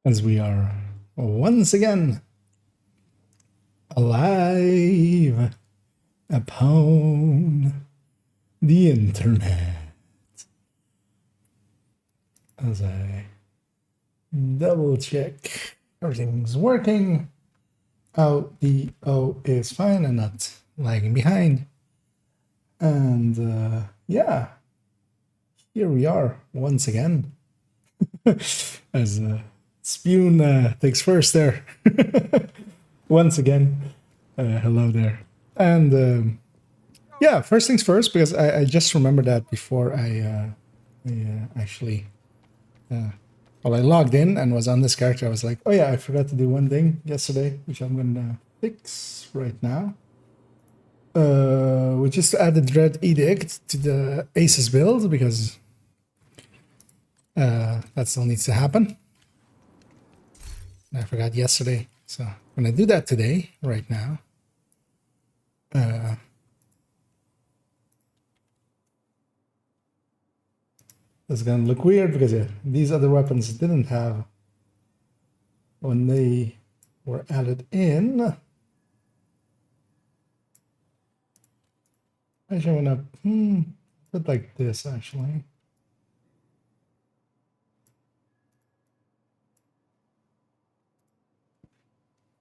as we are once again alive upon the internet. As I double check everything's working, audio is fine and not lagging behind. And yeah, here we are once again. As Spoon takes first there. Once again, hello there. And yeah, first things first, because I just remembered that before I actually, well, I logged in and was on this character. I was like, oh yeah, I forgot to do one thing yesterday, which I'm going to fix right now. Which is to add the Dread Edict to the Aces build, because that still needs to happen. I forgot yesterday, so I'm going to do that today, right now. It's going to look weird because these other weapons didn't have when they were added in. Actually, I'm going to put like this, actually.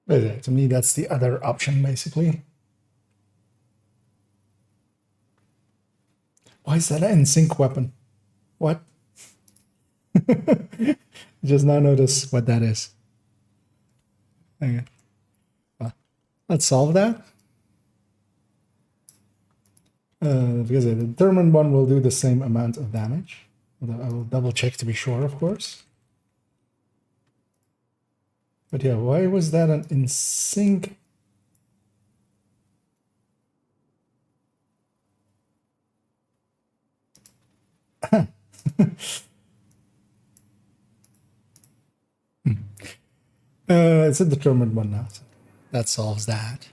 But yeah, to me, that's the other option, basically. Why is that an in-sync weapon? What? Just now notice what that is. Okay. Well, let's solve that. Because the determined one will do the same amount of damage. Although I will double check to be sure, of course. But yeah, why was that an in sync? It's a determined one now. So that solves that.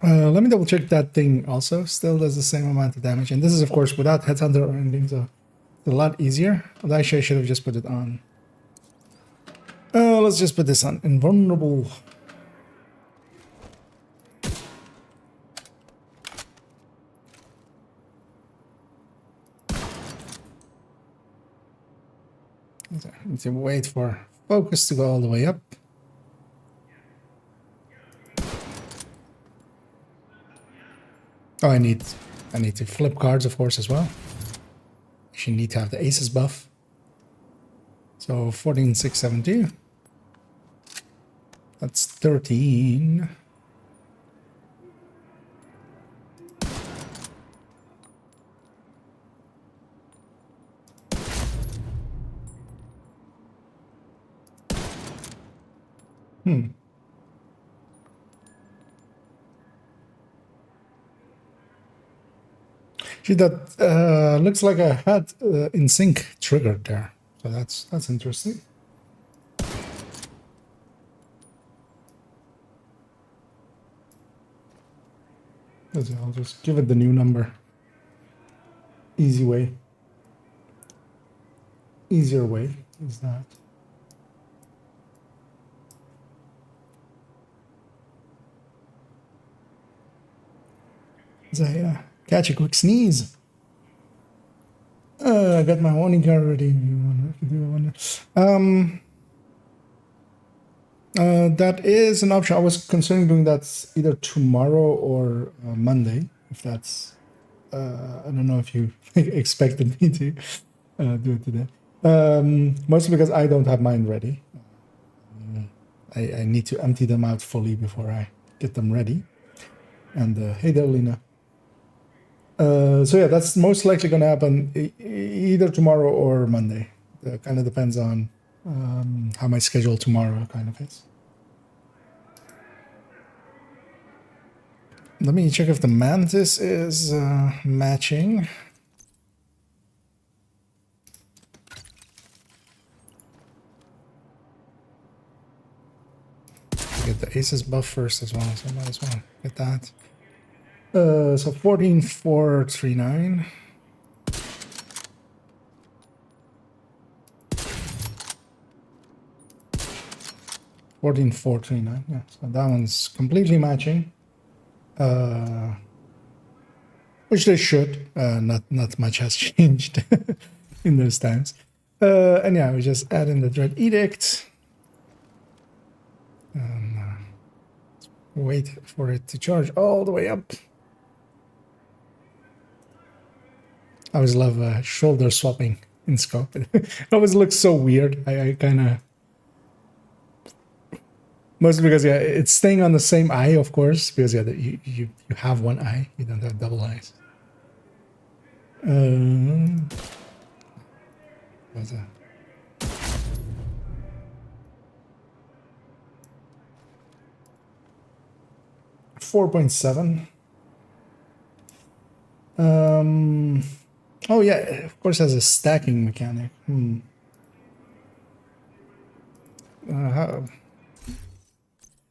Let me double check that thing also. Still does the same amount of damage. And this is, of course, without Headhunter or anything, so it's a lot easier. Although actually, I should have just put it on. Let's just put this on invulnerable. I need to wait for focus to go all the way up. Oh, I need to flip cards, of course, as well. Actually need to have the Aces buff. So 14,672. That's 13. See, that looks like I had in sync triggered there, so that's interesting. I'll just give it the new number. Easy way. Easier way is that. As I catch a quick sneeze. I got my warning card already. That is an option. I was considering doing that either tomorrow or Monday, if that's. I don't know if you expected me to do it today. Mostly because I don't have mine ready. I need to empty them out fully before I get them ready. And hey there, Lena. So yeah, that's most likely going to happen either tomorrow or Monday. It kind of depends on how my schedule tomorrow kind of is. Let me check if the Mantis is matching. Get the Aces buff first as well, so I might as well get that. So 14,439. 14439. Yeah, so that one's completely matching. Which they should. Not much has changed in those times. And yeah, we just add in the Dread Edict. And wait for it to charge all the way up. I always love shoulder swapping in scope. It always looks so weird. I kind of... Mostly because, yeah, it's staying on the same eye, of course, because, yeah, you have one eye. You don't have double eyes. What's that? 4.7. Oh yeah, of course has a stacking mechanic. How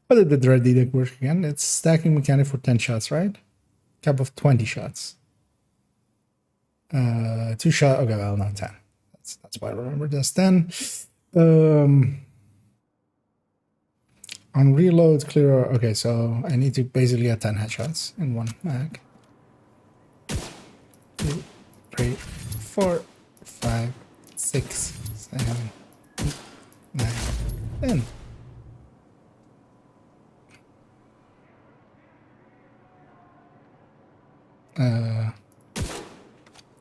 did the Dread Edict work again? It's stacking mechanic for 10 shots, right? Cap of 20 shots. 2 shot. Okay, well, not 10. That's why I remember this. 10. On reload, clear. Okay, so I need to basically get 10 headshots in one mag. 2, 3, 4, 5, 6, 7, 8, 9, 10.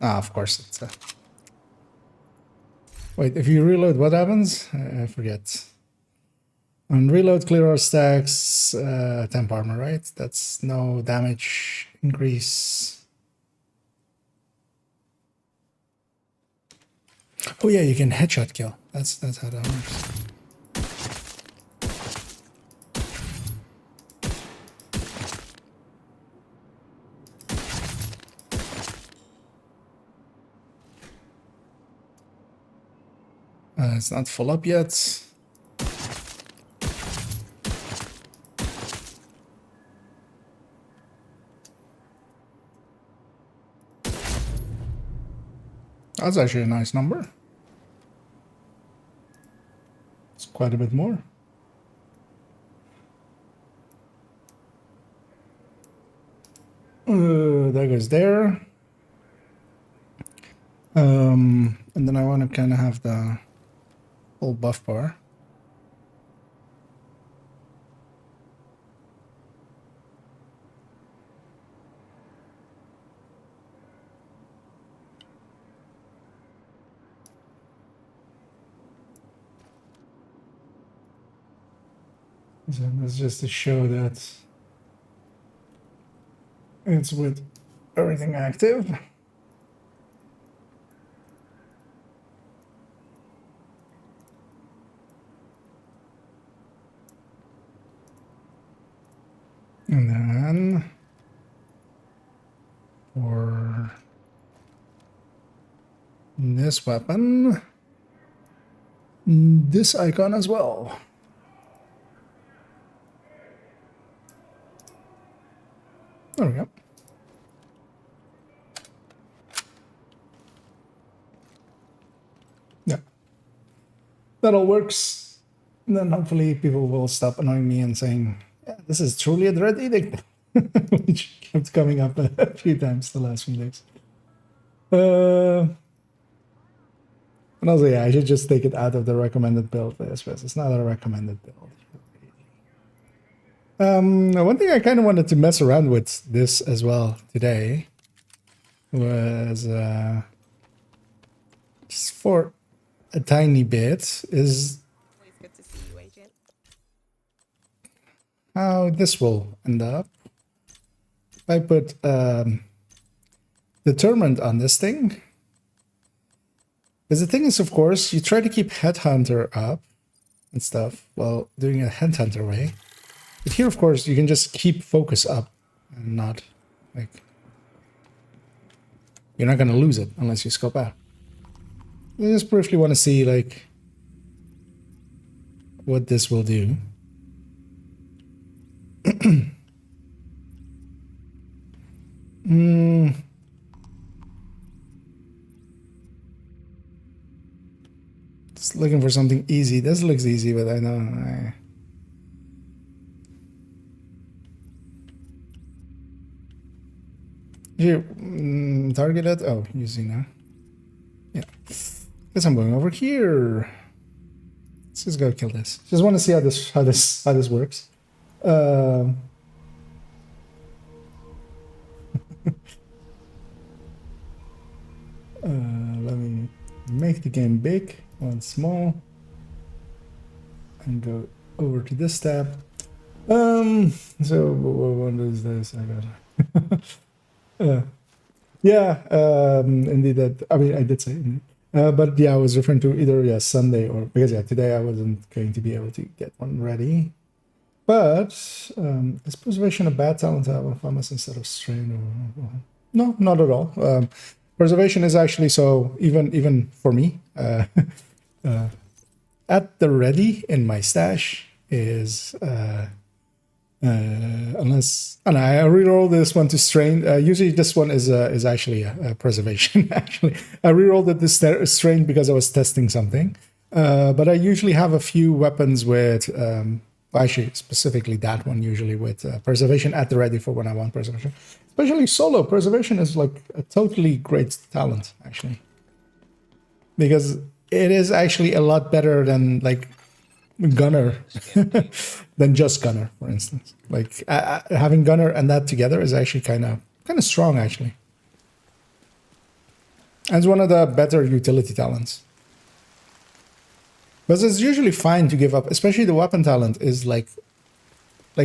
Of course it's wait, if you reload, what happens? I forget. On reload, clear all stacks, temp armor, right? That's no damage increase. Oh yeah, you can headshot kill. That's how that works. It's not full up yet. That's actually a nice number. It's quite a bit more. That goes there. And then I want to kind of have the full buff bar. So that's just to show that it's with everything active. And then for this weapon, this icon as well. There we go. Yeah. That all works. And then hopefully people will stop annoying me and saying, yeah, this is truly a Dread Edict. Which kept coming up a few times the last few days. And also, yeah, I should just take it out of the recommended build. I suppose it's not a recommended build. One thing I kind of wanted to mess around with this as well today was just for a tiny bit is Always good to see you, Agent. how this will end up. If I put Determined on this thing, because the thing is, of course, you try to keep Headhunter up and stuff while doing it Headhunter way. But here, of course, you can just keep focus up and not, like, you're not going to lose it unless you scope out. I just briefly want to see, like, what this will do. Just looking for something easy. This looks easy, but I know You target it. Oh, easy now. Yeah. Guess I'm going over here. Let's just go kill this. Just want to see how this works. Let me make the game big, one small, and go over to this tab. So what is this? I got. Yeah. Indeed. That I mean, I did say. But yeah, I was referring to either Sunday or because today I wasn't going to be able to get one ready. But is preservation a bad talent to have on Famas instead of strain? Or, no, not at all. Preservation is actually so even for me at the ready in my stash is unless and I reroll this one to strain. Usually this one is actually a preservation. Actually, I rerolled it this strain because I was testing something. But I usually have a few weapons with actually specifically that one usually with preservation at the ready for when I want preservation. Especially solo preservation is like a totally great talent actually, because it is actually a lot better than like gunner than just gunner, for instance. Like having gunner and that together is actually kind of strong actually, and it's one of the better utility talents. But it's usually fine to give up, especially the weapon talent is like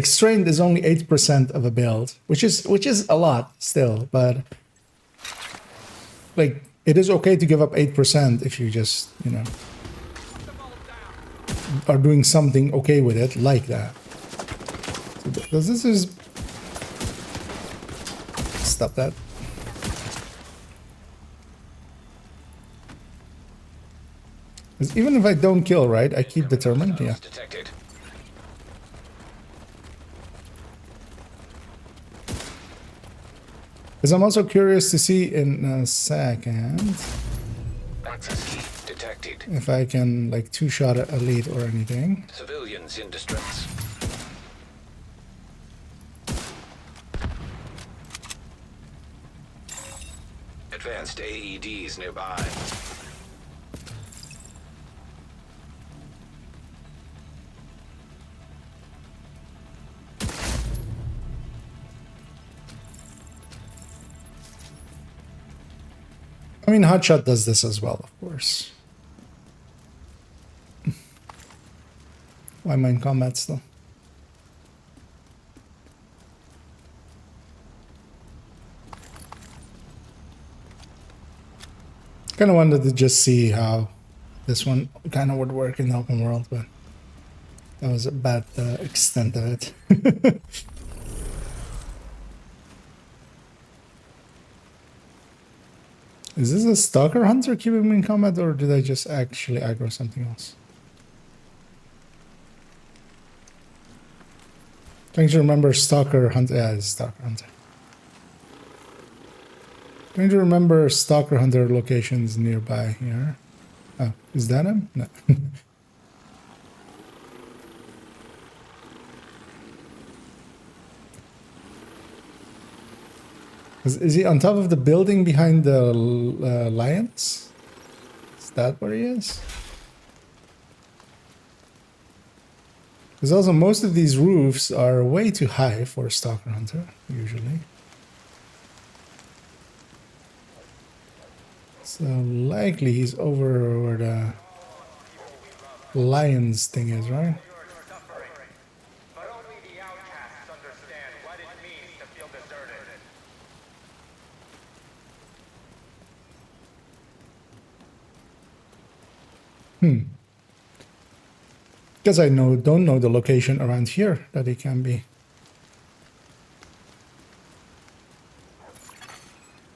strained is only 8% of a build, which is a lot still, but like it is okay to give up 8% if you just, are doing something okay with it like that. So this is stop that. Because even if I don't kill, right, I keep determined, yeah. Detected. Because I'm also curious to see in a second Access key detected. if I can like two-shot a lead or anything. Civilians in distress. Advanced AEDs nearby. I mean, Hotshot does this as well, of course. Why am I in combat still? Kind of wanted to just see how this one kind of would work in the open world, but that was about the extent of it. Is this a stalker hunter keeping me in combat, or did I just actually aggro something else? Trying to remember stalker hunter. Yeah, it's stalker hunter. Trying to remember stalker hunter locations nearby here. Oh, is that him? No. Is he on top of the building behind the lions? Is that where he is? Because also most of these roofs are way too high for a stalker hunter, usually. So likely he's over where the lions thing is, right? Because I don't know the location around here that he can be.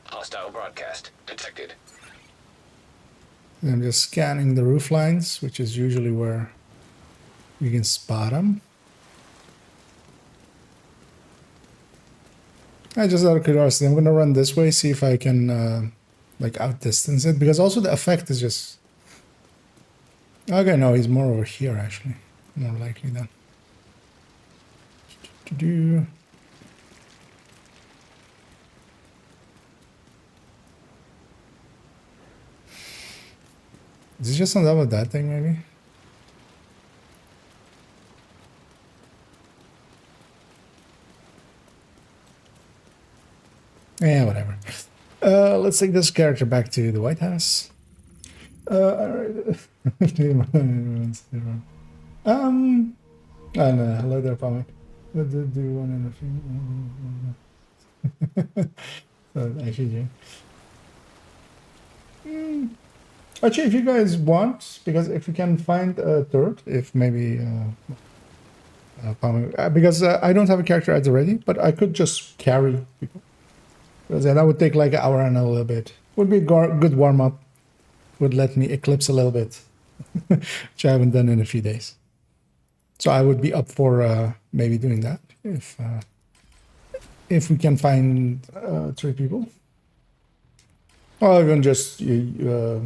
Hostile broadcast detected. I'm just scanning the roof lines, which is usually where you can spot them. I just out of curiosity, I'm gonna run this way, see if I can like outdistance it, because also the effect is just. Okay, no, he's more over here actually, more likely then. Is it just on top of that thing, maybe? Yeah, whatever. Let's take this character back to the White House. Alright. Hello there, Pommy. What did do one in a few? So, actually, actually, if you guys want, because if we can find a third, if maybe Pommy, because I don't have a character at the ready, but I could just carry people. Because that would take like an hour and a little bit. Would be a good warm up. Would let me eclipse a little bit, which I haven't done in a few days. So I would be up for maybe doing that if we can find 3 people, or even just okay.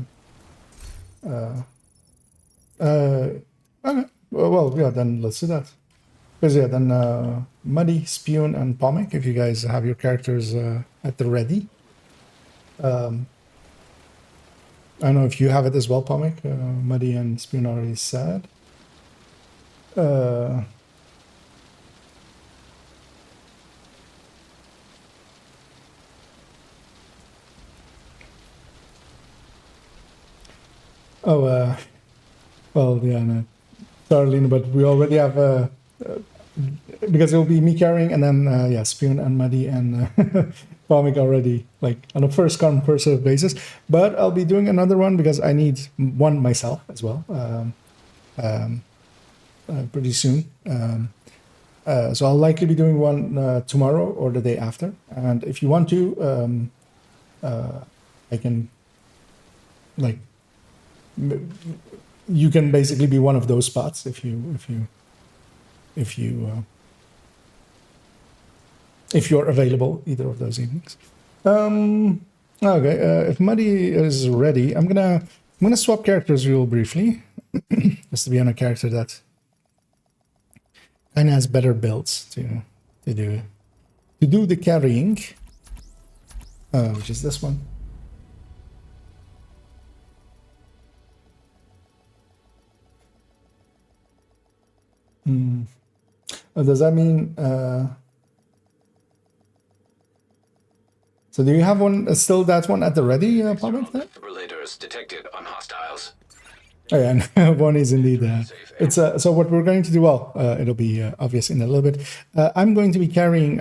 Well, yeah. Then let's do that. Because yeah, then Muddy, Spoon, and Pomic, if you guys have your characters at the ready. I don't know if you have it as well, Pomic. Muddy and Spoon already said. Oh, well, yeah, no. Sorry, Lena, but we already have because it will be me carrying, and then yeah, Spoon and Muddy and Pomic already, like on a first come first served basis. But I'll be doing another one because I need one myself as well. Pretty soon. So I'll likely be doing one tomorrow or the day after. And if you want to, I can, like, you can basically be one of those spots if you're available either of those evenings. Okay, if Muddy is ready, I'm gonna swap characters real briefly, just to be on a character that kind of has better builds to do the carrying, which is this one. Does that mean? So do you have one still that one at the ready, Public? Relators detected on hostiles. Oh yeah, and one is indeed. It's so what we're going to do. Well, it'll be obvious in a little bit. I'm going to be carrying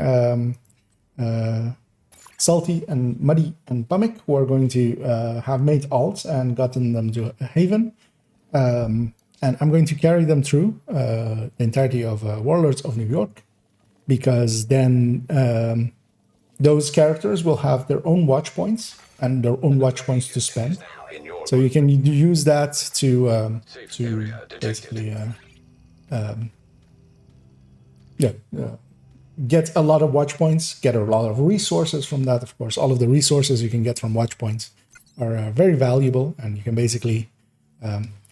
Salty and Muddy and Pumic, who are going to have made alts and gotten them to a haven. And I'm going to carry them through the entirety of Warlords of New York, because then those characters will have their own watch points and their own watch points to spend. So you can use that to basically get a lot of watch points, get a lot of resources from that. Of course, all of the resources you can get from watch points are very valuable, and you can basically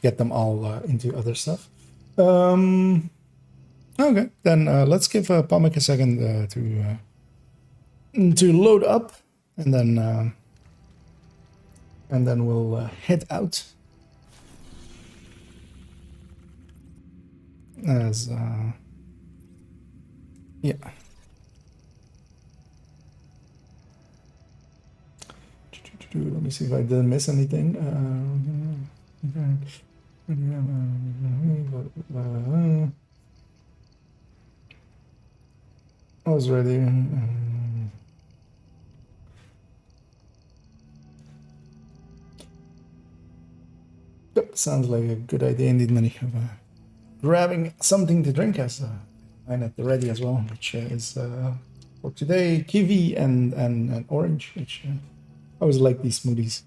get them all into other stuff. Okay, then let's give Pomic a second to load up, and then we'll head out. As yeah. Let me see if I didn't miss anything. I was ready. Yep, sounds like a good idea indeed, Manny. Of grabbing something to drink as mine at the ready as well, which is for today kiwi and orange, which I always like these smoothies.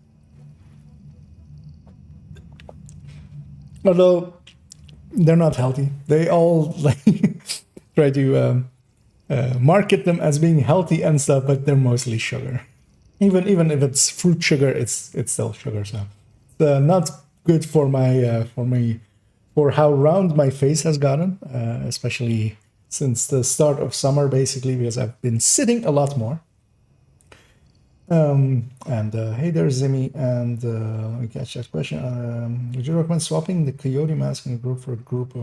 Although they're not healthy, they all like try to market them as being healthy and stuff, but they're mostly sugar. Even if it's fruit sugar, it's still sugar. So it's not good for my for how round my face has gotten, especially since the start of summer, basically, because I've been sitting a lot more. Hey there, Zimmy. And let me catch that question. Would you recommend swapping the coyote mask in a group for a group?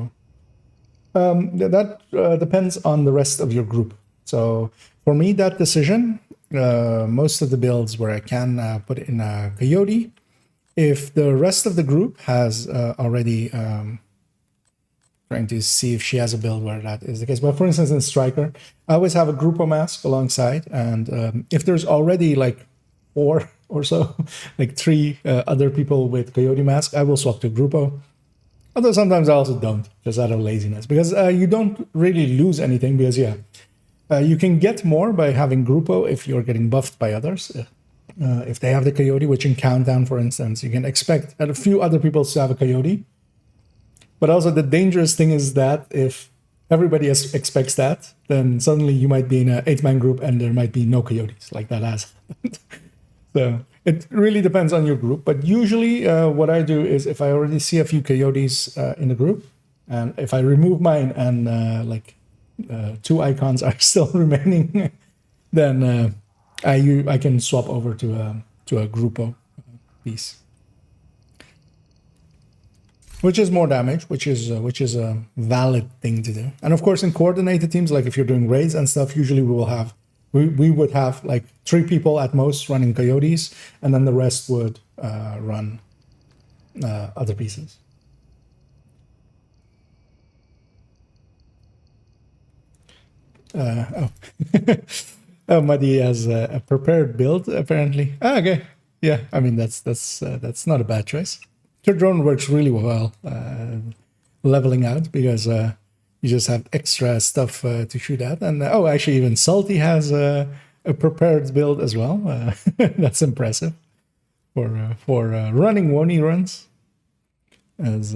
That depends on the rest of your group. So for me, that decision, most of the builds where I can put in a coyote, if the rest of the group has already trying to see if she has a build where that is the case. But for instance, in Striker, I always have a Grupo mask alongside, and if there's already like 4 or so, like 3 other people with Coyote mask, I will swap to Grupo. Although sometimes I also don't, just out of laziness, because you don't really lose anything. Because you can get more by having Grupo if you're getting buffed by others. If they have the Coyote, which in Countdown, for instance, you can expect a few other people to have a Coyote. But also the dangerous thing is that if everybody expects that, then suddenly you might be in an 8-man group and there might be no coyotes, like that has happened. So it really depends on your group. But usually what I do is if I already see a few coyotes in the group, and if I remove mine and 2 icons are still remaining, then I can swap over to a Grupo piece. Which is more damage, which is a valid thing to do. And of course, in coordinated teams, like if you're doing raids and stuff, usually we would have like 3 people at most running coyotes, and then the rest would run other pieces. Oh, Muddy has a prepared build apparently. Okay, yeah. I mean that's not a bad choice. Your drone works really well leveling out because you just have extra stuff to shoot at. And actually, even Salty has a prepared build as well. That's impressive for running Woni runs. As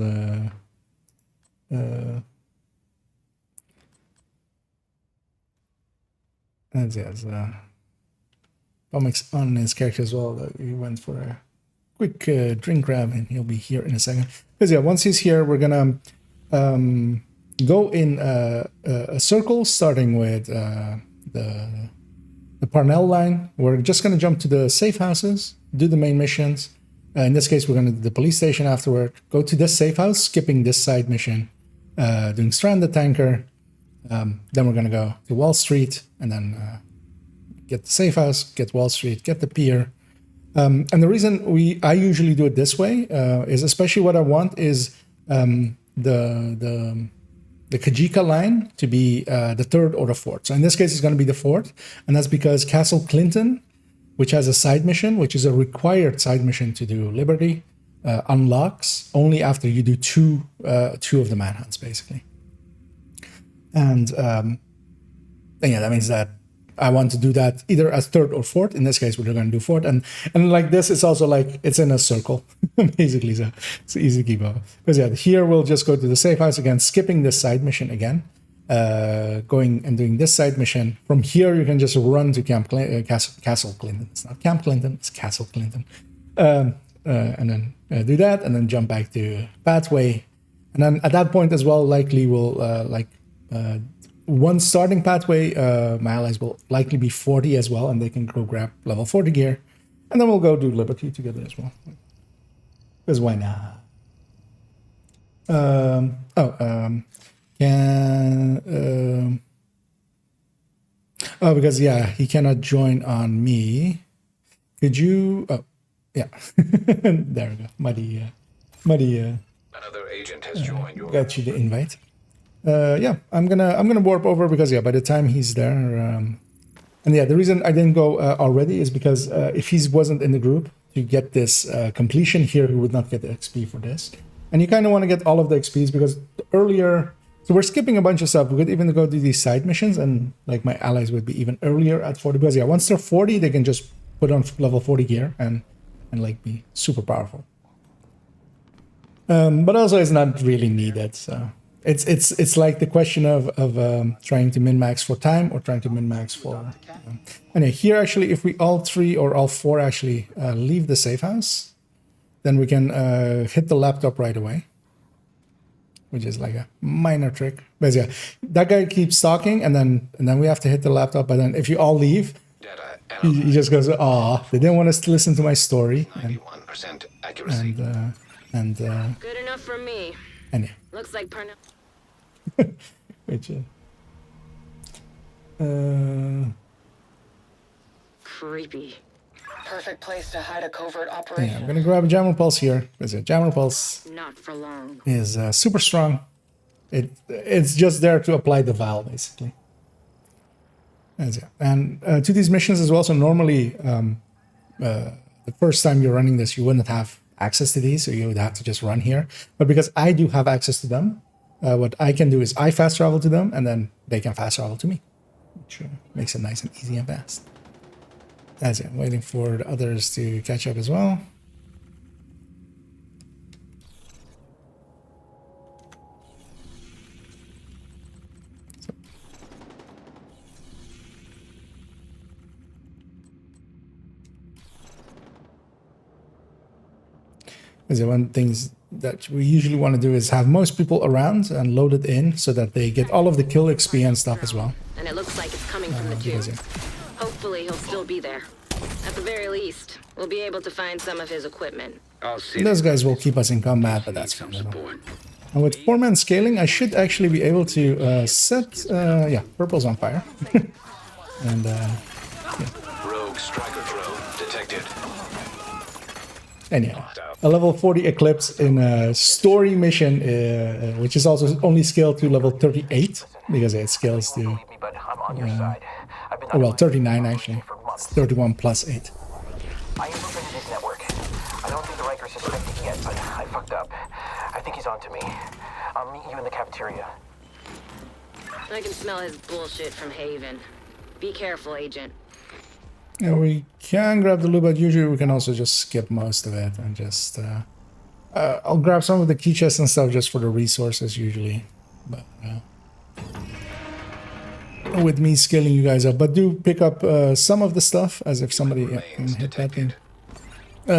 Comics on his character as well. He went for a quick drink grab, and he'll be here in a second. Because once he's here, we're gonna go in a circle, starting with the Parnell line. We're just gonna jump to the safe houses, do the main missions. In this case, we're gonna do the police station afterward. Go to this safe house, skipping this side mission, doing Stranded Tanker. Then we're gonna go to Wall Street, and then get the safe house, get Wall Street, get the pier. And the reason I usually do it this way is, especially what I want is the Kajika line to be the 3rd or the 4th. So in this case, it's going to be the 4th, and that's because Castle Clinton, which has a side mission, which is a required side mission to do Liberty, unlocks only after you do two of the manhunts, basically. And that means that I want to do that either as 3rd or 4th. In this case, we're going to do 4th. And like this, it's also like it's in a circle, basically. So it's easy to keep up. Because here we'll just go to the safe house again, skipping this side mission again, going and doing this side mission. From here, you can just run to Castle Clinton. It's not Camp Clinton, it's Castle Clinton. And then do that, and then jump back to Pathway. And then at that point as well, likely we'll one starting Pathway, my allies will likely be 40 as well, and they can go grab level 40 gear. And then we'll go do Liberty together as well. Because why not? Because he cannot join on me. Could you? Oh, yeah. There we go. Muddy. Another agent has joined your. Got you the invite. I'm gonna warp over because by the time he's there, and the reason I didn't go already is because if he wasn't in the group to get this completion here, he would not get the XP for this. And you kind of want to get all of the XPs because earlier. So we're skipping a bunch of stuff. We could even go do these side missions, and like my allies would be even earlier at 40. Because once they're 40, they can just put on level 40 gear and like be super powerful. But also it's not really needed. So it's like the question of trying to min-max for time or trying to min-max for. Anyway, here actually, if we all 3 or all 4 actually leave the safe house, then we can hit the laptop right away. Which is like a minor trick. But that guy keeps talking, and then we have to hit the laptop. But then if you all leave, Data He just goes, "Aw, they didn't want us to listen to my story," 91% accuracy. Good enough for me. and yeah, Looks like Parnell. which Creepy. Perfect place to hide a covert yeah, operation. I'm gonna grab a Jammer Pulse here because a Jammer Pulse Not for long. is super strong. It's just there to apply the Val basically. And to these missions as well. So normally, the first time you're running this, you wouldn't have access to these, so you would have to just run here. But because I do have access to them, what I can do is I fast travel to them, and then they can fast travel to me, which makes it nice and easy and fast. As I'm waiting for the others to catch up as well. Because one things that we usually want to do is have most people around and load it in so that they get all of the kill XP and stuff as well. And it looks like it's coming from the tube. Because, yeah. Hopefully he'll still be there. At the very least, we'll be able to find some of his equipment. I'll see. Those guys will keep us in combat, but that's fine. And with 4-man scaling, I should actually be able to set, yeah, purple's on fire. And, Rogue striker drone detected. anyhow, a level 40 Eclipse in a story mission, which is also only scaled to level 38, because it scales to, oh, well, 39 actually. It's 31 plus 8. I infiltrated his network. I don't think the Rikers suspect it yet, but I fucked up. I think he's on to me. I'll meet you in the cafeteria. I can smell his bullshit from Haven. Be careful, Agent. Yeah, we can grab the loot, but usually we can also just skip most of it and just... I'll grab some of the key chests and stuff just for the resources usually. But with me scaling you guys up. But do pick up some of the stuff as if somebody can hit that thing.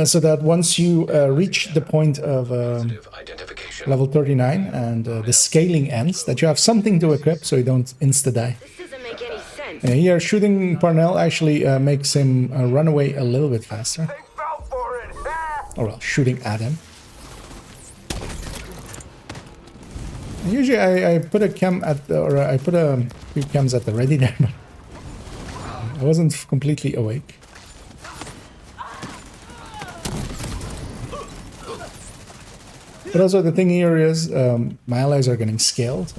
So that once you reach the point of Identification. level 39 and the scaling ends, that you have something to equip so you don't insta-die. This doesn't make any sense. And here, shooting Parnell actually makes him run away a little bit faster. Or well, shooting at him. And usually I put a cam at, or I put a few cams at the ready there, but I wasn't completely awake. But also the thing here is, my allies are getting scaled,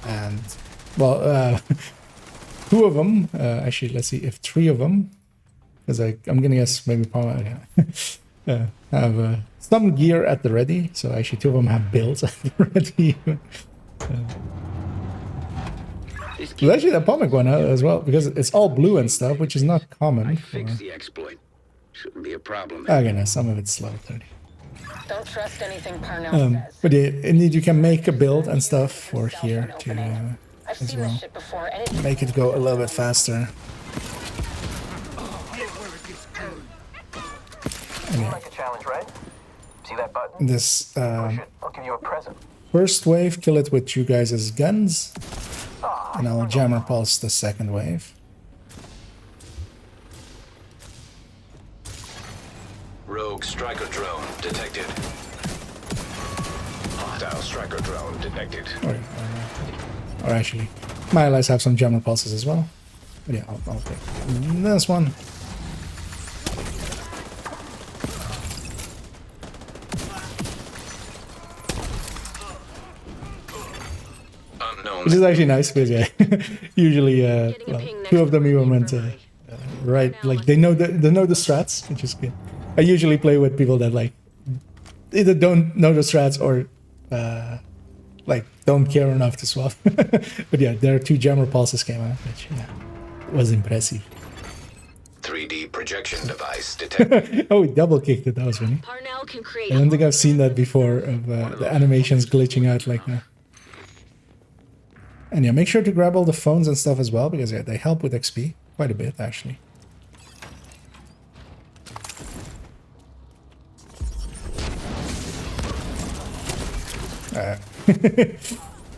and well, 2 of them, actually let's see if 3 of them, because I'm gonna guess maybe probably have some gear at the ready, so actually 2 of them have builds at the ready. There's actually the Pomic one as well, because it's all blue and stuff, which is not common. Fix the exploit. Shouldn't be a problem. Again, some of it's level 30. Don't trust anything Parnell says. But yeah, indeed, you can make a build and stuff for here to I've as seen well. this shit before, and it Make it go a little bit faster. Seemed like a challenge, right? See that button? This Push it. I'll give you a present. first wave, kill it with you guys' guns, and I'll jammer pulse the second wave. Rogue striker drone detected. Hostile striker drone detected. Or actually, my allies have some jammer pulses as well. But yeah, I'll take this one. Unknown. Which is actually nice because yeah, usually well, 2 of them you were meant to right, like they know the strats, which is good. I usually play with people that like either don't know the strats or like don't care enough to swap. But yeah, there are 2 jammer pulses came out, which yeah, was impressive. 3D projection device detected. Oh, we double kicked it. That was funny. Parnell can create. I don't think I've seen that before of the animations glitching out like that. And yeah, make sure to grab all the phones and stuff as well, because yeah, they help with XP quite a bit actually.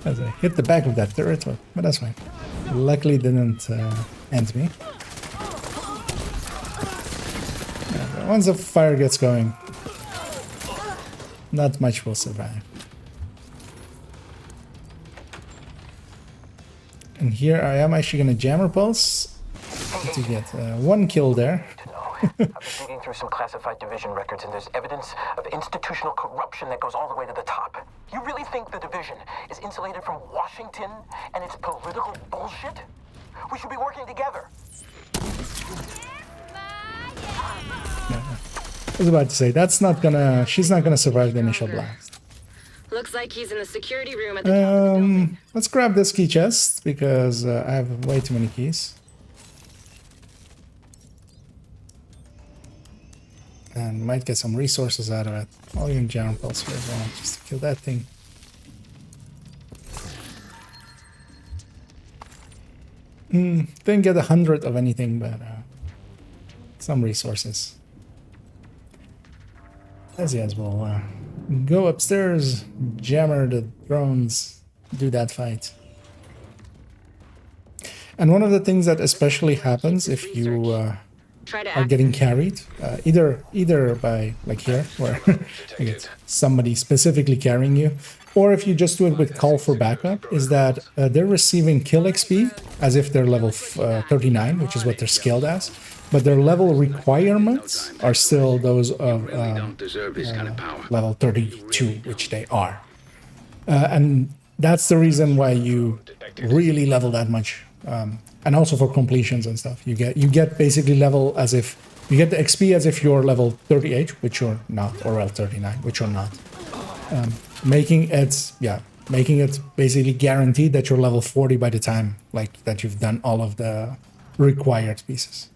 As I hit the back of that turret, but that's fine. Luckily it didn't end me. once the fire gets going, not much will survive. And here I am actually going to jammer pulse to get 1 kill there. I've been digging through some classified division records, and there's evidence of institutional corruption that goes all the way to the top. You really think the division is insulated from Washington and its political bullshit? We should be working together. I was about to say, she's not gonna survive the initial blast. Looks like he's in the security room at the top of the building. Let's grab this key chest, because I have way too many keys. And might get some resources out of it. I'll even jammer pulse here as well, just to kill that thing. Didn't get 100 of anything, but some resources. As yes, we'll go upstairs, jammer the drones, do that fight. And one of the things that especially happens if you are getting carried, either by, like here, where you get somebody specifically carrying you, or if you just do it with call for backup, is that they're receiving kill XP as if they're level 39, which is what they're scaled as, but their level requirements are still those of level 32, which they are. And that's the reason why you really level that much. And also for completions and stuff, you get basically level as if you get the XP as if you're level 38, which you're not, or level 39, which you're not, making it basically guaranteed that you're level 40 by the time that you've done all of the required pieces.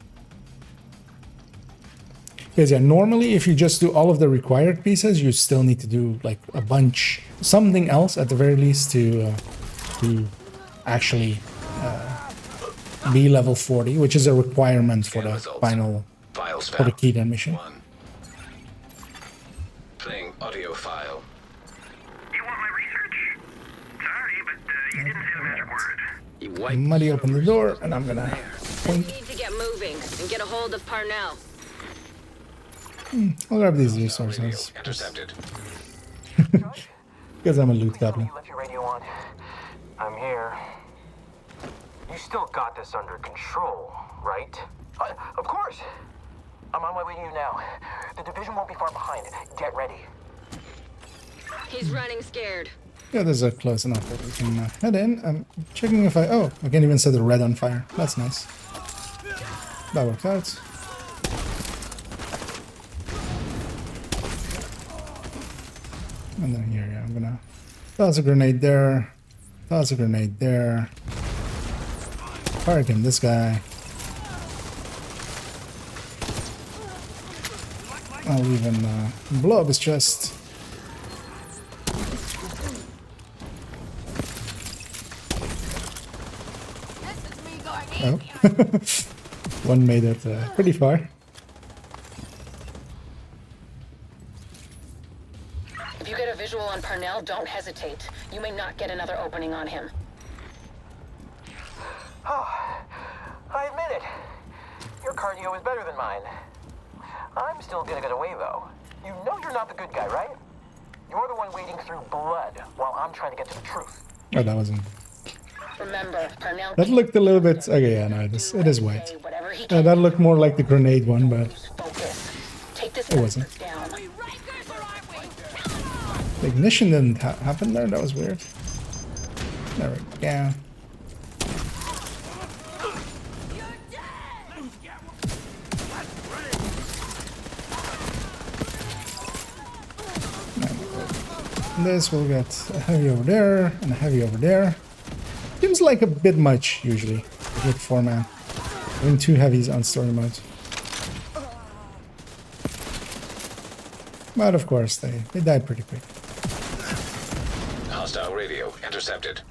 Because yeah, normally if you just do all of the required pieces, you still need to do like a bunch, something else at the very least to actually be level 40, which is a requirement for the final, for the Keaton mission. Playing audio file. You want my research? Sorry, but you didn't say the magic word. Muddy opened the door, and I'm gonna point. Need to get moving and get a hold of Parnell. I'll grab these resources. Intercepted. Because I'm a loot goblin. You left your radio on. I'm here. You still got this under control, right? Of course. I'm on my way to you now. The division won't be far behind. Get ready. He's running scared. Yeah, this is close enough that we can head in. I'm checking if I can't even set the red on fire. That's nice. That worked out. And then here, yeah, I'm gonna toss a grenade there. Toss a grenade there. Fire him, this guy. I'll even blow up his chest. Oh, one made it pretty far. If you get a visual on Parnell, don't hesitate. You may not get another opening on him. Oh, I admit it. Your cardio is better than mine. I'm still gonna get away, though. You know you're not the good guy, right? You're the one wading through blood while I'm trying to get to the truth. Oh, that wasn't. Remember, Parnell. That looked a little bit. Okay, yeah, no, it is white. That looked more like the grenade one, but Focus. Take this it wasn't. down. The ignition didn't happen there. That was weird. There we go. This will get a heavy over there and a heavy over there. Seems like a bit much usually with 4-man. Having 2 heavies on story mode. But of course they died pretty quick. Hostile radio intercepted.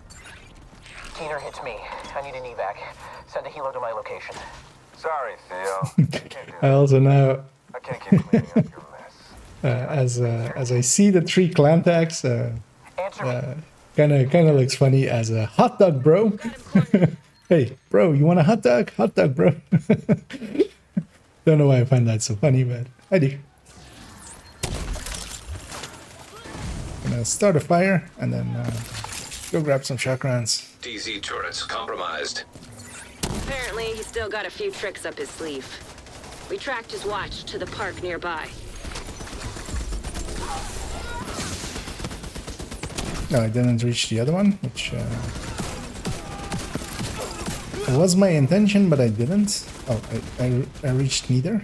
Keener hits me. I need an evac. Send a helo to my location. Sorry, Theo. I also now I can't keep cleaning up your mess. as I see the 3 clan tags, Answer me. kind of looks funny as a hot dog, bro. Hey, bro, you want a hot dog? Hot dog, bro. Don't know why I find that so funny, but I do. Gonna start a fire and then go grab some chakrans. DZ turrets compromised. Apparently, he's still got a few tricks up his sleeve. We tracked his watch to the park nearby. No, I didn't reach the other one, which it was my intention, but I didn't. Oh, I reached neither.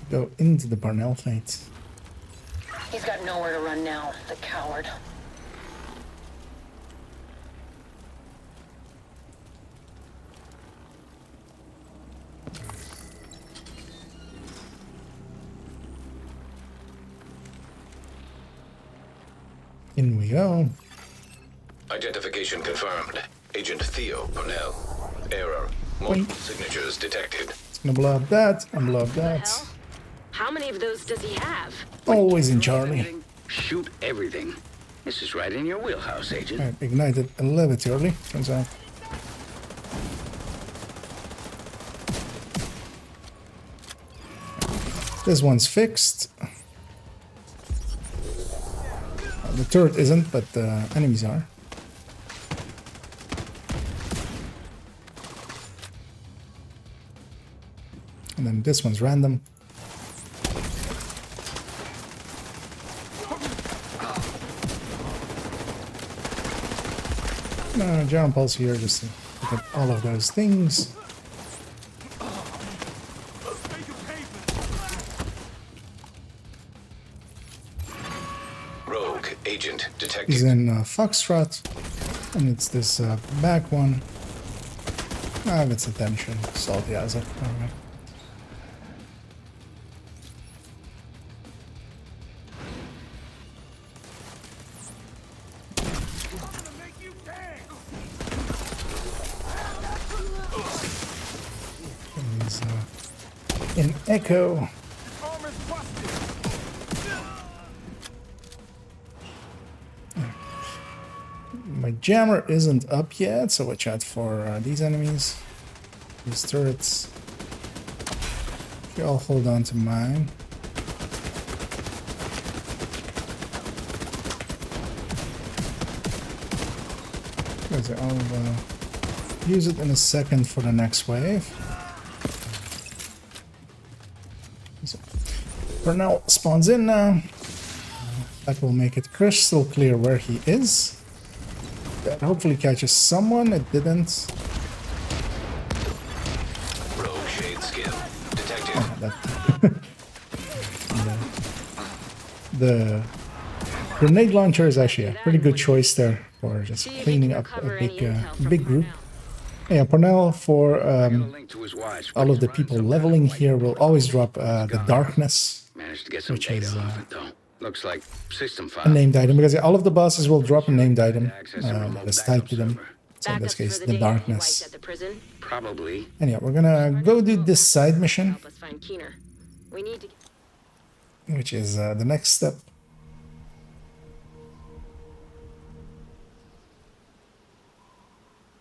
Go into the Parnell fight. He's got nowhere to run now, the coward. In we go. Identification confirmed. Agent Theo Parnell. Error. Multiple signatures detected. It's gonna blow up that and blow up that. Hell? How many of those does he have? Always in Charlie. Shoot everything. This is right in your wheelhouse, Agent. Alright, ignited a little bit early, turns out. This one's fixed. The turret isn't, but the enemies are. And then this one's random. Giant pulse here just to look at all of those things. Rogue agent detected. He's in Foxtrot, and it's this back one. I have its attention. Salty as it. Alright. He's in Echo. My jammer isn't up yet, so watch out for these enemies. These turrets. I'll hold on to mine. I'll use it in a second for the next wave. So, for now, spawns in now. That will make it crystal clear where he is. That hopefully catches someone. It didn't. Rogue shade skin detected. Oh, that the grenade launcher is actually a pretty good choice there for just cleaning up a big group. Yeah, Parnell, for all of the people leveling here, will always drop the darkness, Managed to get some which data is off it, though. Looks like system a file. named item, because all of the bosses will drop a named item Access a remote that's backup tied to them. server. So in this Backups case, for the day he wiped darkness. at the prison. Probably. And yeah, we're gonna go do this side mission, Help us find Keener. We need to. which is the next step.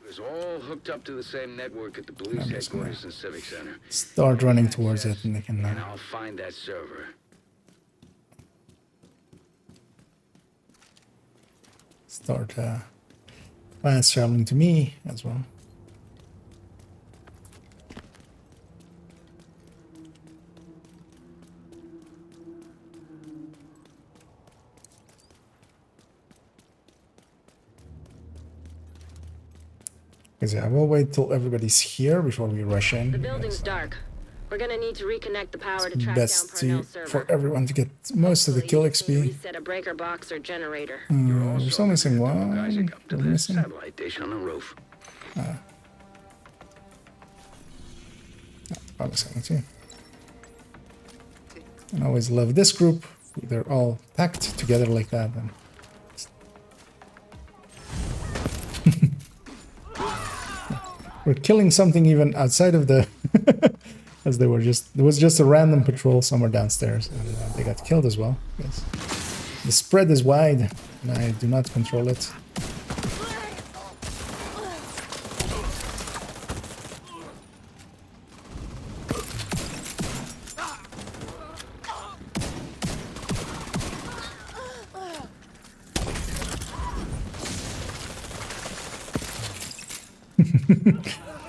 It was all hooked up to the same network at the police I'm just gonna headquarters and Civic Center. Start running towards it, and they can And I'll find that server. start fast traveling to me as well. Because yeah, we'll wait till everybody's here before we rush in. The building's because, dark. We're gonna need to reconnect the power to track down best Parnell's to, server. for everyone to get most of the kill Hopefully, we can XP. reset a breaker box or generator. We're still missing Guys one. are up to We're the missing. satellite dish on the roof. Probably something too. I always love this group. They're all packed together like that. And we're killing something even outside of the as they were just there was just a random patrol somewhere downstairs, and they got killed as well. Yes. The spread is wide and I do not control it.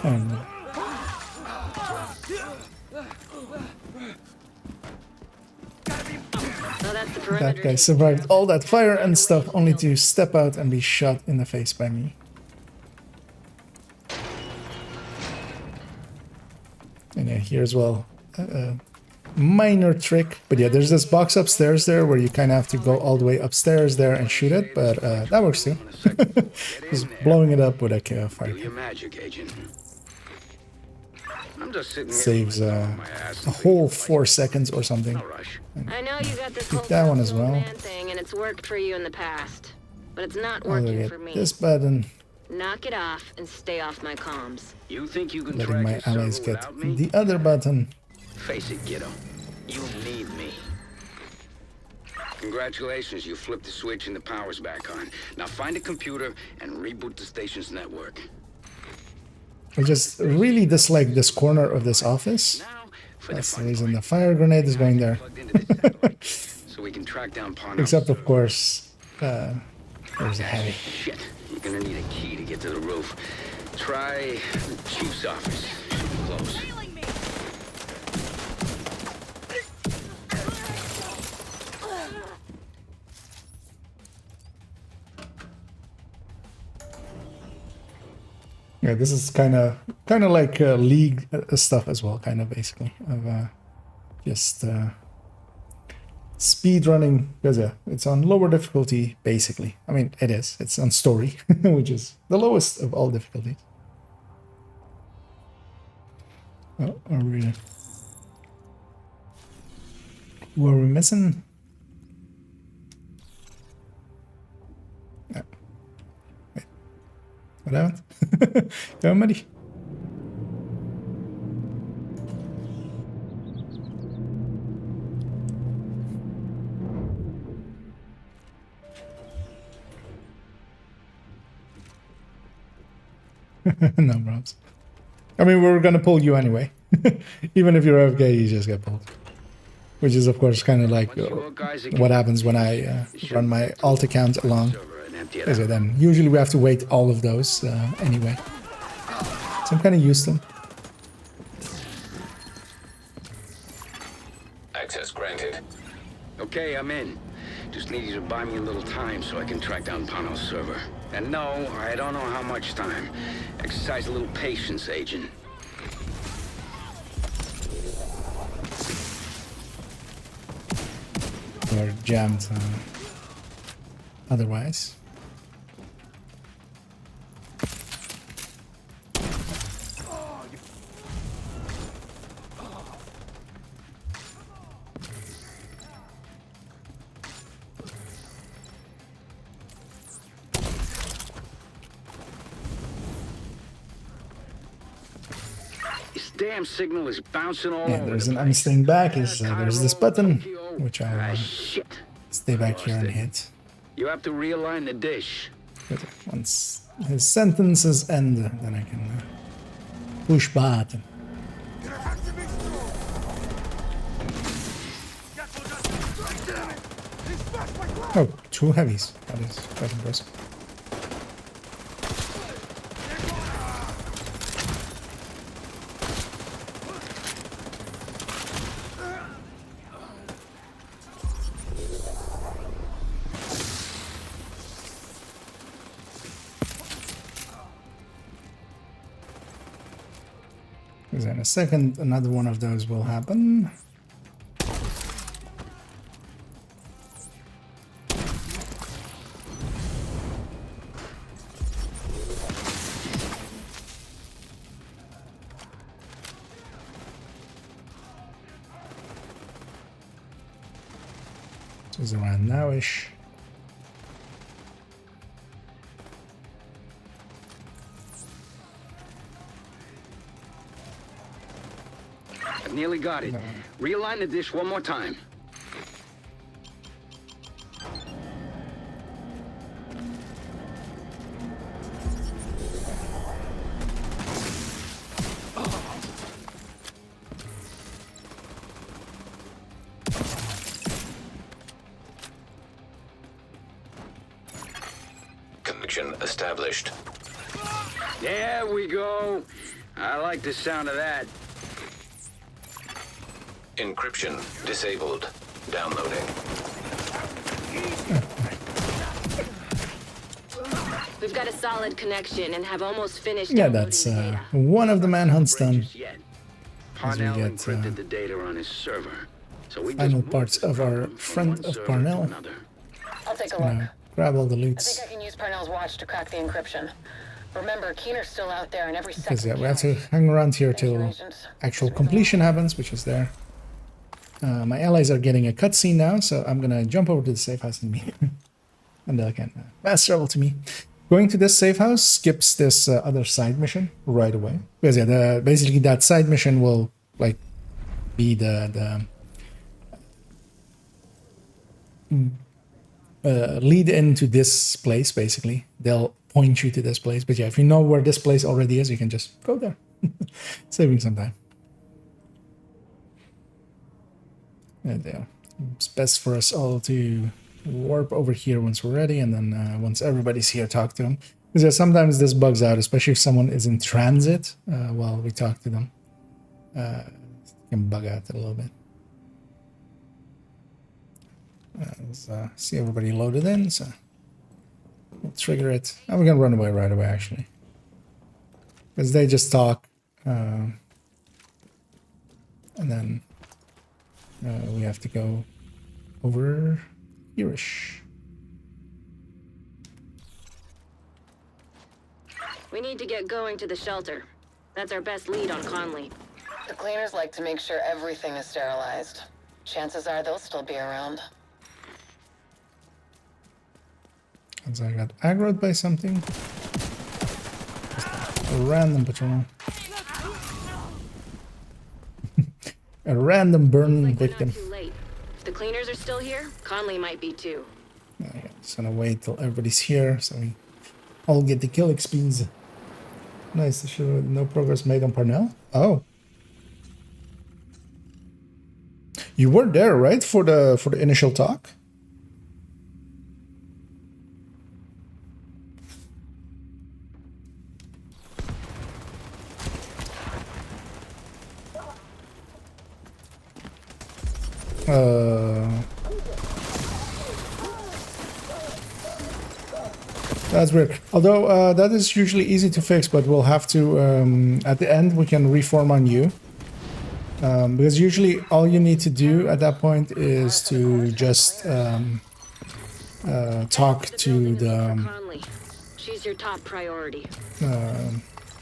And Oh, that's the perimeter. that guy survived all that fire and stuff only to step out and be shot in the face by me. And yeah, here as well, minor trick, but yeah, there's this box upstairs there where you kind of have to go all the way upstairs there and shoot it, but that works too. Just blowing it up with a fire. Do your magic, Agent. I'm just sitting here Saves my ass a whole 4 seconds or something. No rush. I know you got this whole that one as tough old well. man thing, and it's worked for you in the past, but it's not I'll working get for me. this button, Knock it off and stay off my comms. You think you can letting track my your server allies get without me? the other button. Face it, kiddo. You need me. Congratulations, you flipped the switch and the power's back on. Now find a computer and reboot the station's network. I just really dislike this corner of this office. Now for That's the fun reason part. the fire grenade is going there. Plugged into this satellite, so we can track down Parnell's Except, of server. course, there's a heavy. Shit, you're gonna need a key to get to the roof. Try the chief's office. Close. Yeah, this is kind of like League stuff as well, kind of basically of just speed running, because yeah, it's on lower difficulty basically. I mean, it is. It's on story, which is the lowest of all difficulties. Oh, are we? Who are we missing? No. Wait. What happened? Go, Muddy. No problems. I mean, we were gonna pull you anyway. Even if you're AFK, you just get pulled. Which is, of course, kind of like what happens when I run my alt account along. Server and empty it Because out. then usually we have to wait all of those anyway. So I'm kind of used to them. Access granted. Okay, I'm in. Just need you to buy me a little time so I can track down Parnell's server. And no, I don't know how much time. Exercise a little patience, Agent. We're jammed otherwise. This damn signal is bouncing all Yeah, over there's the an place. unstaying back. There's this button, Tokyo. which I'll Shit. stay back Lost here and it. hit. You have to realign the dish. But once his sentences end, then I can push button. Oh, 2 heavies. That is quite impressive. Because in a second, another one of those will happen. So it's around nowish. I've nearly got it. Realign the dish one more time. Connection established. There we go. I like the sound of that. Encryption disabled. Downloading. We've got a solid connection and have almost finished Yeah, downloading that's the data. one of the manhunts done. Just yet. As we Parnell get, encrypted the data on his server. So we final just parts moved of our from friend one of server Parnell. to another. I'll take a look. Grab all the I think loots. I can use Parnell's watch to crack the encryption. Remember, Keener's still out there, and every second Because yeah, we have to counts. hang around here Thank you, till Agent. actual completion happens, which is there. My allies are getting a cutscene now, so I'm gonna jump over to the safe house in a minute. And they can fast travel to me. Going to this safe house skips this other side mission right away. Because yeah, basically that side mission will like be the lead into this place. Basically, they'll point you to this place. But yeah, if you know where this place already is, you can just go there, saving some time. And yeah, it's best for us all to warp over here once we're ready, and then once everybody's here, talk to them. Because yeah, sometimes this bugs out, especially if someone is in transit while we talk to them. It can bug out a little bit. Let's see everybody loaded in, so we'll trigger it. And we're gonna run away right away, actually. Because they just talk, and then we have to go over here-ish. We need to get going to the shelter. That's our best lead on Conley. The cleaners like to make sure everything is sterilized. Chances are they'll still be around. And so I got aggroed by something. Just a random patrol. A random burn Like we're victim. not too late. If the cleaners are still here, Conley might be too. Okay, just gonna wait till everybody's here so we all get the kill XPs. Nice to show no progress made on Parnell. Oh. You were there, right? For the initial talk? That's weird. Although that is usually easy to fix, but we'll have to, at the end, we can reform on you. Because usually all you need to do at that point is to just talk to the... Conley. She's your top priority.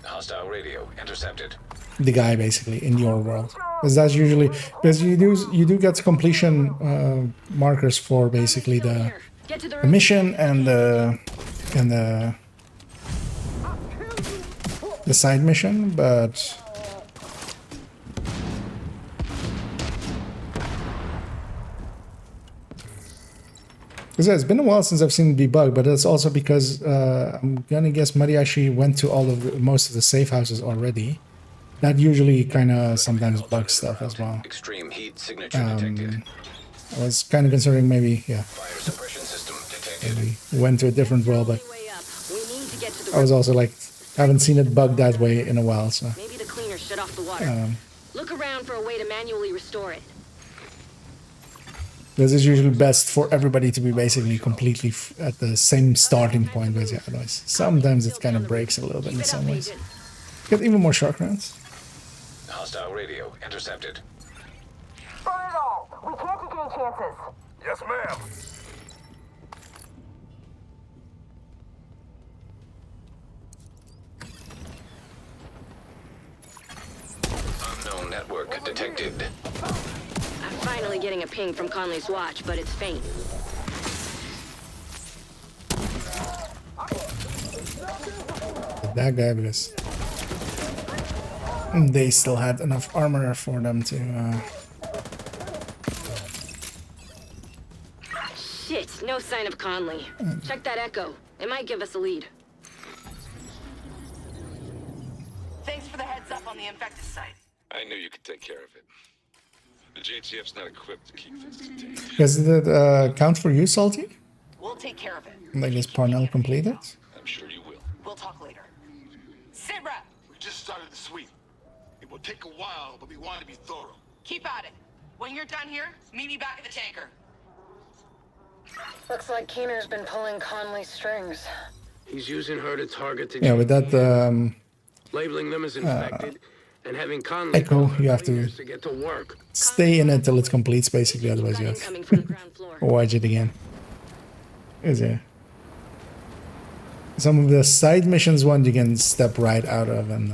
Hostile radio intercepted. the guy basically in your world, because that's usually because you do get completion markers for basically the mission and the side mission, but because it's been a while since I've seen it debug, but it's also because I'm gonna guess Mariashi went to most of the safe houses already. That usually kind of sometimes bugs stuff as well. Extreme heat signature detected. I was kind of considering maybe, yeah, Fire suppression system detected. maybe went to a different world, but Way up. We need to get to the I was also like, haven't seen it bug that way in a while, so. Maybe the cleaner shut off the water. Look around for a way to manually restore it. This is usually best for everybody to be basically completely at the same starting point, but yeah, otherwise sometimes it kind of breaks a little bit in some ways. Get even more shark rounds. Hostile radio intercepted. Burn it all! We can't take any chances! Yes, ma'am. Unknown network detected. I'm finally getting a ping from Conley's watch, but it's faint. That guy, because they still had enough armor for them to. Shit, no sign of Conley. Check that echo. It might give us a lead. Thanks for the heads up on the infected site. I knew you could take care of it. The JTF's not equipped to keep things contained. Does it count for you, Salty? We'll take care of it. Like, is Parnell completed? I'm sure you will. We'll talk later. Sit rep. We just started the sweep. It will take a while, but we want to be thorough. Keep at it. When you're done here, meet me back at the tanker. Looks like Keener's been pulling Conley's strings. He's using her to target the Yeah, with that labeling them as infected and having Conley echo, you have to get to work. stay in until it completes, basically. Otherwise, you have Incoming from the ground floor. to watch it again. Is it? Some of the side missions, one you can step right out of, and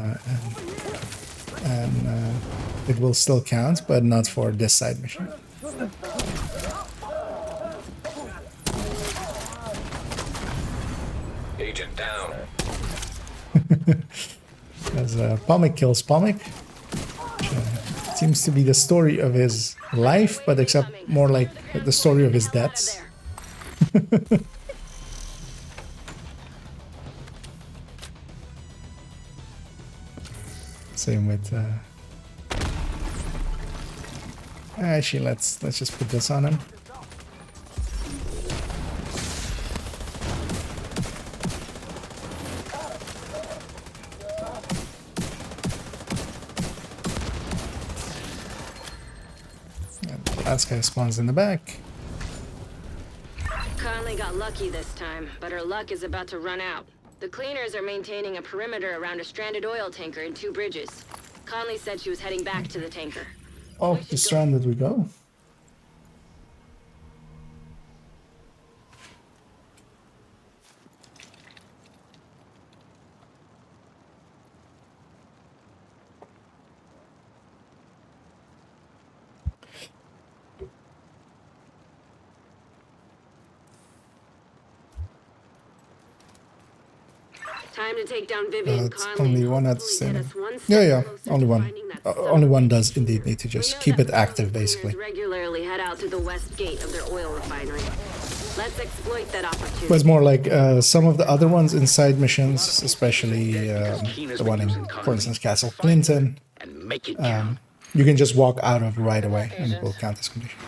it will still count, but not for this side mission. Agent down. As Pomic kills Pomic, which seems to be the story of his life, but except more like the story of his deaths. Same with. Actually, let's just put this on him. Last guy spawns in the back. Conley got lucky this time, but her luck is about to run out. The cleaners are maintaining a perimeter around a stranded oil tanker in 2 bridges. Conley said she was heading back to the tanker. Oh, the stranded we go. Time to take down Vivian It's Conley. only one at the Hopefully get same. us one step Yeah, closer to only one. finding that Only one does indeed We need to just know keep that it active, cleaners basically. regularly head out to the west gate of their oil refinery. Let's exploit that opportunity. But it's more like some of the other ones inside missions, especially the one in, for instance, Castle Clinton. And make it count. You can just walk out of right away, and it will count as completion.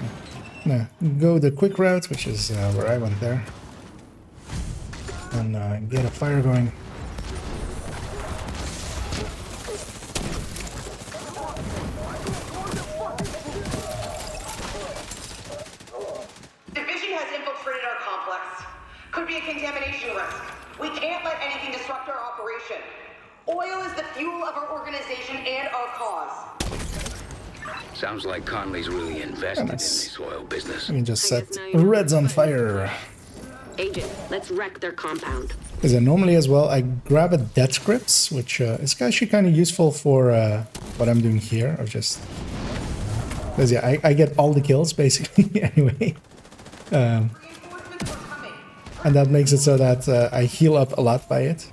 No, go the quick route, which is where I went there, and get a fire going. Division has infiltrated our complex. Could be a contamination risk. We can't let anything disrupt our operation. Oil is the fuel of our organization and our cause. Sounds like Conley's really invested in Nice. this oil business. You can just I set guess now you know reds on what fire. Agent, let's wreck their compound. Because normally as well, I grab a death scripts, which is actually kind of useful for what I'm doing here. Of just, because yeah, I get all the kills basically anyway, Reinforcements are coming. and that makes it so that I heal up a lot by it.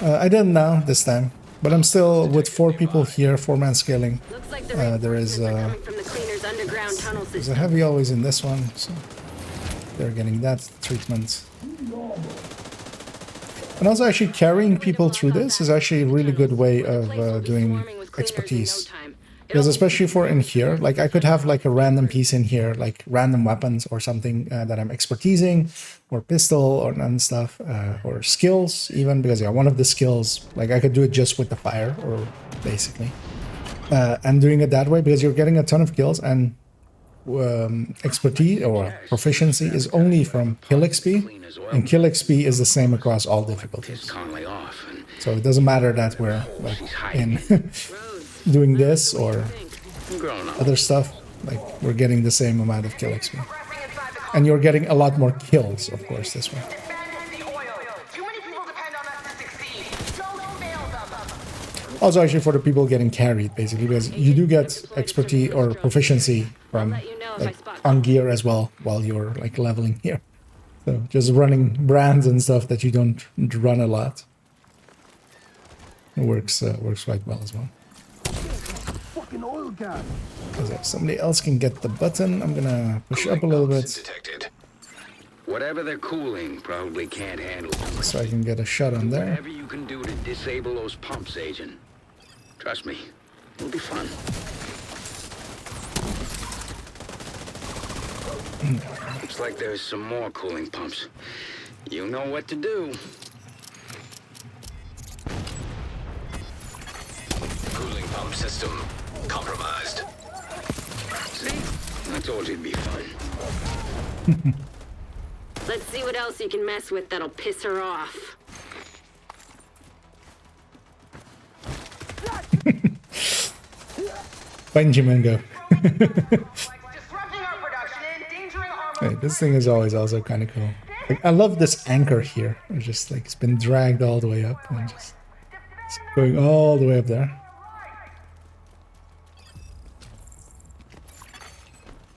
I didn't now this time, but I'm still with 4 people here, 4-man scaling. Looks like the There is reinforcements are coming from the cleaner's underground tunnel there's a system. heavy always in this one, so they're getting that treatment. And also actually carrying people through this is actually a really good way of doing expertise. Because especially for in here, like I could have like a random piece in here, like random weapons or something that I'm expertising, or pistol or and stuff, or skills even, because yeah, one of the skills, like I could do it just with the fire, or basically. And doing it that way, because you're getting a ton of kills, and expertise or proficiency is only from kill XP, and kill XP is the same across all difficulties. Conley off and So it doesn't matter that we're like in doing this or grown up. other stuff, like we're getting the same amount of kill XP. And you're getting a lot more kills, of course, this way. Abandon the oil. Too many people depend on us to succeed. Don't fail them. Also, actually, for the people getting carried, basically, because you do get expertise or proficiency from like on gear as well while you're like leveling here. So just running brands and stuff that you don't run a lot. It works quite well as well. Fucking oil gas. Because if somebody else can get the button, I'm gonna push up a little bit Detected. Whatever they're cooling probably can't handle too much. so I can get a shot on there. Whatever you can do to disable those pumps, Agent. Trust me, it'll be fun. Looks like there's some more cooling pumps. You know what to do. pump system compromised. See? I told you it'd be fun. Let's see what else you can mess with that'll piss her off. Benjamin go. Disrupting our production and endangering our Hey, this thing is always also kind of cool. Like, I love this anchor here. It's just like it's been dragged all the way up and just it's going all the way up there.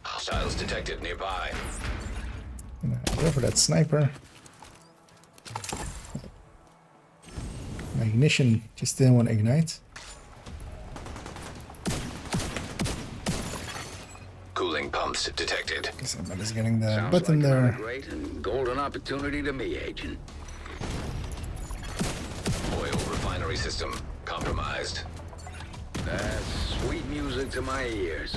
Hostiles detected nearby. Go for that sniper. My ignition just didn't want to ignite. Cooling pumps detected. Somebody's getting the Sounds button like another there. great and golden opportunity to me, Agent. Oil refinery system compromised. That's sweet music to my ears.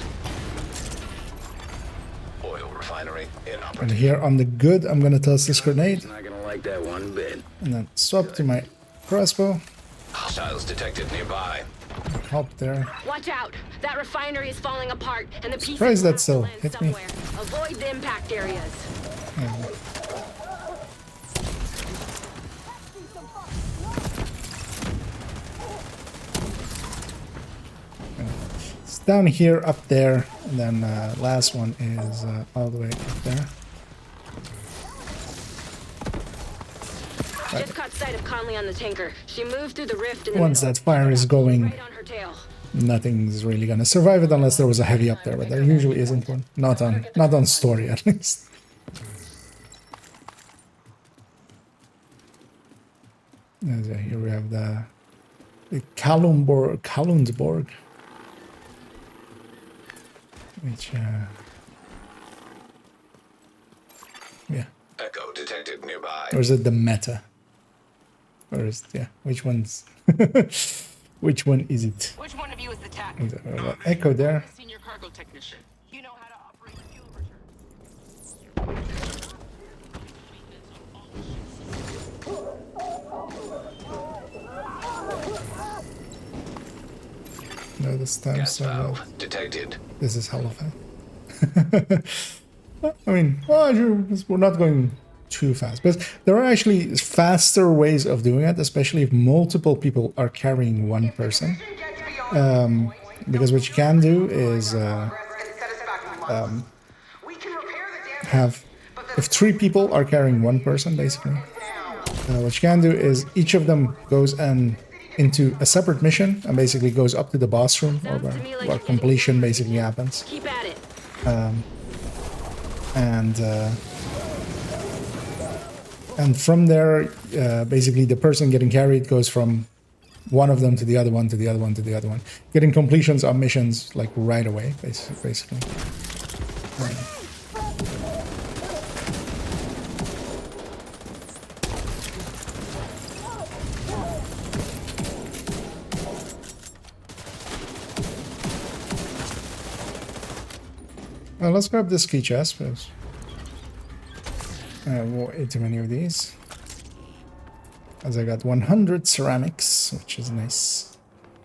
Oil refinery And inoperable. here on the good, I'm gonna toss this grenade He's not gonna like that one bit. and then swap to my crossbow. Hostiles detected nearby. Help there. Watch out! That refinery is falling apart, and the pieces Surprised will that have to still land hit me. somewhere. Avoid the impact areas. It's down here, up there, and then last one is all the way up there. Just caught sight of Conley on the tanker. She moved through the rift in the Once middle. that fire is going, Right on her tail. nothing's really gonna survive it unless there was a heavy up there, but there usually isn't one. Not on story at least. And here we have the Kalundsborg, which yeah, Echo detected nearby. or is it the meta? Or is yeah? Which one's which one is it? Which one of you is the tech? Is it, Echo there. Senior cargo technician. You know how to operate fuel return. No, this time Gas so valve detected. this is hella fun. I mean, well, we're not going too fast, but there are actually faster ways of doing it, especially if multiple people are carrying one person. Because what you can do is have, if 3 people are carrying one person, basically, what you can do is each of them goes into a separate mission and basically goes up to the boss room or where completion basically happens. Keep at it. And from there, basically the person getting carried goes from one of them to the other one to the other one to the other one, getting completions on missions like right away, basically. Well, let's grab this key chest, because I won't eat too many of these. As I got 100 ceramics, which is nice.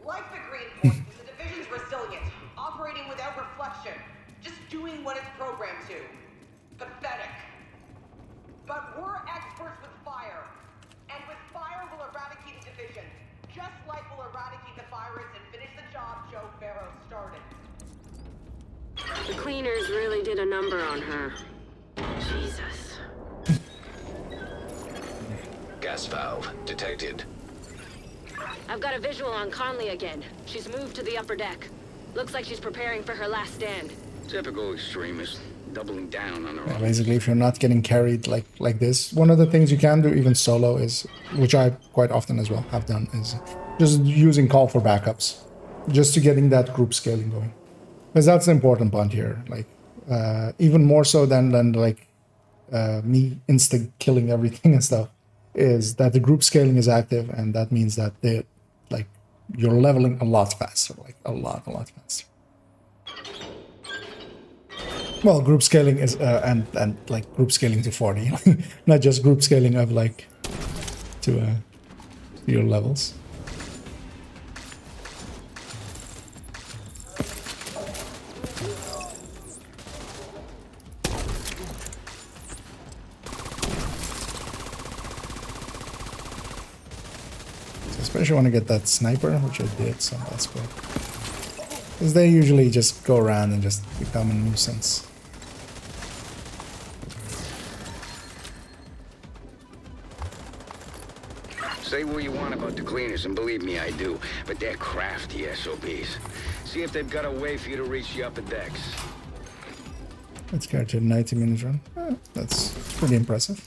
Like the Green Point, the division's resilient, operating without reflection, just doing what it's programmed to. Pathetic. But we're experts with fire, and with fire we'll eradicate the division, just like we'll eradicate the virus and finish the job Joe Barrow started. The cleaners really did a number on her. Jesus. Gas valve detected. I've got a visual on Conley again. She's moved to the upper deck. Looks like she's preparing for her last stand. Typical extremist, doubling down on her Yeah, own. basically, if you're not getting carried like this, one of the things you can do even solo is, which I quite often as well have done, is just using call for backups, just to getting that group scaling going, because that's the important part here. Like even more so than like me insta killing everything and stuff, is that the group scaling is active, and that means that you're leveling a lot faster, like a lot faster. Well, group scaling is and like group scaling to 40, not just group scaling of like to your levels. Especially want to get that sniper, which I did, so that's cool. Because they usually just go around and just become a nuisance. Say what you want about the cleaners, and believe me, I do. But they're crafty SOBs. See if they've got a way for you to reach the upper decks. Let's go to 90 minutes run. That's pretty impressive.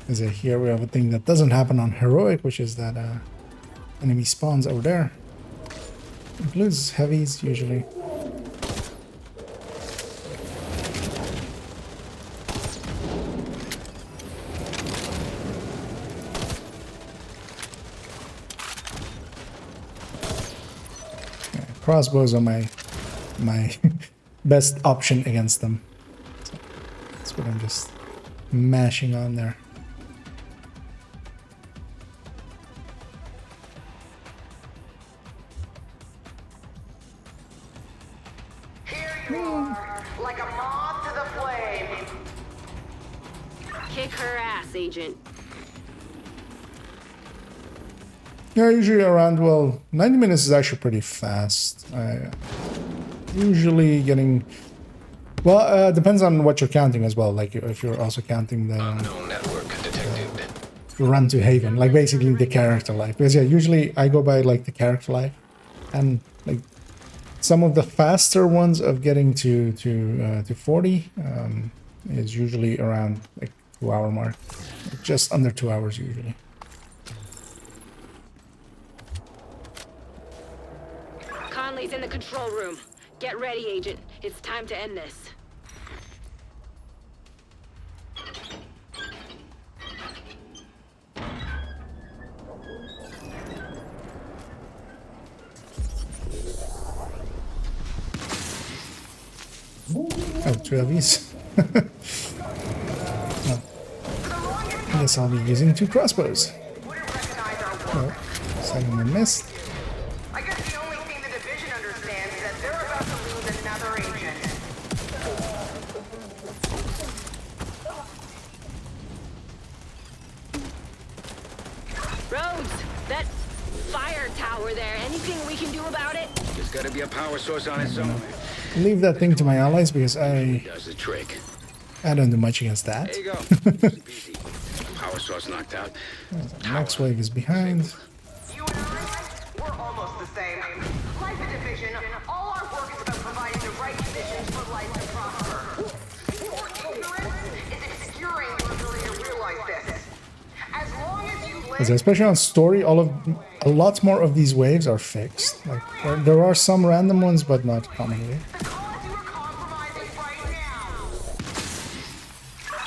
As here we have a thing that doesn't happen on heroic, which is that enemy spawns over there. Includes heavies usually. Yeah, crossbows are my best option against them. So that's what I'm just mashing on there. Like a moth to the flame. Kick her ass, Agent. Yeah, usually around, well, 90 minutes is actually pretty fast. Usually getting, well, depends on what you're counting as well. Like if you're also counting the run to Haven, like basically the character life. Because yeah, usually I go by like the character life, and like some of the faster ones of getting to 40 is usually around like 2-hour mark, just under 2 hours usually. Conley's in the control room. Get ready, Agent. It's time to end this. Oh, 2 of these. Well, I guess I'll be using 2 crossbows. Oh, second one missed. I guess the only thing the division understands is that they're about to lose another agent. Rhodes, that fire tower there, anything we can do about it? There's got to be a power source on it somewhere. Leave that thing to my allies because I Does the trick. don't do much against that. There you go. Easy. Power source knocked out. Next wave is behind. You and I, we're almost the same. Like the division, all our work is about providing the right conditions for life to prosper. Your ignorance is obscuring your ability to realize this. As long as you live, Especially on story, a lot more of these waves are fixed. Like there are some random ones, but not commonly. the cause you are compromising right now.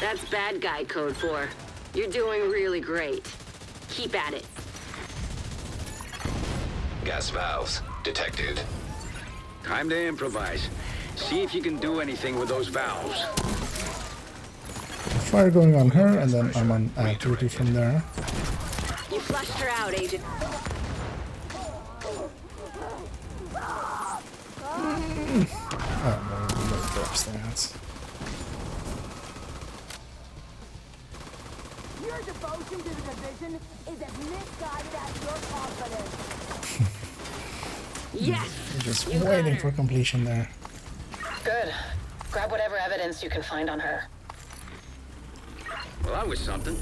That's bad guy code 4. You're doing really great. Keep at it. Gas valves detected. Time to improvise. See if you can do anything with those valves. Fire going on her, and then I'm on activity from there. You flushed her out, Agent. Oh no, drops that. Your devotion to the division is as misguided as your confidence. Yes! Just You got waiting her. for completion there. Good. Grab whatever evidence you can find on her. Well, that was something.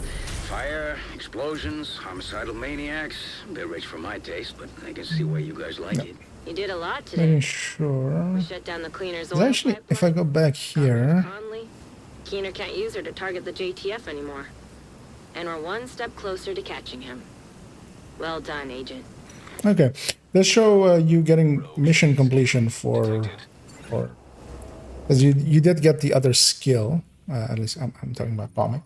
Fire, explosions, homicidal maniacs. A bit rich for my taste, but I can see why you guys like it. You did a lot today. Making sure. We shut down the cleaner's oil Actually, if I pipeline. go back here, Conley. Keener can't use her to target the JTF anymore. And we're one step closer to catching him. Well done, Agent. okay, let's show you getting mission completion for, because you did get the other skill. At least I'm talking about bombing.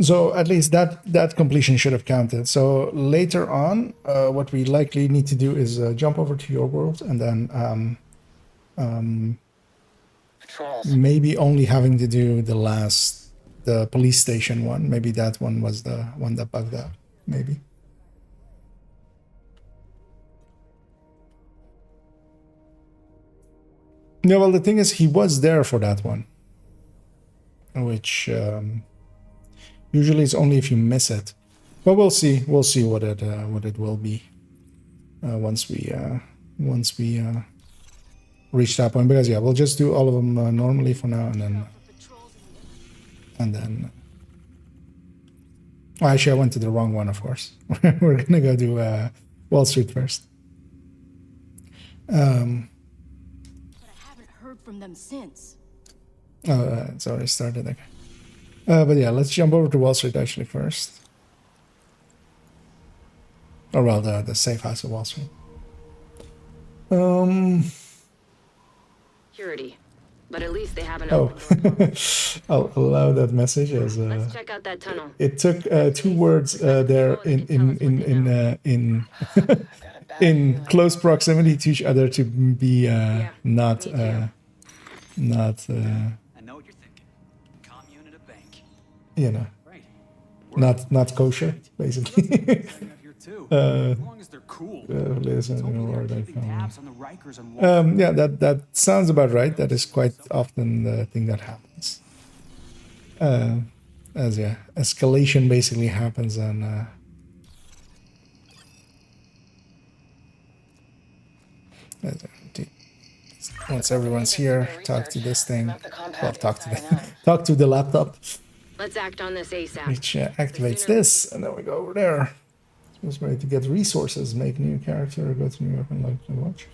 So at least that completion should have counted. So later on, what we likely need to do is jump over to your world and then Patrols. maybe only having to do the police station one. Maybe that one was the one that bugged out. Maybe. No, well, the thing is, he was there for that one, which usually is only if you miss it. But we'll see. We'll see what it will be once we reach that point. Because yeah, we'll just do all of them normally for now, and then. Oh, actually, I went to the wrong one. Of course, we're gonna go do Wall Street first. From them since. Oh, it's already started. Okay. But yeah, let's jump over to Wall Street actually first. Or well, the safe house of Wall Street. Security. But at least they have an Oh, I'll allow that message as. Let's check out that tunnel. It took 2 words there in close proximity to each other to be not. I know what you're thinking. Commune at a bank. You know, Right. not kosher, basically. As long as they're cool. Yeah, that sounds about right. That is quite often the thing that happens. As yeah, escalation basically happens on. Once everyone's here, talk to this thing. Well, talk to the laptop, Let's act on this ASAP. which activates this, and then we go over there. It's ready to get resources, make new character, go to New York and like to watch.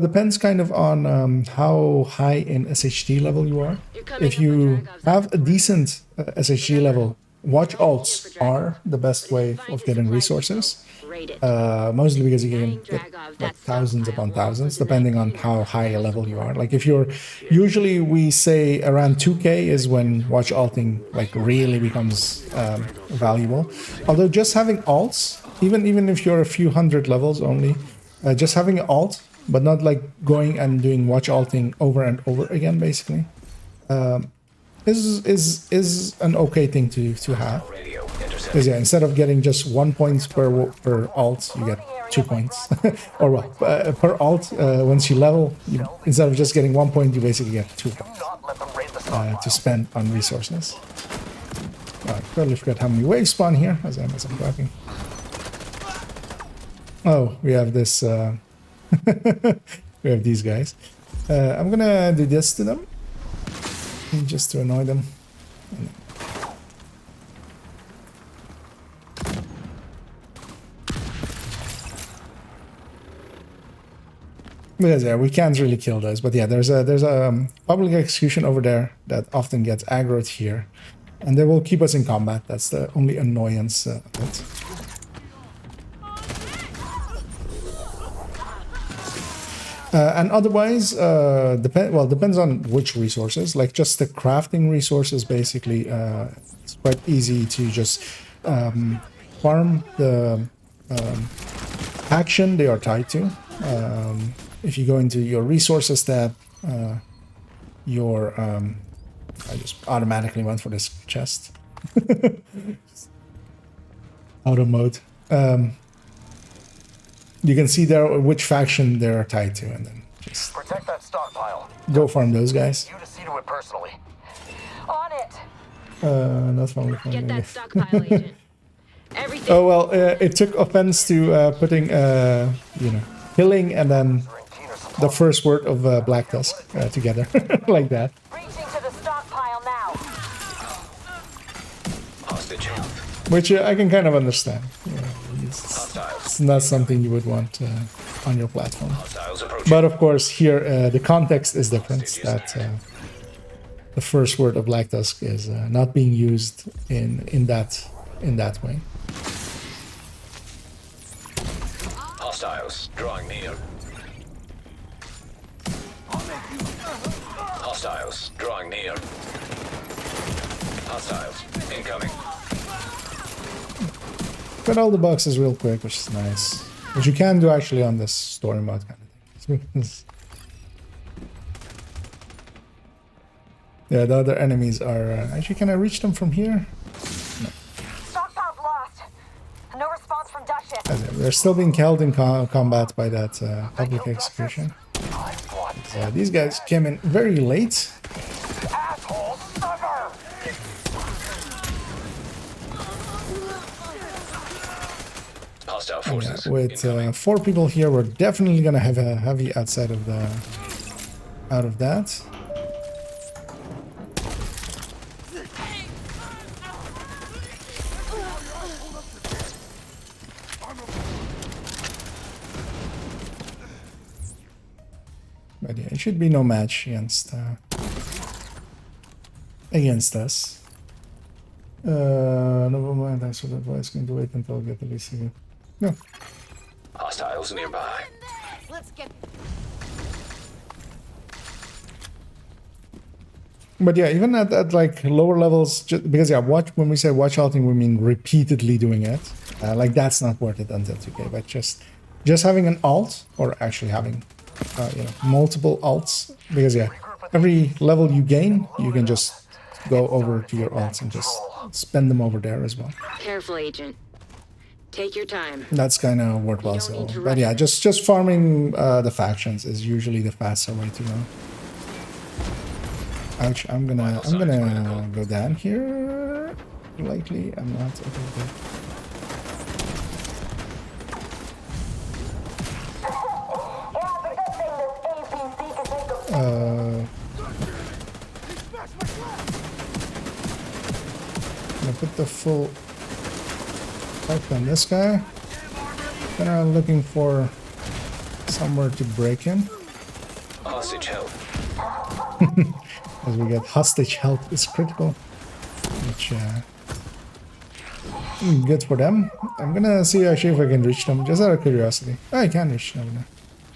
Depends kind of on how high in SHD level you are. If you have a decent SHD level, watch alts are the best way of getting resources. Mostly because you can get like thousands upon thousands, depending on how high a level you are. Like if you're, usually we say around 2K is when watch alting like really becomes valuable. Although just having alts, even if you're a few hundred levels only, just having alt, but not like going and doing watch alting over and over again, basically, is an okay thing to have. Because yeah, instead of getting just 1 point per alt, you get 2 points. Or well, per alt, once you level, instead of just getting 1 point, you basically get 2 points to spend on resources. I totally forgot how many waves spawn here as I'm talking. Oh, we have this. We have these guys. I'm gonna do this to them, just to annoy them. Because yeah, we can't really kill those, but yeah, there's a public execution over there that often gets aggroed here, and they will keep us in combat. That's the only annoyance of it. And otherwise, depends on which resources. Like just the crafting resources, basically, it's quite easy to just farm the action they are tied to. If you go into your resources tab, I just automatically went for this chest. Auto mode. You can see there which faction they're tied to, and then just protect that stockpile. Go farm those guys. You to see to it personally. On it. Not from Get that stockpile, Agent. Everything. Oh well, it took offense to putting killing and then the first word of Black Tusk together like that. Reaching to the stockpile now. Hostage. Which I can kind of understand. It's not something you would want on your platform. But of course, here the context is different. That the first word of Black Tusk is not being used in that way. Hostiles drawing near. Hostiles drawing near. Hostiles incoming. Got all the boxes real quick, which is nice. Which you can do actually on this story mode kind of thing. Yeah, the other enemies are... actually, can I reach them from here? Stockpile's lost. No response from Duchess. They're still being held in combat by that public execution. These guys came in very late. Hostile forces. Yeah, with 4 people here, we're definitely gonna have a heavy outside of the... out of that. But yeah, it should be no match against us. Never mind, thanks for the advice. Going to wait until I get the least again. No. Hostiles nearby. Let's get. But yeah, even at like lower levels, because yeah, when we say watch halting, we mean repeatedly doing it. Like that's not worth it until 2K. But just having an alt, or actually having multiple alts, because yeah, every level you gain, you can just go over to your alts and just spend them over there as well. Careful, Agent. Take your time. That's kind of worthwhile. So, but yeah, just farming the factions is usually the faster way to go. Actually, I'm gonna go down here. Likely, I'm not. Okay. Gonna put the full focus on this guy. Kinda looking for somewhere to break him. Hostage held. As we get hostage held is critical, which good for them. I'm gonna see actually if I can reach them, just out of curiosity. Oh, I can reach them now.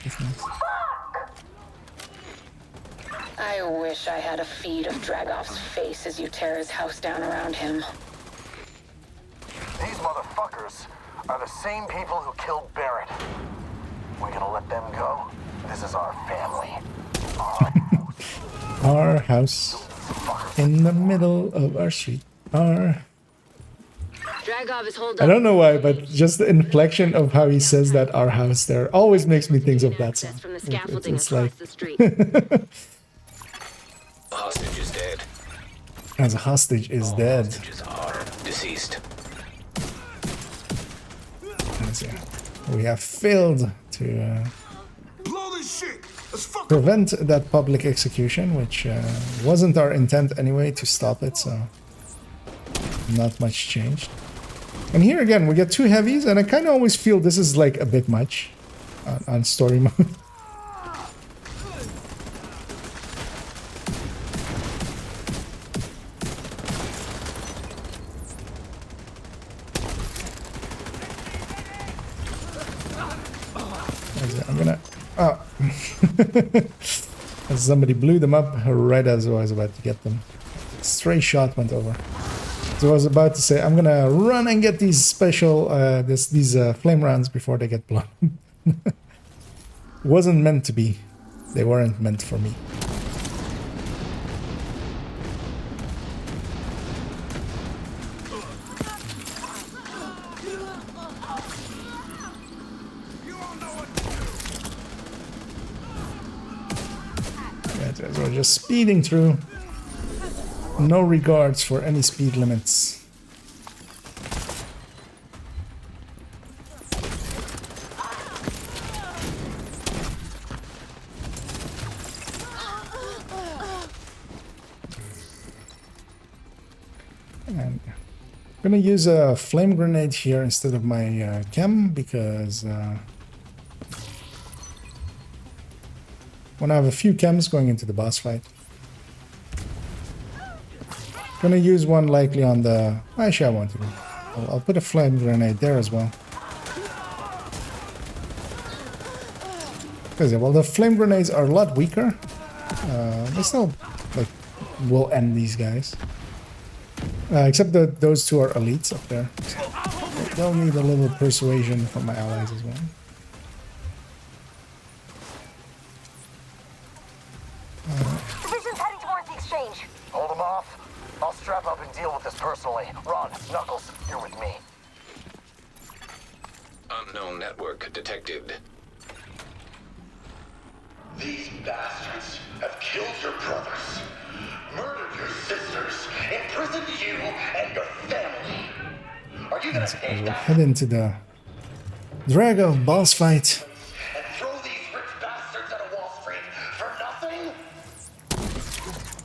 That's nice. I wish I had a feed of Dragov's face as you tear his house down around him. These motherfuckers are the same people who killed Barrett. We're gonna let them go? This is our family. Our house in the middle of our street. Our... Dragov is holed I up. don't know why, but just the inflection of how he says that our house there always makes me think of that song. From the scaffolding It's across like... the street. Hostage is dead. As a hostage is dead. Hostages are deceased. We have failed to Blow this shit. Let's fuck prevent that public execution, which wasn't our intent anyway to stop it, so not much changed. And here again, we get 2 heavies, and I kind of always feel this is like a bit much on story mode. I'm gonna... Oh. Somebody blew them up right as I was about to get them. Stray shot went over. So I was about to say, I'm gonna run and get these special, these flame rounds before they get blown. Wasn't meant to be. They weren't meant for me. So we're just speeding through. No regards for any speed limits. And I'm gonna use a flame grenade here instead of my chem because when I have a few chems going into the boss fight. Gonna use one likely on the... Actually, I want to. I'll put a flame grenade there as well. Because, well, the flame grenades are a lot weaker. They still, like, will end these guys. Except that those two are elites up there. They'll need a little persuasion from my allies as well. Division's heading towards the exchange. Hold them off. I'll strap up and deal with this personally. Ron, Knuckles, you're with me. Unknown network detected. These bastards have killed your brothers, murdered your sisters, imprisoned you and your family. Are you gonna take We'll that head into the Drago boss fight. and throw these rich bastards at a Wall Street for nothing?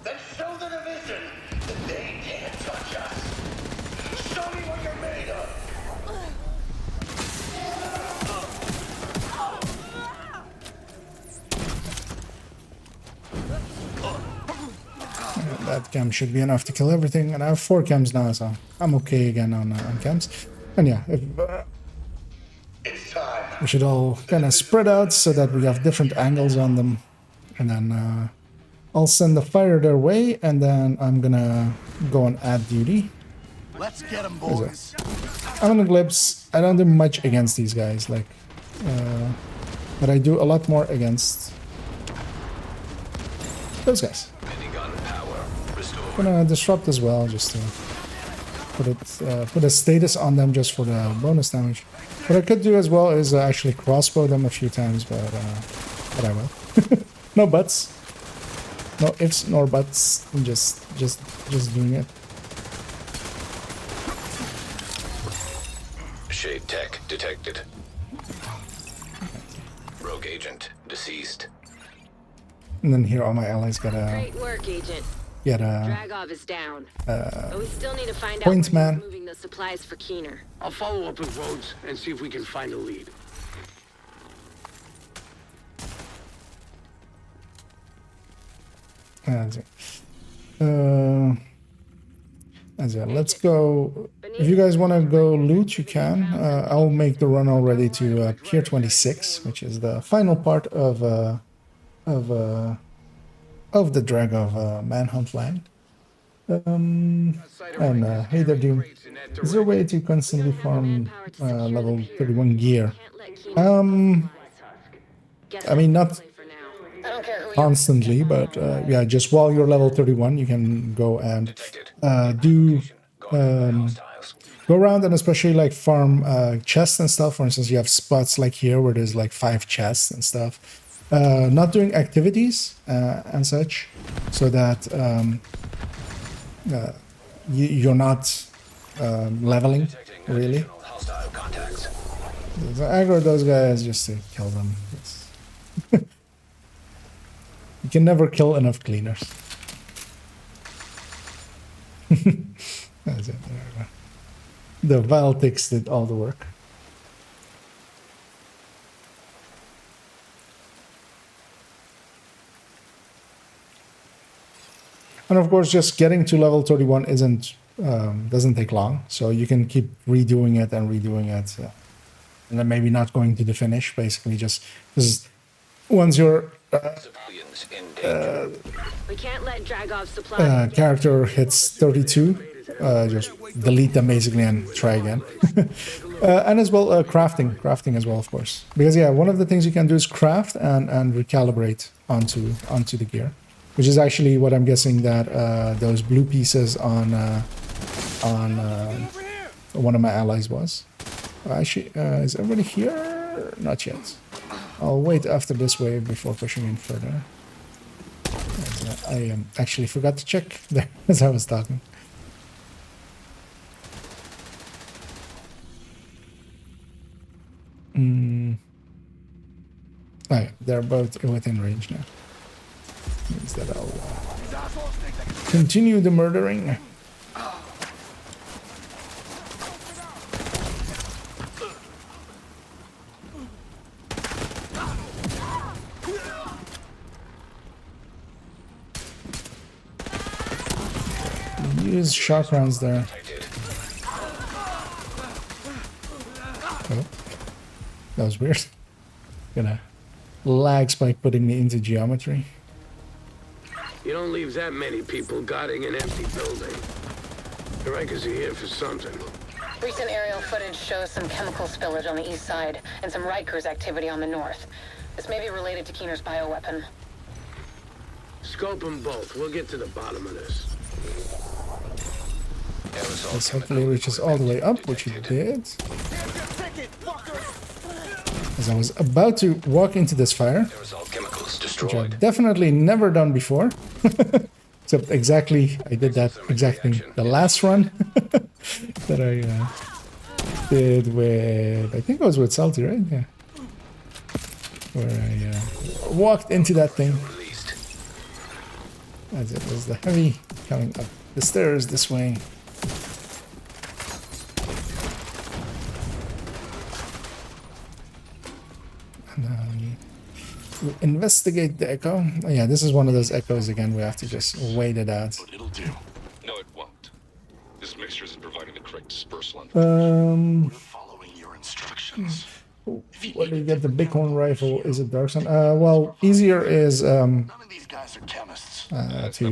Then show the division that they can't touch us. Show me what you're made of. That chem should be enough to kill everything, and I have 4 chems now, so I'm okay again on chems. And yeah, if, It's time. we should all kind of spread out so that we have different angles on them, and then I'll send the fire their way, and then I'm gonna go on ad duty. Let's get them, boys. I'm on the glimpse. I don't do much against these guys, like, but I do a lot more against those guys. Minigun power restored. Gonna disrupt as well, just to put a status on them just for the bonus damage. What I could do as well is actually crossbow them a few times, but I will. No buts, no ifs nor buts. I'm just doing it. Shade tech detected. Rogue agent deceased. And then here all my allies gotta Great work, Agent. get a Dragov is down. But we still need to find out point where man. he's moving the supplies for Keener. I'll follow up with Rhodes and see if we can find a lead. Let's go. If you guys want to go loot, you can. I'll make the run already to Pier 26, which is the final part of the Dragov manhunt land. And hey there, Doom. Is there a way to constantly farm level 31 gear? I mean, not I don't care who you constantly, but yeah, just while you're level 31, you can go and go around and especially like farm chests and stuff. For instance, you have spots like here where there's like 5 chests and stuff. Not doing activities and such, so that you're not leveling really. So aggro those guys just to kill them. You can never kill enough cleaners. That's it. The vile ticks did all the work. And of course, just getting to level 31 doesn't take long, so you can keep redoing it and redoing it, and then maybe not going to the finish. Basically, just because once your We can't let Dragov supply character hits 32, just delete them basically and try again. And as well, crafting as well, of course, because yeah, one of the things you can do is craft and recalibrate onto the gear, which is actually what I'm guessing that those blue pieces on one of my allies was. Actually, is everybody here? Not yet. I'll wait after this wave before pushing in further. I actually forgot to check there as I was talking. Oh yeah, they're both within range now. Means that I'll continue the murdering. Use sharp rounds there. Oh, that was weird. Gonna lag spike putting me into geometry. You don't leave that many people guarding an empty building. The Rikers are here for something. Recent aerial footage shows some chemical spillage on the east side and some Rikers activity on the north. This may be related to Keener's bioweapon. Scope them both. We'll get to the bottom of this. This hopefully reaches all the way up, which it did. As I was about to walk into this fire, which I've definitely never done before. Except exactly, I did that exact thing the last run that I did with, I think it was with Salty, right? Yeah. Where I walked into that thing. As it was the heavy coming up the stairs this way. We investigate the echo. Oh, yeah, this is one of those echoes again. We have to just wait it out. But it'll do. No, it won't. This mixture isn't providing the correct dispersal. We're following your instructions. Where do you get the bighorn rifle? Is it Dark Sun? Well, easier is None of these guys are chemists. to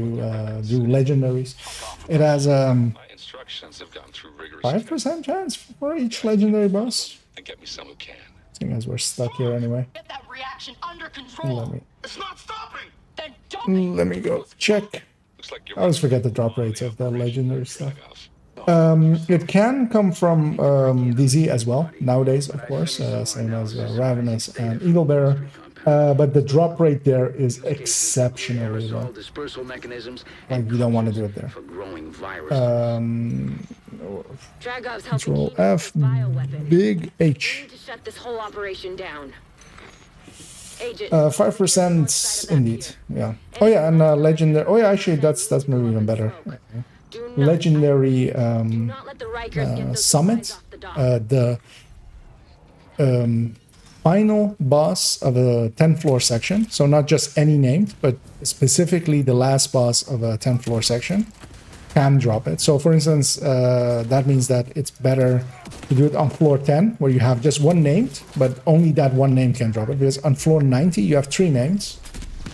do legendaries. It has My instructions have gone through rigorous 5% chance for each legendary boss. and get me some who can. Seeing as we're stuck here anyway. Get that reaction under control. It's not stopping. Then don't Let me go check. Looks like I always forget the drop rates of the legendary stuff. It can come from DZ as well, nowadays, of course, same as Ravenous and Eagle Bearer. But the drop rate there is exceptionally low. Dispersal mechanisms Like, you don't want to do it there. for growing viruses. Dragov's helping Control Keener F, with his bioweapon. big We H. need to shut this whole operation down. Agent. 5% indeed, yeah. Oh yeah, and legendary. Oh yeah, actually, that's maybe even better. Do not Legendary not let the Rikers get those summit, supplies off the dock. the final boss of a 10th floor section. So not just any named, but specifically the last boss of a 10th floor section can drop it. So for instance, that means that it's better to do it on floor 10, where you have just one named, but only that one name can drop it. Because on floor 90, you have 3 names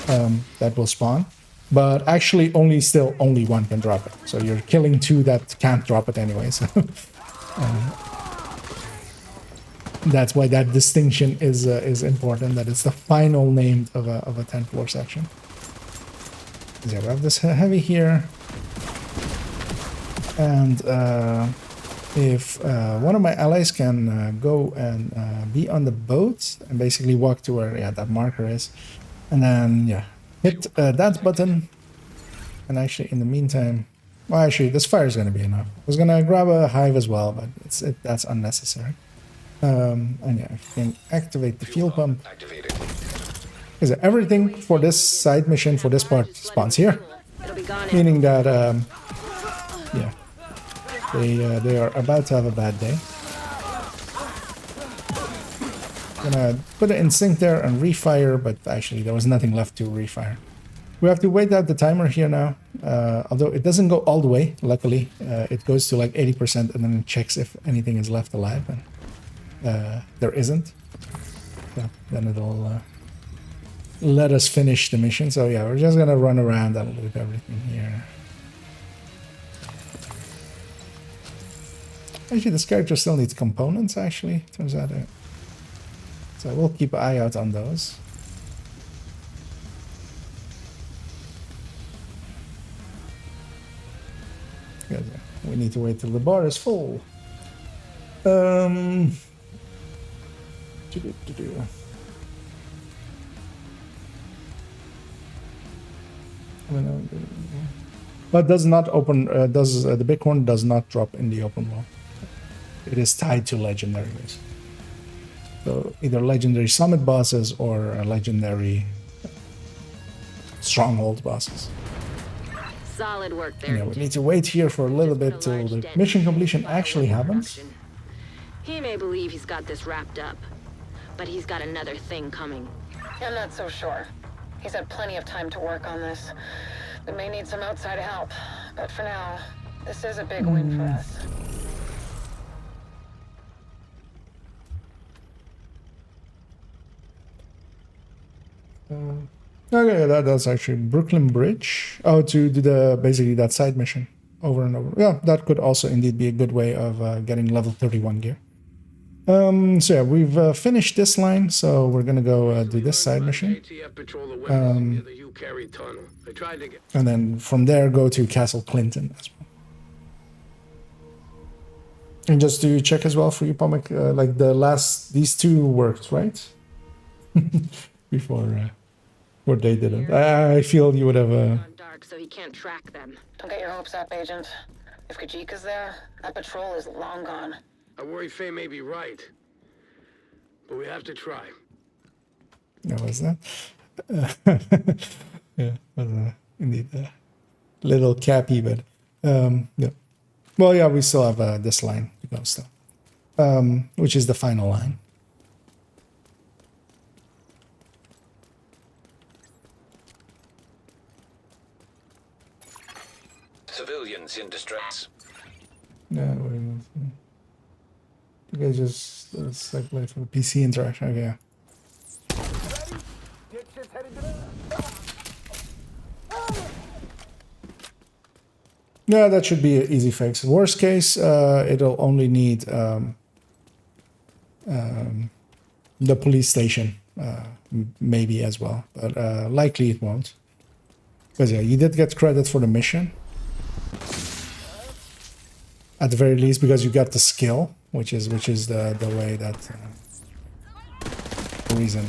that will spawn. But actually, only one can drop it. So you're killing 2 that can't drop it anyway. So that's why that distinction is important. That it's the final name of a 10th floor section. Yeah, we have this heavy here, and if one of my allies can go and be on the boat and basically walk to where that marker is, and then hit that button, and actually in the meantime, well, actually this fire is going to be enough. I was going to grab a hive as well, but that's unnecessary. And if you can activate the fuel pump, because everything for this side mission for this part spawns here, meaning that they are about to have a bad day. Gonna put it in sync there and refire, but actually there was nothing left to refire. We have to wait out the timer here now, although it doesn't go all the way, luckily. It goes to like 80% and then it checks if anything is left alive, and there isn't. So then it'll let us finish the mission. So yeah, we're just gonna run around and loot everything here. Actually, this character still needs components, actually, turns out. So we'll keep an eye out on those. Because we need to wait till the bar is full. But does not open. The bighorn does not drop in the open world. It is tied to legendaries. So either legendary summit bosses or legendary stronghold bosses. Solid work there. Yeah, we need to wait here for a little bit till the mission completion actually happens. He may believe he's got this wrapped up, but he's got another thing coming. I'm not so sure. He's had plenty of time to work on this. We may need some outside help, but for now, this is a big win for us. Okay, that's actually Brooklyn Bridge. Oh, to do basically that side mission over and over. Yeah, that could also indeed be a good way of getting level 31 gear. So yeah, we've finished this line, so we're gonna go do this side mission. And then from there go to Castle Clinton as well. And just to check as well for you, Pomek, like these two worked, right? before they didn't. I feel you would have. Dark, so he can't track them. Don't get your hopes up, Agent. If Kajika's there, that patrol is long gone. I worry Faye may be right, but we have to try. What was that? Yeah, was indeed a little cappy, but yeah. Well, yeah, we still have this line to go still, which is the final line. Civilians in distress. Yeah, wait a minute. You guys just segue for the PC interaction. Okay, yeah. Yeah, that should be an easy fix. Worst case, it'll only need the police station, maybe as well, but likely it won't. Because yeah, you did get credit for the mission. At the very least, because you got the skill, which is the way that reason.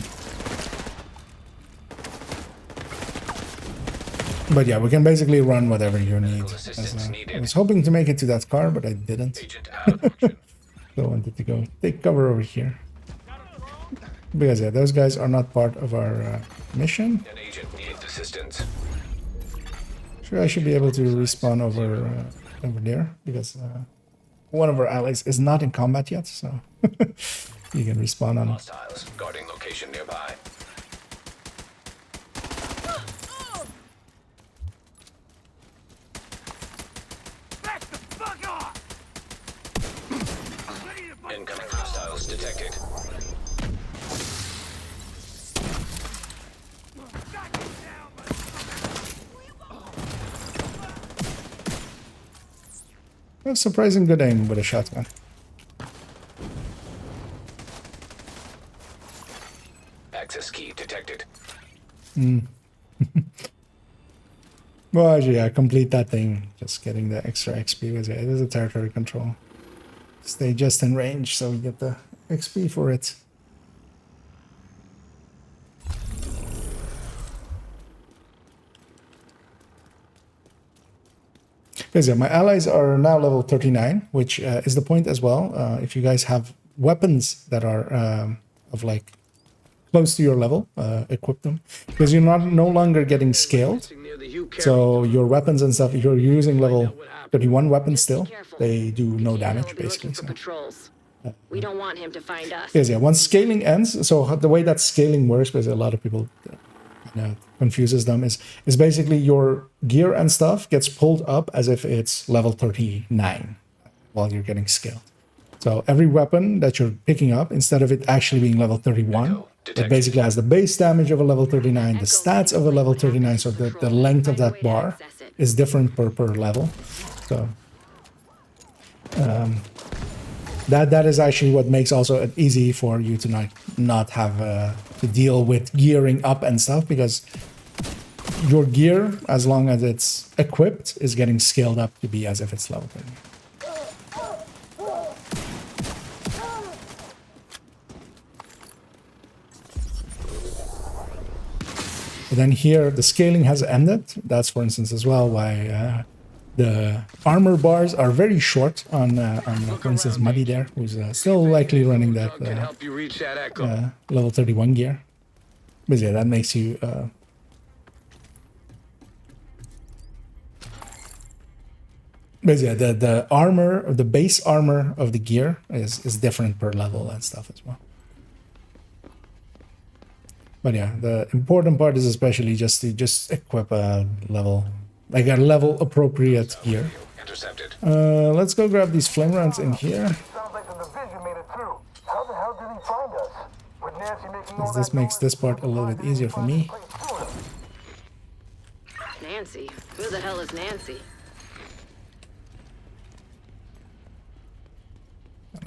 But yeah, we can basically run whatever you need. I was hoping to make it to that car, but I didn't. So I wanted to go take cover over here. Because yeah, those guys are not part of our mission. An agent needs assistance. Sure, I should be able to respawn over there, because one of our allies is not in combat yet, so you can respawn on. Hostiles guarding location nearby. Incoming hostiles detected. A surprising good aim with a shotgun. Access key detected. Well, actually, yeah, complete that thing. Just getting the extra XP was it. It is a territory control. Stay just in range, so we get the XP for it. Because yeah, my allies are now level 39, which is the point as well. If you guys have weapons that are of like close to your level, equip them, because you're no longer getting scaled. So your weapons and stuff, if you're using level 31 weapons still, they do no damage basically. So. We don't want him to find us. Yes, yeah. Once scaling ends, so the way that scaling works, because a lot of people confuses them, is basically your gear and stuff gets pulled up as if it's level 39 while you're getting scaled. So every weapon that you're picking up, instead of it actually being level 31, it basically has the base damage of a level 39, the stats of a level 39, so the length of that bar is different per level. So that is actually what makes also it easy for you to not have to deal with gearing up and stuff, because your gear, as long as it's equipped, is getting scaled up to be as if it's level 30. But then here the scaling has ended. That's, for instance, as well why the armor bars are very short on for instance, Muddy there, who's still likely running that level 31 gear. But yeah, that makes you but yeah, the armor, the base armor of the gear is different per level and stuff as well. But yeah, the important part is especially just to equip a level, like a level appropriate gear. Intercepted. Let's go grab these flame rounds in here. Sounds like the division made it through. How the hell did he find us? With Nancy making all This makes this part a little bit easier for me. Nancy? Who the hell is Nancy?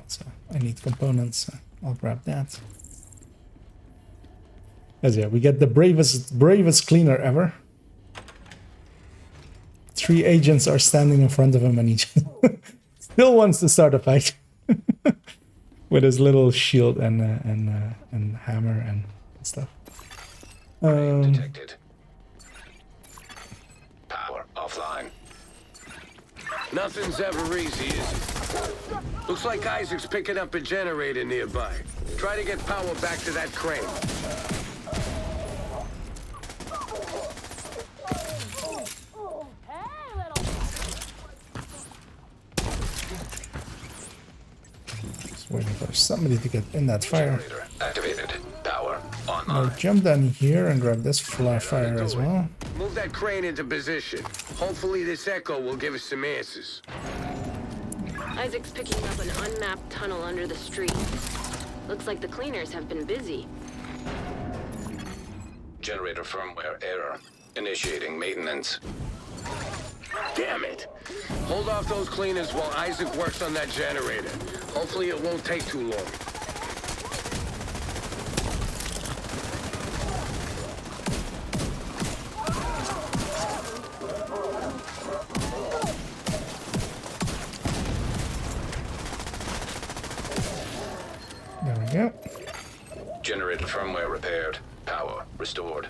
so I need components. I'll grab that. As yeah, we get the bravest cleaner ever. 3 agents are standing in front of him and he still wants to start a fight. With his little shield and hammer and stuff. Detected. Power offline. Nothing's ever easy, is it? Looks like Isaac's picking up a generator nearby. Try to get power back to that crane. Just waiting for somebody to get in that fire. Generator activated. Power I'll online. jump down here and grab this fire as well. Move that crane into position. Hopefully this echo will give us some answers. Isaac's picking up an unmapped tunnel under the street. Looks like the cleaners have been busy. Generator firmware error. Initiating maintenance. Damn it! Hold off those cleaners while Isaac works on that generator. Hopefully it won't take too long. There we go. Generator firmware repaired. Power restored.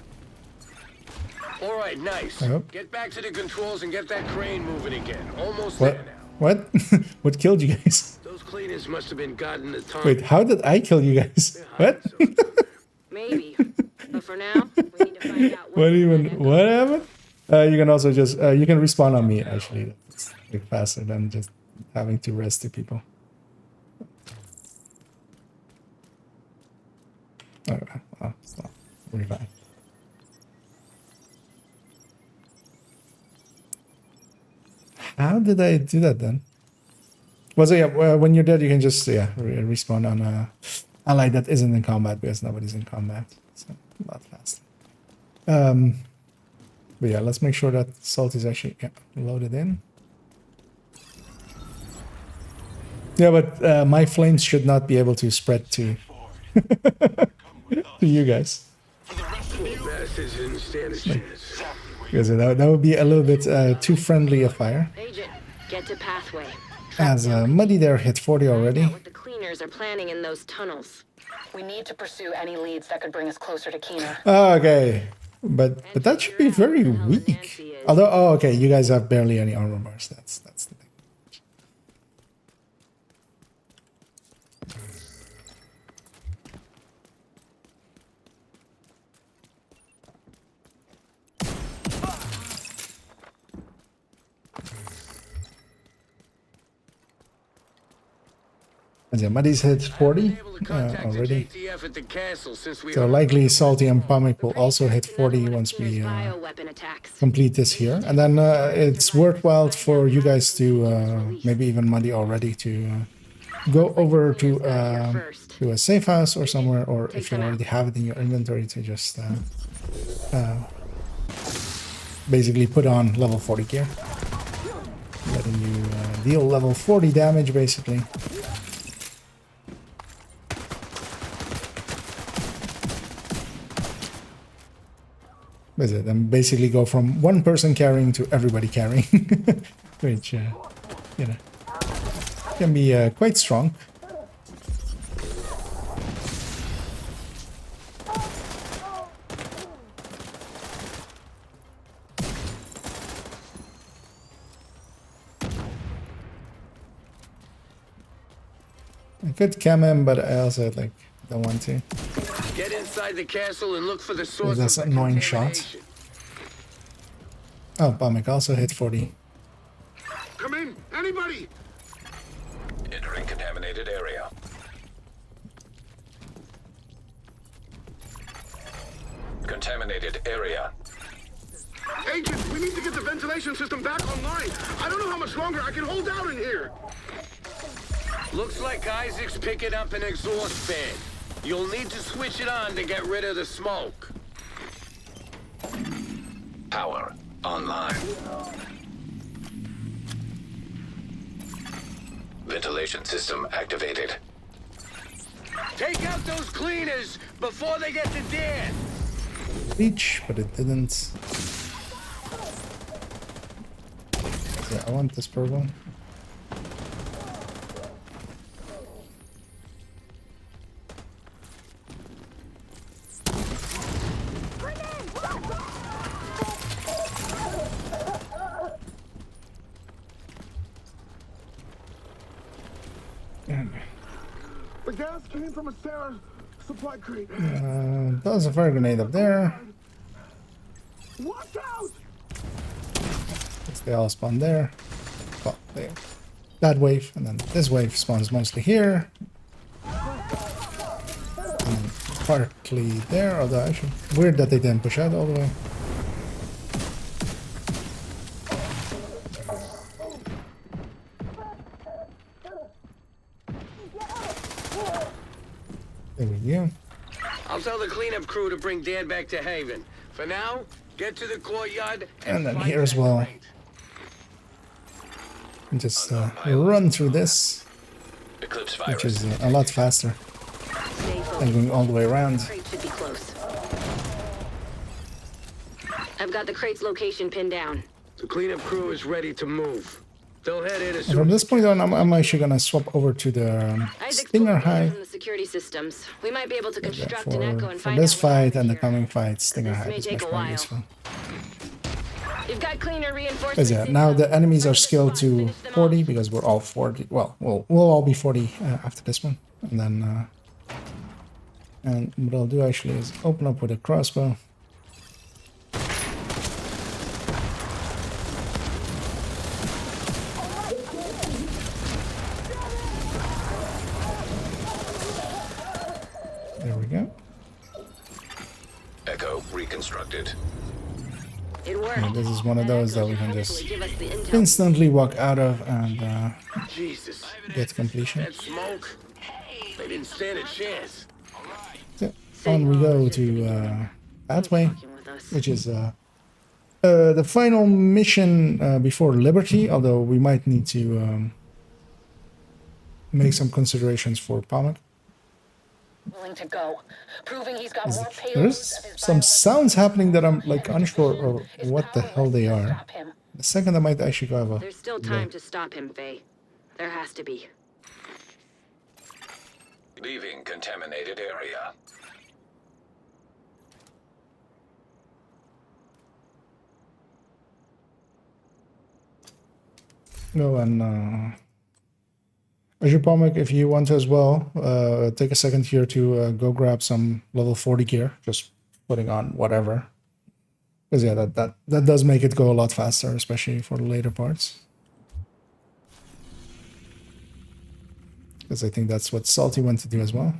All right, nice. Oh. Get back to the controls and get that crane moving again. Almost What? there now. What? What killed you guys? Those cleaners must have been guarding the tunnel. Wait, how did I kill you guys? What? Maybe. But for now, we need to find out What happened? You can also just you can respawn on me actually. It's like faster than just having to rescue people. Okay, well, revive. How did I do that then? Was it when you're dead you can just respawn on a ally that isn't in combat because nobody's in combat. So a lot faster. But yeah, let's make sure that salt is actually loaded in. Yeah, but my flames should not be able to spread to to you guys. Bastards didn't stand a chance. Because that would be a little bit too friendly a fire. Agent, get to pathway. As Muddy there hit 40 already. What the cleaners are planning in those tunnels. We need to pursue any leads that could bring us closer to Keener. Okay, but that should be very weak. Although, oh, okay, you guys have barely any armor bars. That's the thing. Yeah, Muddy's hit 40 already. So likely Salty and Pomic will also hit 40 once we complete this here. And then it's worthwhile for you guys to, maybe even Muddy already, to go over to a safe house or somewhere, or if you already have it in your inventory, to just basically put on level 40 gear. Letting you deal level 40 damage, basically. Is it? And basically go from one person carrying to everybody carrying, which, you know, can be quite strong. I could cam him, but I also like don't want to. Get inside the castle and look for the source That's of an annoying shot. Oh, Pomic also hit 40. Come in, anybody! Entering contaminated area. Contaminated area. Agent, we need to get the ventilation system back online. I don't know how much longer I can hold out in here. Looks like Isaac's picking up an exhaust fan. You'll need to switch it on to get rid of the smoke. Power online. Ventilation ventilation system activated. Take out those cleaners before they get to Dan. Reach, but it didn't. Yeah, I want this purple. The gas came from a Sarah supply crate. There's a fire grenade up there. Watch out! They all spawn there. Well, there. That wave, and then this wave spawns mostly here. And then partly there, although actually weird that they didn't push out all the way. There we go. I'll tell the cleanup crew to bring Dan back to Haven. For now, get to the courtyard And then find here as that well. crate. And just run through this, Eclipse which virus. is a lot faster Stay than focused. going all the way around. Crate should be close. I've got the crate's location pinned down. The cleanup crew is ready to move. They'll head in as And soon from as this point on, I'm actually gonna swap over to the Isaac Stinger pulled data High from the security systems. We might be able to construct for, an echo and for find this out what's fight happening and the here. coming fight. Stinger This High may is take much a more while. useful. You've got cleaner reinforcements. Because yeah, now the enemies are scaled to 40 because we're all 40. Well, we'll all be 40 after this one, and then and what I'll do actually is open up with a crossbow. There we go. Echo reconstructed. It worked. And this is one of those that we can just Give us the intel. instantly walk out of and Jesus. get completion. That smoke. They didn't stand a chance. So on we go to that way, which is the final mission before Liberty, although we might need to make some considerations for Palmak. Willing to go, proving he's got more payloads There's of his some sounds happening that I'm like unsure of what the hell they are. stop him. The second I might actually go have a There's still time to stop him, Faye. There has to be. Leaving contaminated area. no, and Azure Palmak, if you want to as well, take a second here to go grab some level 40 gear, just putting on whatever. Because yeah, that does make it go a lot faster, especially for the later parts. Because I think that's what Salty went to do as well.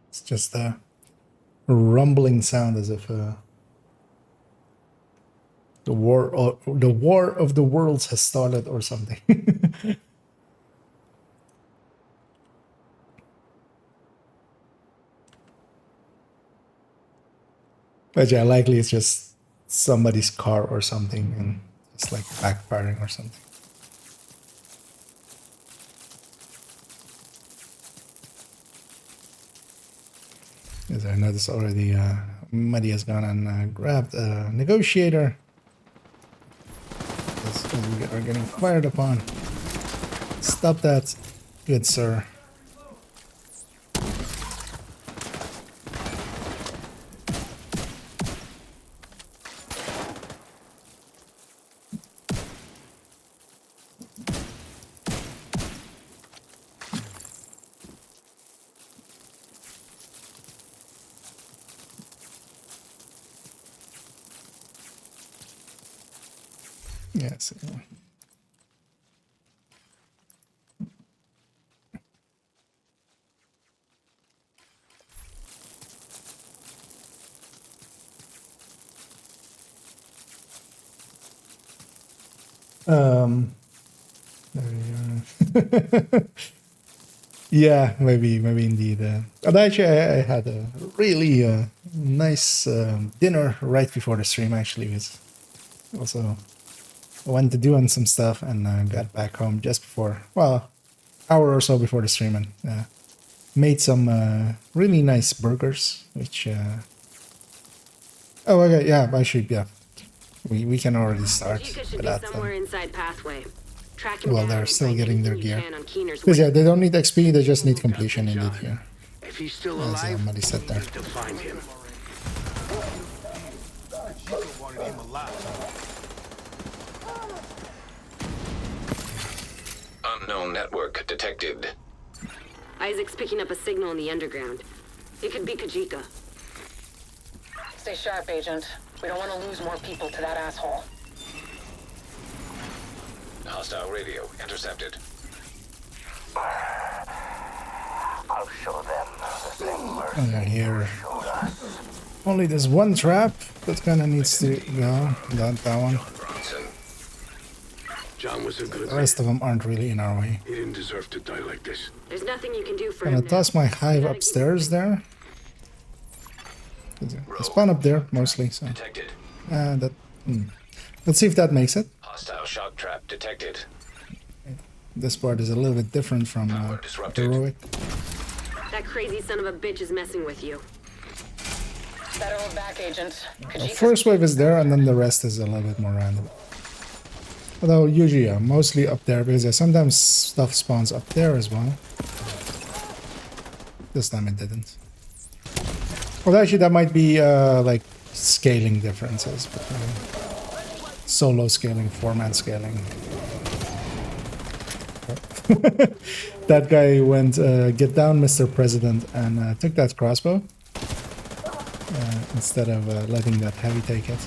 It's just a rumbling sound as if the war of the worlds has started or something. But yeah, likely it's just somebody's car or something and it's like backfiring or something. As I noticed already, Muddy has gone and grabbed a negotiator. As we are getting fired upon. Stop that, good sir. Yes. There you are. Yeah, maybe indeed. But actually, I had a really nice dinner right before the stream. Actually, was also I went to do on some stuff and got back home just before, well, hour or so before the stream, and made some really nice burgers. Which oh, okay, yeah, actually, yeah, we can already start Kajika should with be that. somewhere inside pathway. Track him Well, down they're and still find getting their anything you gear. can on Keener's Because way. yeah, they don't need XP, they just need completion indeed here. If he's still As alive, Muddy said there. to find him. Unknown network detected. Isaac's picking up a signal in the underground. It could be Kajika. Stay sharp, Agent. We don't want to lose more people to that asshole. Hostile radio intercepted. I'll show them the same mercy Okay, here. you showed us. Only this one trap that kind of needs to go. Not that one. Bronson. John was a good The rest of them aren't really in our way. He didn't deserve to die like this. There's nothing you can do for Gonna him now. toss my hive upstairs there. They spawn up there mostly, so Detected. that. Let's see if that makes it. Hostile shock trap detected. This part is a little bit different from heroic. That crazy son of a bitch is messing with you. Better look back, Agent. The first wave is there, and then the rest is a little bit more random. Although usually, yeah, mostly up there, because sometimes stuff spawns up there as well. This time it didn't. Well, actually, that might be like scaling differences between solo scaling, 4-man scaling. That guy went, get down, Mr. President, and took that crossbow instead of letting that heavy take it.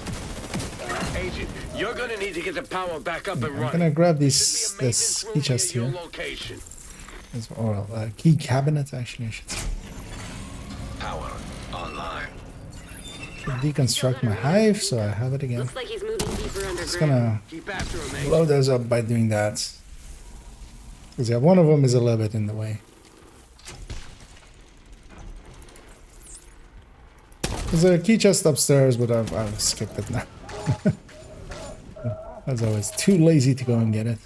Agent, you're gonna need to get the power back up and I'm running. gonna grab Should be a this maintenance key room chest near your here. location. Or key cabinet, actually, I should say. Power online. Deconstruct my hive, so I have it again. Looks like he's moving deeper underground. Just gonna Keep after him, Agent. blow those up by doing that. Because yeah, one of them is a little bit in the way. There's a key chest upstairs, but I'll skip it now. I was always too lazy to go and get it.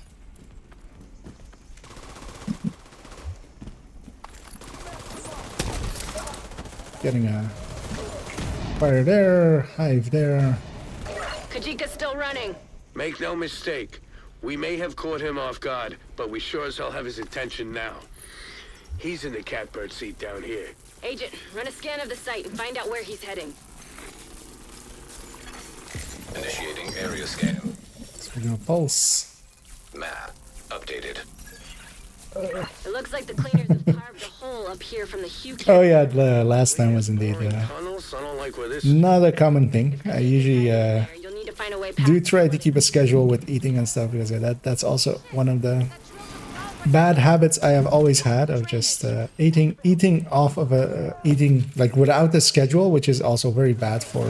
Getting a fire there, hive there. Kajika's still running. Make no mistake. We may have caught him off guard, but we sure as hell have his attention now. He's in the catbird seat down here. Agent, run a scan of the site and find out where he's heading. Initiating area scan. So we do a pulse. Map updated. It looks like the cleaners have carved a hole up here from the Hugh. Oh yeah, the last time was indeed Tunnels? I don't like where this. not a common thing. I usually You'll need to find a way past. do try to keep a schedule with eating and stuff, because that's also one of the bad habits I have always had of just eating off of eating like without the schedule, which is also very bad for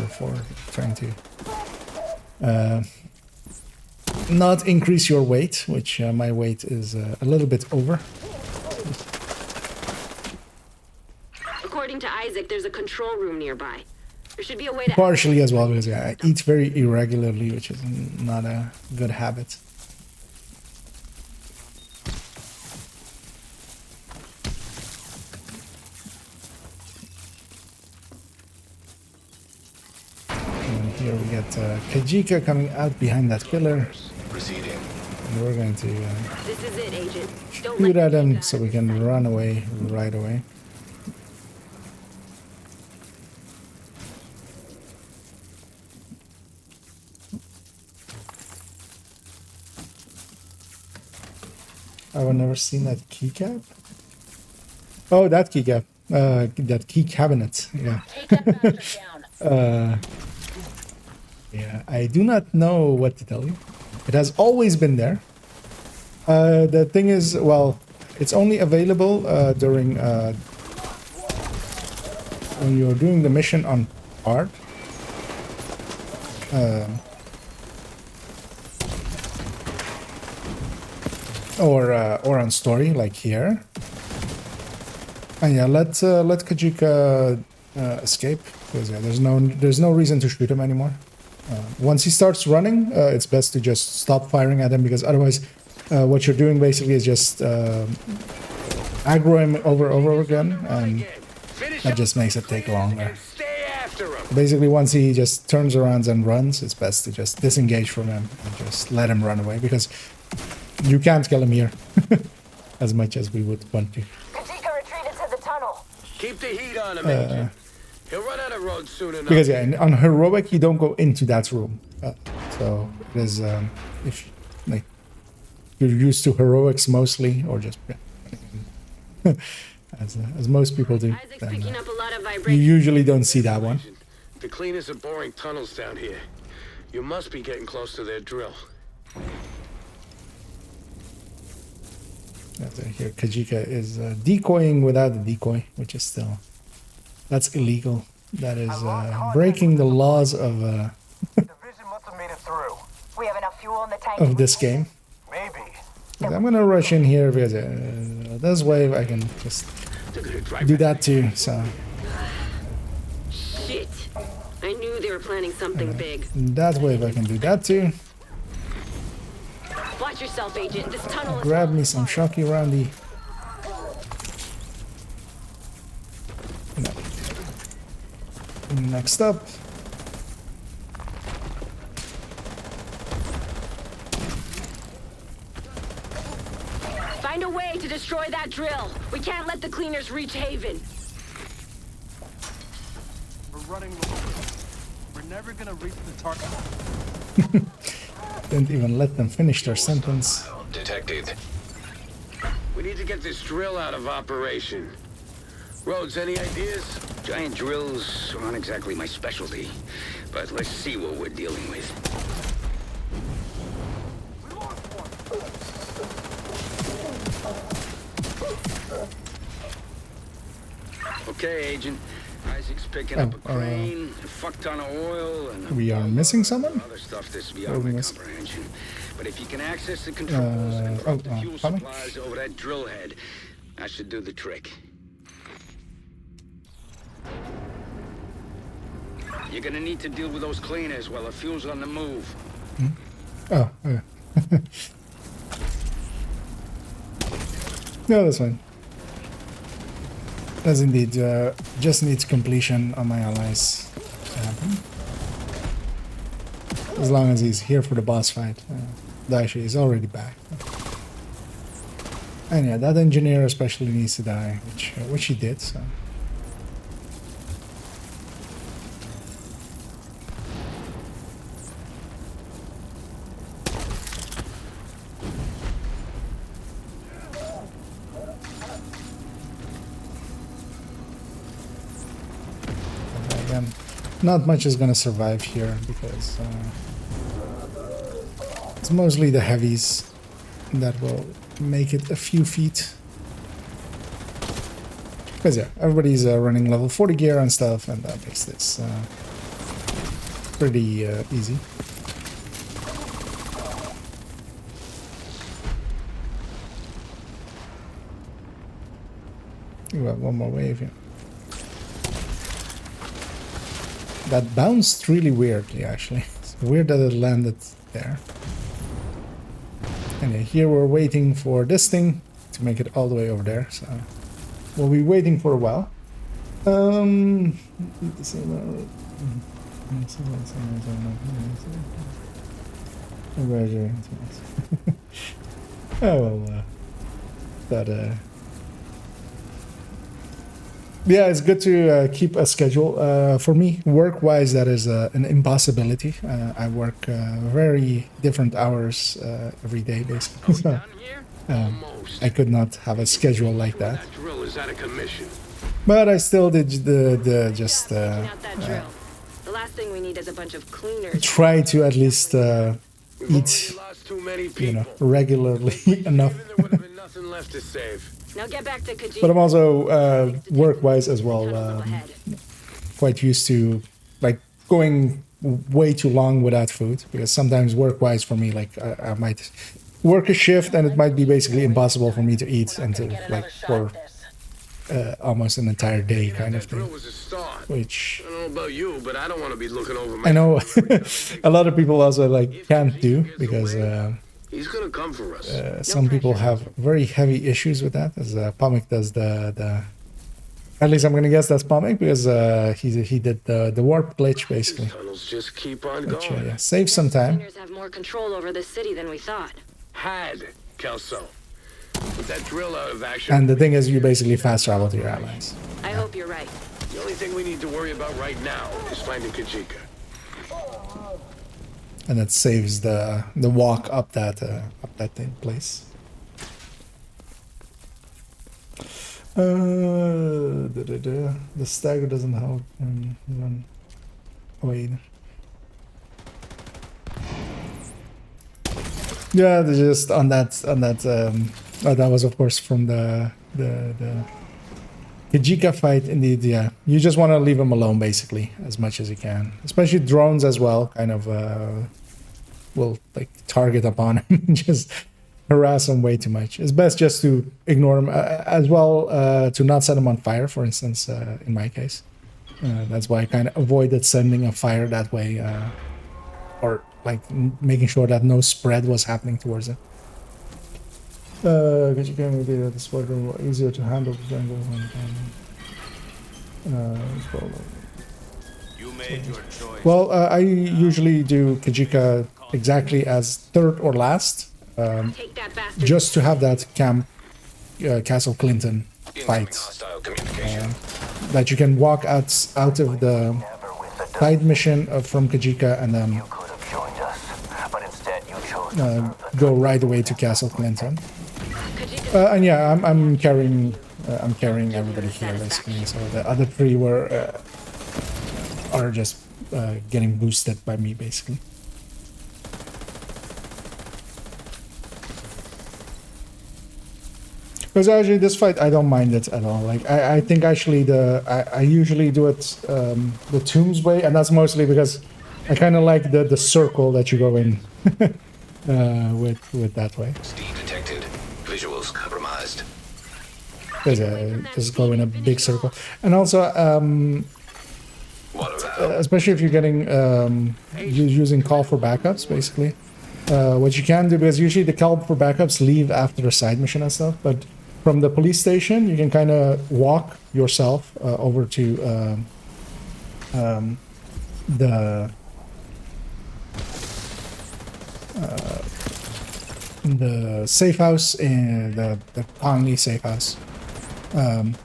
trying to not increase your weight, which my weight is a little bit over. According to Isaac, there's a control room nearby. There should be a way to. Partially as well, because I eat very irregularly, which is not a good habit. And here we get Kajika coming out behind that pillar. Proceeding. And we're going to This is it, Agent. Don't shoot let at him so we can run away right away. I've never seen that keycap. Oh, that keycap. That key cabinet. Yeah. Yeah, I do not know what to tell you. It has always been there. The thing is, well, it's only available during when you're doing the mission on art. or on story like here. And yeah, let Kajika escape, because yeah, there's no reason to shoot him anymore. Once he starts running, it's best to just stop firing at him, because otherwise what you're doing basically is just aggro him over again, and that just makes it take longer. Basically, once he just turns around and runs, it's best to just disengage from him and just let him run away, because you can't kill him here as much as we would want to. Kajika retreated to the tunnel. Keep the heat on him, Agent. He'll run out of road soon enough. Because yeah, on heroic you don't go into that room, so it is if like you're used to heroics mostly, or just as most people do, then, you usually don't see that one. The cleaners are boring tunnels down here. You must be getting close to their drill. Here, Kajika is decoying without a decoy, which is still, that's illegal. That is breaking the laws of We have enough fuel in the tank. of this game. Maybe. I'm gonna rush in here because this wave I can just do that too. So Shit. I knew they were planning something big. that wave I can do that too. Watch yourself, Agent. This tunnel is... Grab me some Shocky Roundy. No. Next up. Find a way to destroy that drill. We can't let the cleaners reach Haven. We're running low. We're never gonna reach the target. Didn't even let them finish their sentence. Detected. We need to get this drill out of operation. Rhodes, any ideas? Giant drills aren't exactly my specialty, but let's see what we're dealing with. Okay, Agent. Isaac's picking up a crane, a fuck ton of oil, and we are missing someone? other stuff that's beyond my comprehension. But if you can access the controls and route the fuel supplies over that drill head, that should do the trick. You're gonna need to deal with those cleaners while the fuel's on the move. Oh, okay. No, that's fine. Does indeed just needs completion on my allies. As long as he's here for the boss fight. Daishi is already back. And yeah, that engineer especially needs to die, which he did, so. Again, not much is gonna survive here because it's mostly the heavies that will make it a few feet. Because yeah, everybody's running level 40 gear and stuff, and that makes this pretty easy. You have one more wave here. That bounced really weirdly, actually. It's weird that it landed there. And yeah, here we're waiting for this thing to make it all the way over there, so we'll be waiting for a while. Oh well, yeah, it's good to keep a schedule. For me, work-wise, that is an impossibility. I work very different hours every day, basically. So, I could not have a schedule like that. That drill is out of commission. But I still did the The last thing we need is a bunch of cleaners. try to at least eat, regularly enough. Nothing left to save. Now get back to Kajika. But I'm also work-wise as well quite used to like going way too long without food, because sometimes work-wise for me, like I might work a shift, and it might be basically impossible for me to eat until like for almost an entire day kind of thing. Which I don't know about you, but I don't want to be looking over my. I know a lot of people also like can't do because He's gonna come for us. some people have very heavy issues with that. As Pomic does the. At least I'm gonna guess that's Pomic because he did the warp glitch basically. Tunnels just keep on Which, going. yeah, save some time. Cleaners have more control over this city than we thought. Had Kelso. With that drill out of action. And the thing is, you basically fast travel to your allies. I hope you're right. The only thing we need to worry about right now is finding Kajika. And that saves the walk up that thing place. The stagger doesn't help him run away. Yeah, they're just on that oh, that was of course from the Kajika fight. Indeed, yeah, you just want to leave him alone basically as much as you can, especially drones as well kind of will like target upon him and just harass him way too much. It's best just to ignore him as well, to not set him on fire, for instance, in my case. That's why I kind of avoided sending a fire that way, or like making sure that no spread was happening towards it. Because you can be the spoiler easier to handle the jungle well, I usually do Kajika exactly as third or last, just to have that camp Castle Clinton fight that you can walk out of the side mission from Kajika and then go right away to Castle Clinton. And yeah, I'm carrying everybody here basically. So the other three are just getting boosted by me basically. Because actually this fight I don't mind it at all. Like I think actually I usually do it the Tombs way, and that's mostly because I kind of like the circle that you go in with that way. Steed detected. Visuals compromised. Just go in a big circle, and also especially if you're getting using call for backups basically. What you can do, because usually the call for backups leave after a side mission and stuff, but from the police station you can kind of walk yourself over to the safe house in the Conley safe house, and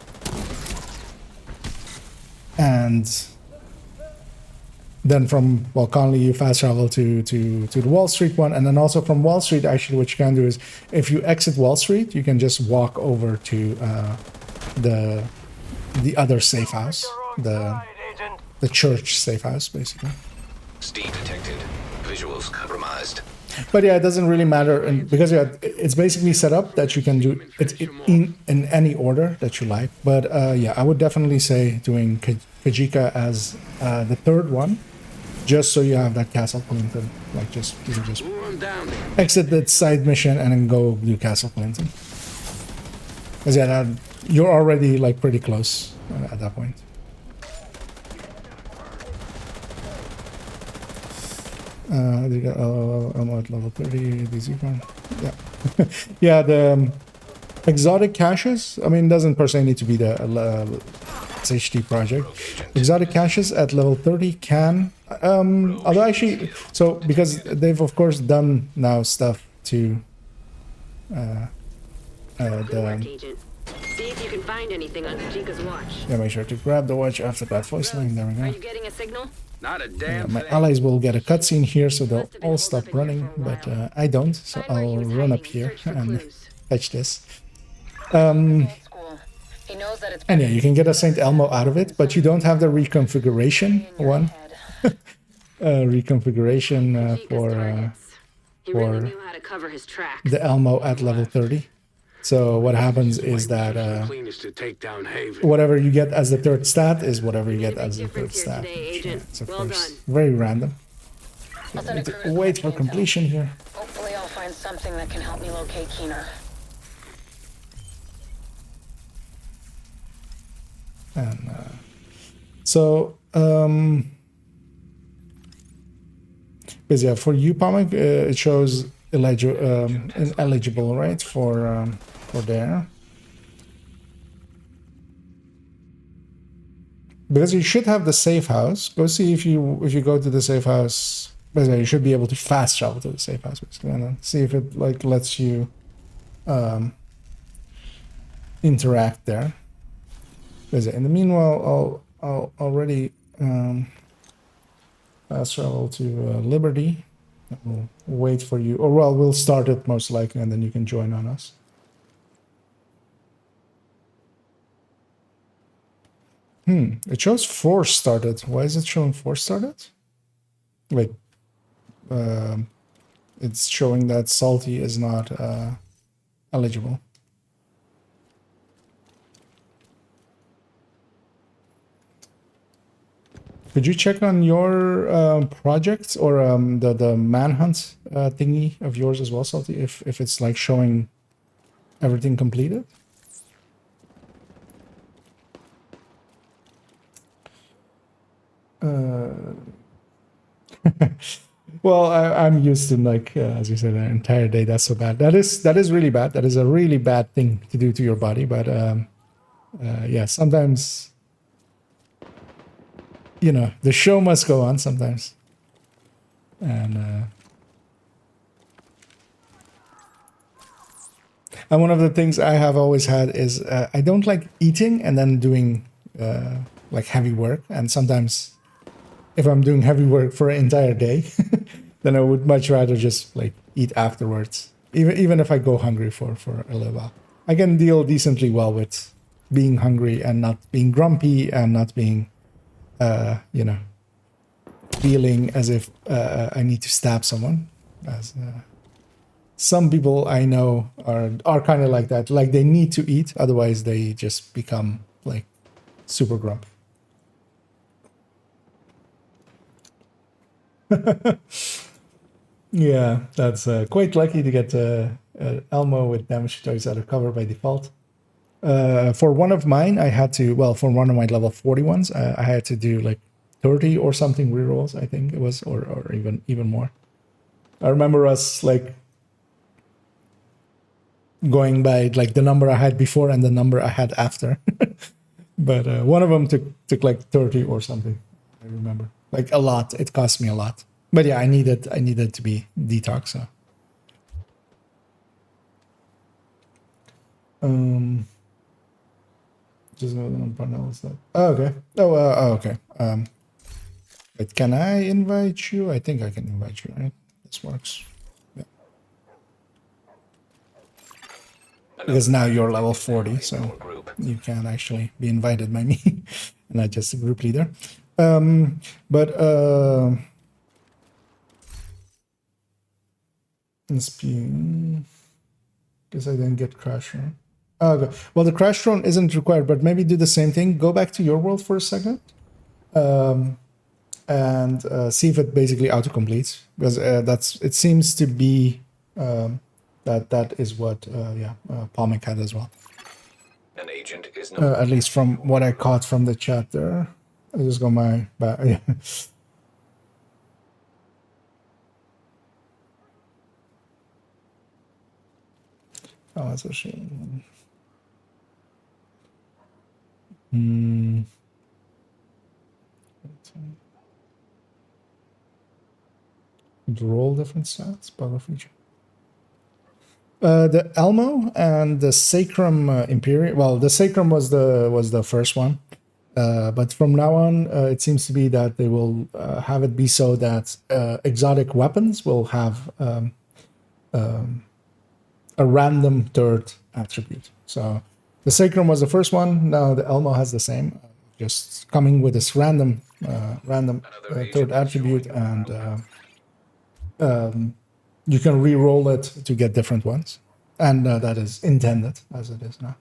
then from Conley you fast travel to the Wall Street one, and then also from Wall Street actually what you can do is if you exit Wall Street you can just walk over to the other safe house, the church safe house basically. Steed detected. Visuals compromised. But yeah, it doesn't really matter, and because yeah, it's basically set up that you can do it in any order that you like. But yeah, I would definitely say doing Kajika as the third one, just so you have that Castle Clinton. Like you can just exit that side mission and then go do Castle Clinton. Because yeah, you're already like pretty close at that point. I'm at level 30, DZ one. Yeah. Yeah, the exotic caches, I mean, it doesn't per se need to be the HT project. Exotic caches at level 30 can, although actually, so because they've of course done now stuff to See if you can find anything on Kajika's watch. Yeah, make sure to grab the watch after that voice line. There we go. Are you getting a signal? Not a damn my allies will get a cutscene here, so they'll all stop running, but I don't, so I'll run up here and fetch this. And yeah, you can get a St. Elmo out of it, but you don't have the reconfiguration one. Reconfiguration for the Elmo at level 30. So what happens is that whatever you get as the third stat is whatever you get as the third stat. It's of course very random. So I need to wait for completion here. Hopefully I'll find something that can help me locate Keener. And so, because yeah, for you, Pomic, it shows ineligible, right? For there. Because you should have the safe house. Go see if you go to the safe house. Basically, you should be able to fast travel to the safe house, basically, and then see if it like lets you interact there. Basically, in the meanwhile, I'll already fast travel to Liberty. We'll wait for you, or well, we'll start it most likely, and then you can join on us. It shows 4 started. Why is it showing 4 started? Wait. It's showing that Salty is not eligible. Could you check on your projects or the manhunt thingy of yours as well, Salty, if it's like showing everything completed? Well, I'm used to like as you said, an entire day. That's so bad. That is really bad. That is a really bad thing to do to your body. But yeah, sometimes you know the show must go on sometimes. And one of the things I have always had is I don't like eating and then doing like heavy work. And sometimes if I'm doing heavy work for an entire day, then I would much rather just like eat afterwards. Even if I go hungry for a little while, I can deal decently well with being hungry and not being grumpy and not being, you know, feeling as if I need to stab someone. As some people I know are kind of like that. Like they need to eat, otherwise they just become like super grumpy. Yeah, that's quite lucky to get Elmo with damage toys out of cover by default. For one of mine, I had to, well, for one of my level 40 ones, I had to do like 30 or something rerolls, I think it was, or even more. I remember us like going by like the number I had before and the number I had after. But one of them took like 30 or something. I remember, like a lot. It cost me a lot. But yeah, I needed to be detox. So. Just go on panel stuff. Oh, okay. Oh, okay. But can I invite you? I think I can invite you, right? This works. Yeah. Because now you're level 40, so you can actually be invited by me, and not just the group leader. But guess I didn't get crash drone. Okay. Well, the crash drone isn't required, but maybe do the same thing. Go back to your world for a second, and see if it basically auto-completes, because it seems to be that is what Palmic had as well. An agent is no At least from what I caught from the chat there. I just got my back. Yeah. Oh, that's a shame. Roll different stats, battle feature. The Elmo and the Sacrum Imperium. Well, the Sacrum was the first one, but from now on, it seems to be that they will have it be so that exotic weapons will have a random third attribute. So the Sacrum was the first one. Now the Elmo has the same, just coming with this random third attribute, and you can re-roll it to get different ones, and that is intended as it is now.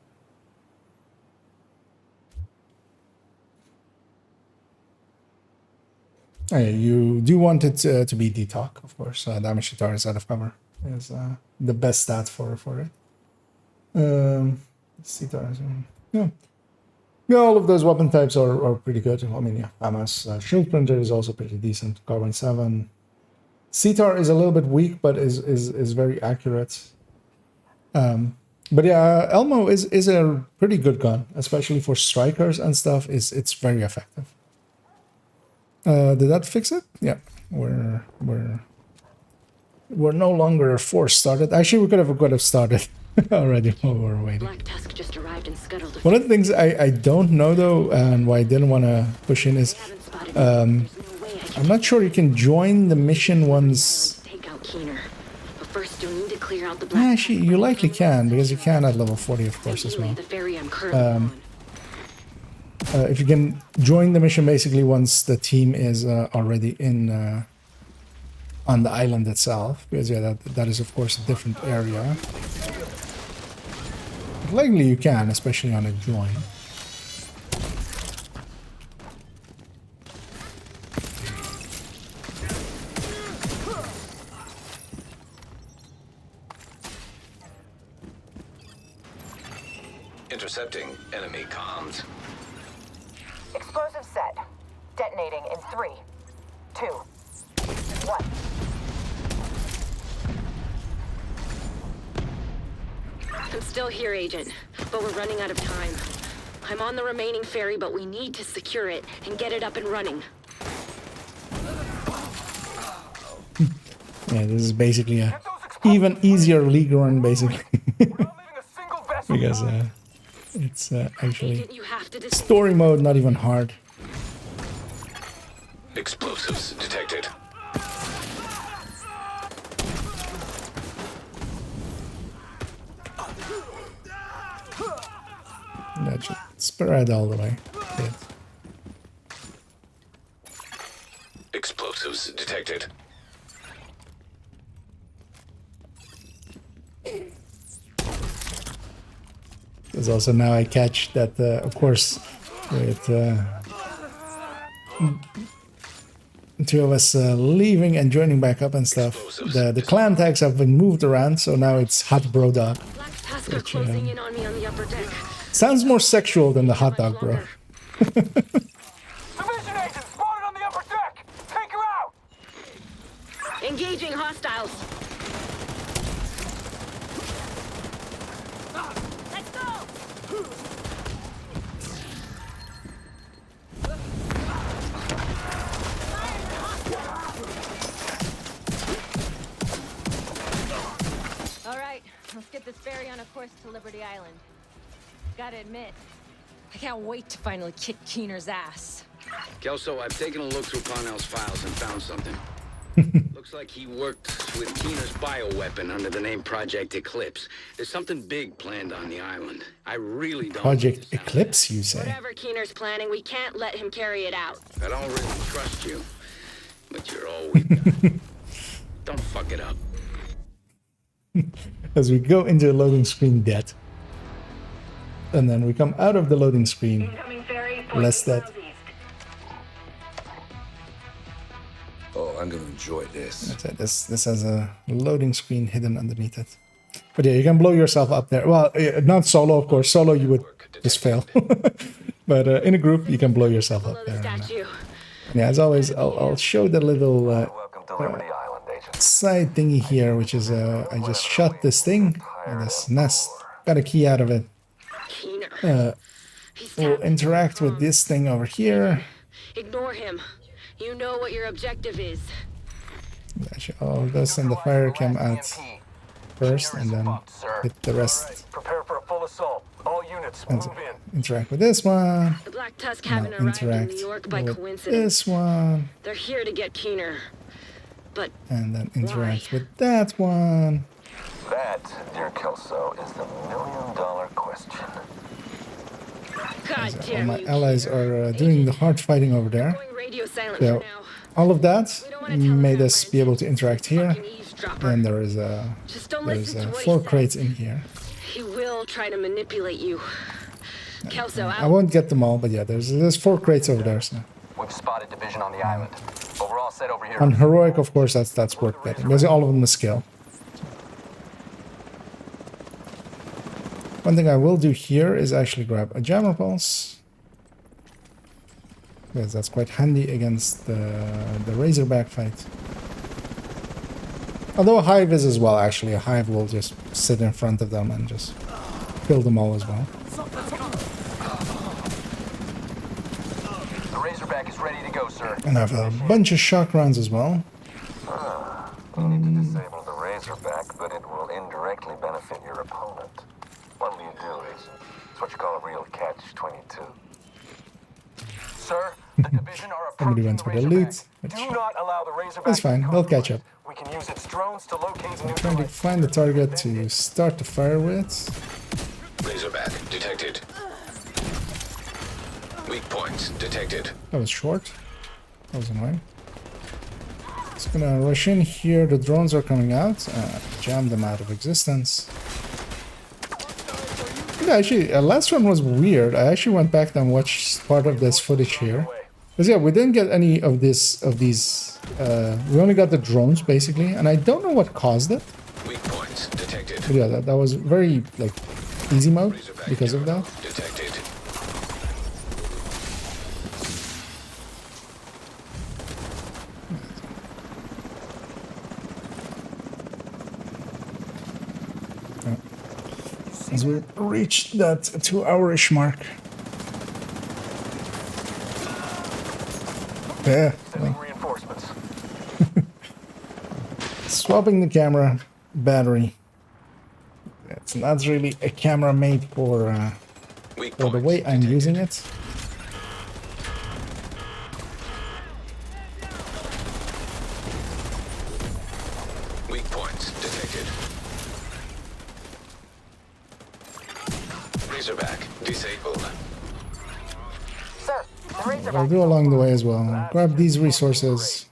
You do want it to be detox, of course. Damage to targets out of cover. is the best stat for it. CTAR, yeah. Yeah, all of those weapon types are pretty good. I mean, yeah, FAMAS shield printer is also pretty decent. Carbine 7. CTAR is a little bit weak, but is very accurate. But yeah, Elmo is a pretty good gun, especially for strikers and stuff. It's very effective. Did that fix it? Yeah, we're no longer force started. Actually, we could have started already while we were waiting. Black Tusk just arrived and scuttled. One of the things I don't know though, and why I didn't want to push in is, I'm not sure you can join the mission once. Take out Keener. But first, you'll need to clear out the Black Actually, you likely can, because you can at level 40, of course, as well. The ferry I'm currently on. If you can join the mission basically once the team is already in on the island itself, because yeah, that is of course a different area. But likely you can, especially on a join. Intercepting enemy comms. Explosive set. Detonating in 3, 2, 1. I'm still here, Agent, but we're running out of time. I'm on the remaining ferry, but we need to secure it and get it up and running. Yeah, this is basically a even easier league run, basically. Because it's actually story mode, not even hard. Explosives detected. That should spread all the way. Good. Explosives detected. Because also now I catch that, of course, with two of us leaving and joining back up and stuff, the clan tags have been moved around, so now it's Hot Bro Dog. Which, closing in on me on the upper deck. sounds more sexual than the hot dog, bro. Division agent spotted on the upper deck! Take her out! Engaging hostiles. Let's go! All right, let's get this ferry on a course to Liberty Island. Gotta admit, I can't wait to finally kick Keener's ass. Kelso, I've taken a look through Parnell's files and found something. Looks like he worked with Keener's bioweapon under the name Project Eclipse. There's something big planned on the island. I really don't... Project Eclipse, you say? Whatever Keener's planning, we can't let him carry it out. I don't really trust you, but you're all we've got. Don't fuck it up. As we go into the loading screen dead. And then we come out of the loading screen less dead. Oh, I'm gonna enjoy this. That's it. This has a loading screen hidden underneath it. But yeah, you can blow yourself up there. Well, not solo, of course. Solo, you would just fail. But in a group, you can blow yourself up there. And, yeah, as always, I'll show the little side thingy here, which is I just shot this thing, this nest, got a key out of it. We'll interact with this thing over here. Ignore him. You know what your objective is. All of this and the fire cam out first, and then hit the rest. Prepare for a full assault. All units, And move in. interact with this one. The Black Tusk Now haven't arrived in interact New York by with coincidence. this one. They're here to get Keener. But And then interact with that one. That, dear Kelso, is the million-dollar question. God All damn my you, allies are doing the hard fighting over there. Going radio silent So for now. all of that made us be able to interact here. And there is Just don't there's listen to what he 4 says. crates in here. He will try to manipulate you. Kelso, I won't get them all, but yeah, there's 4 crates over there. So We've spotted division on the island. But we're all set over here. on heroic, of course, that's worth betting. Because all of them is skill. One thing I will do here is actually grab a jammer pulse, because that's quite handy against the Razorback fight. Although a Hive is as well, actually. A Hive will just sit in front of them and just kill them all as well. The Razorback is ready to go, sir. And I have a bunch of shock rounds as well. You need to disable the Razorback, but it will indirectly benefit your opponent. What will you do, Agent? It's what you call a real catch-22. Sir, the division are Somebody approaching went the for the Razorback. loot. Do not allow the Razorback. That's fine, they'll catch up. We can use its drones to locate I'm trying to find the target to start the fire with. Razorback detected. Weak points detected. That was short. That was annoying. Just gonna rush in here. The drones are coming out. Jam them out of existence. Yeah, actually, last one was weird. I actually went back and watched part of this footage here. Because yeah, we didn't get any of these. We only got the drones basically, and I don't know what caused it. Weak points detected. But yeah, that was very like easy mode because of that. Detected. As we reached that 2-hour-ish mark. Yeah. Reinforcements. Swapping the camera battery. It's not really a camera made for the way I'm using it. Weak points detected. Razorback disabled. Sir, the Razorback. I'll do along the way as well. Grab these resources.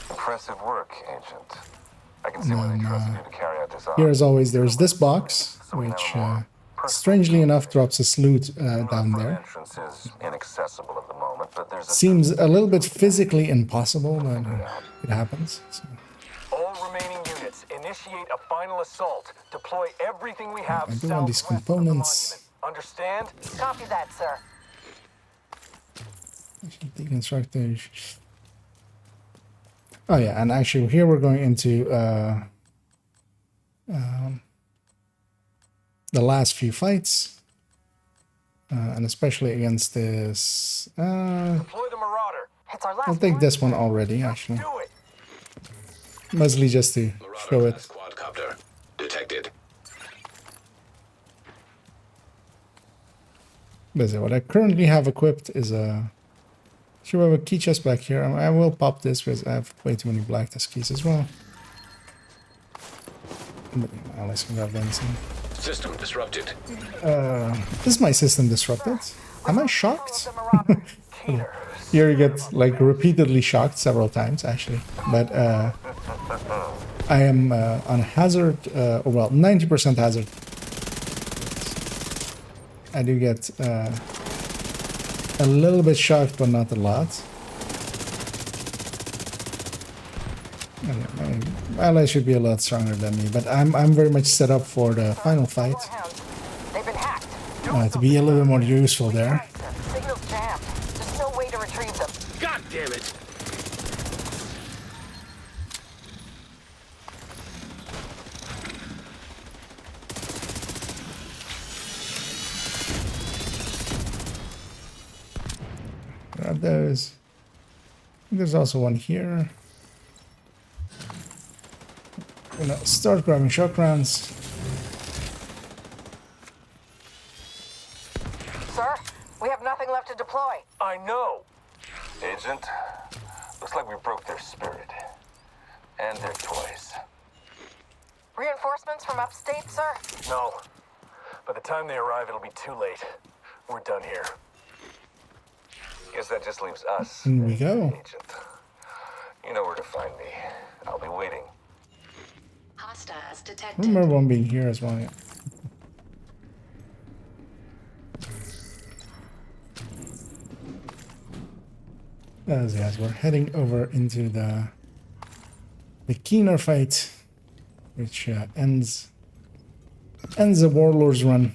Impressive work, Agent. I can see why they trusted you to carry out this Here, as always, there's this box, which, strangely enough, drops a loot down there. entrance is inaccessible at the moment, but there's a Seems a little bit physically impossible, but it happens. So. All remaining units, initiate a final assault. Deploy everything we have I do want these southwest of the components. monument. Understand? Copy that, sir. Deconstructors. Oh yeah, and actually here we're going into the last few fights, and especially against this. Deploy the Marauder. It's our last I'll take this one already, actually. Do it. Mostly just to show it. Quadcopter detected. Basically, what I currently have equipped is a. Should have a key chest back here. I will pop this because I have way too many black disk keys as well. But unless I grab anything. System disrupted. Is my system disrupted? Am I shocked? Here you get like repeatedly shocked several times actually. But I am on hazard, well 90% hazard. I do get a little bit shocked, but not a lot. My allies should be a lot stronger than me, but I'm very much set up for the final fight. They've been hacked. To be a little bit more useful there. Signal's jammed. There's no way to retrieve them. God damn it! Grab those. There's also one here. I'm gonna start grabbing shock rounds. Sir, we have nothing left to deploy. I know. Agent, looks like we broke their spirit. And their toys. Reinforcements from upstate, sir? No. By the time they arrive, it'll be too late. We're done here. Guess that just leaves us. Here we go. Agent. You know where to find me. I'll be waiting. Hostiles I detected. remember one being here as well. Yeah. As we're heading over into the Keener fight, which ends ends the Warlord's run.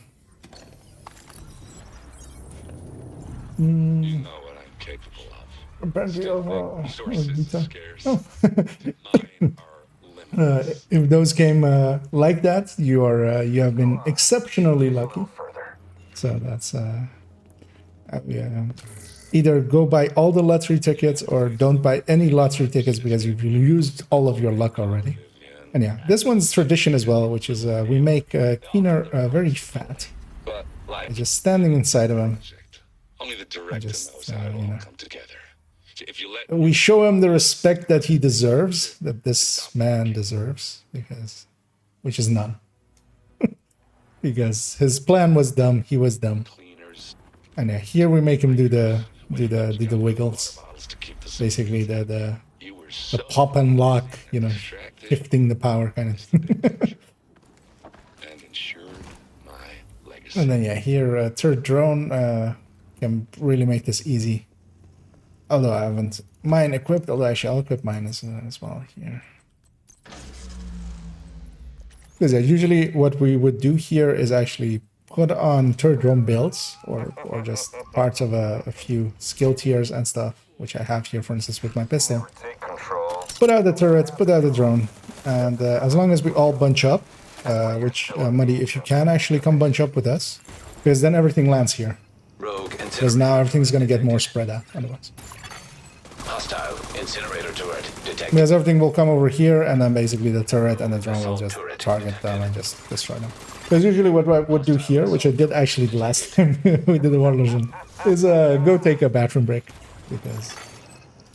You know what I'm capable of. Apparently, overall, Sources scarce. oh. Mine are If those came like that, you have been exceptionally lucky. So that's yeah. Either go buy all the lottery tickets or don't buy any lottery tickets because you've used all of your luck already. And yeah, this one's tradition as well, which is we make Keener very fat. Just standing inside of him. only the director knows how it all come together. If you let We show him the respect that he deserves, that this man deserves, because, which is none. Because his plan was dumb, he was dumb. And yeah, here we make him do the wiggles. Basically the pop and lock, you know, shifting the power kind of thing. And then yeah, here third drone can really make this easy. Although I haven't mine equipped, although I shall equip mine as well here. Because yeah, usually what we would do here is actually put on third drone builds or just parts of a few skill tiers and stuff, which I have here, for instance, with my pistol. Put out the turret, put out the drone, and as long as we all bunch up, which, Muddy, if you can actually come bunch up with us, because then everything lands here. Because now everything's going to get more spread out otherwise. Hostile incinerator turret detected. Because everything will come over here, and then basically the turret and the drone will just target them and just destroy them. Because usually what I would do here, which I did actually the last time we did the Warlord run, is go take a bathroom break. Because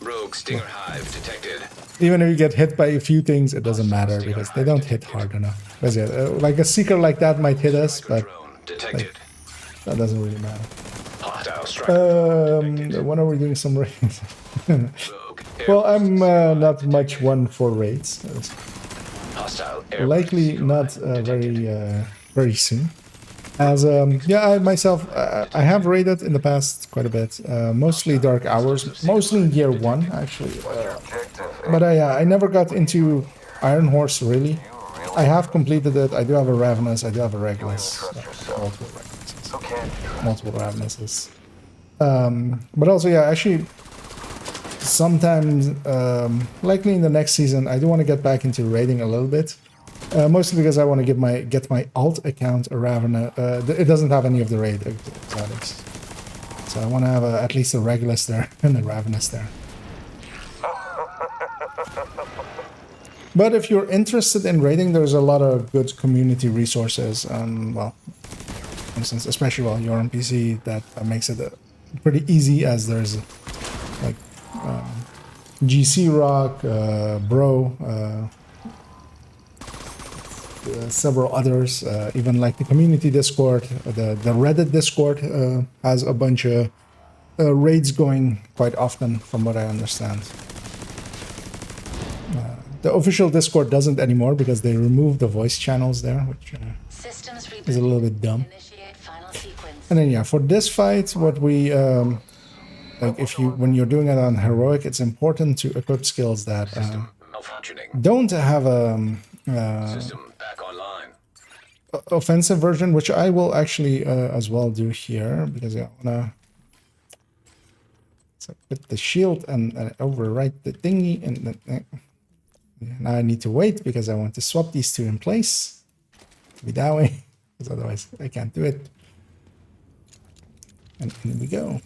Rogue Stinger Hive detected. even if you get hit by a few things, it doesn't matter because they don't hit hard enough. Because yeah, like a seeker like that might hit us, but like, that doesn't really matter. When are we doing some raids? Well, I'm not much one for raids. Likely not very soon. As yeah, I myself I have raided in the past quite a bit, mostly Dark Hours, mostly in Year 1 actually. But I never got into Iron Horse really. I have completed it. I do have a Ravenous. I do have a Regulus. Multiple Ravenuses. But also, yeah, actually, sometimes, likely in the next season, I do want to get back into raiding a little bit. Mostly because I want to get my alt account a Ravenous. It doesn't have any of the raid exotics. So I want to have at least a Regulus there and a Ravenous there. But if you're interested in raiding, there's a lot of good community resources. Well, for instance, especially while you're on PC, that makes it pretty easy, as there's like GC Rock, Bro, several others, even like the community Discord, the Reddit Discord has a bunch of raids going quite often, from what I understand. The official Discord doesn't anymore because they removed the voice channels there, which is a little bit dumb. And then yeah, for this fight, what we like, when you're doing it on heroic, it's important to equip skills that don't have a offensive version, which I will actually as well do here, because I wanna put the shield and overwrite the thingy, and now I need to wait because I want to swap these two in place to be that way, because otherwise I can't do it. And here we go.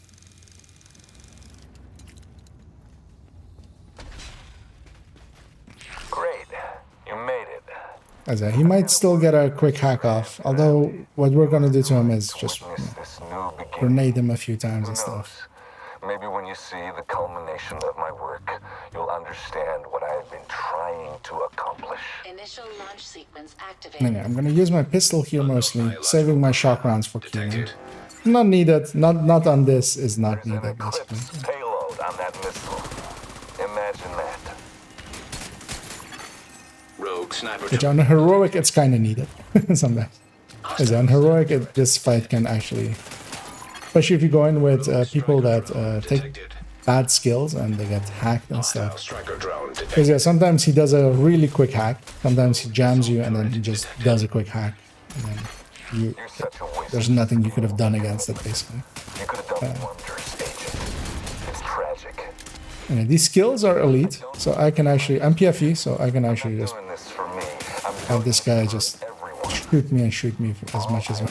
Great, you made it. As he might still get a quick hack off, although what we're gonna do to him is just grenade him a few times and stuff. Maybe when you see the culmination of my work, you'll understand what I have been trying to accomplish. Initial launch sequence activated. Anyway, I'm gonna use my pistol here mostly, saving my shock rounds for Keenan. Not needed. Not on this is not needed. Basically. Payload on that missile. Imagine that. Rogue sniper. Which on heroic it's kind of needed sometimes. Because on heroic, this fight can actually, especially if you go in with people that take bad skills and they get hacked and stuff. Because yeah, sometimes he does a really quick hack. Sometimes he jams you and then he just does a quick hack. and then you, You're such a waste. there's nothing you could have done against it, basically. You could have done wonders, Agent. It's tragic. And these skills are elite, so I can actually, I'm PFE, so I can actually just Doing this for me. I'm have this guy just shoot me and shoot me as much as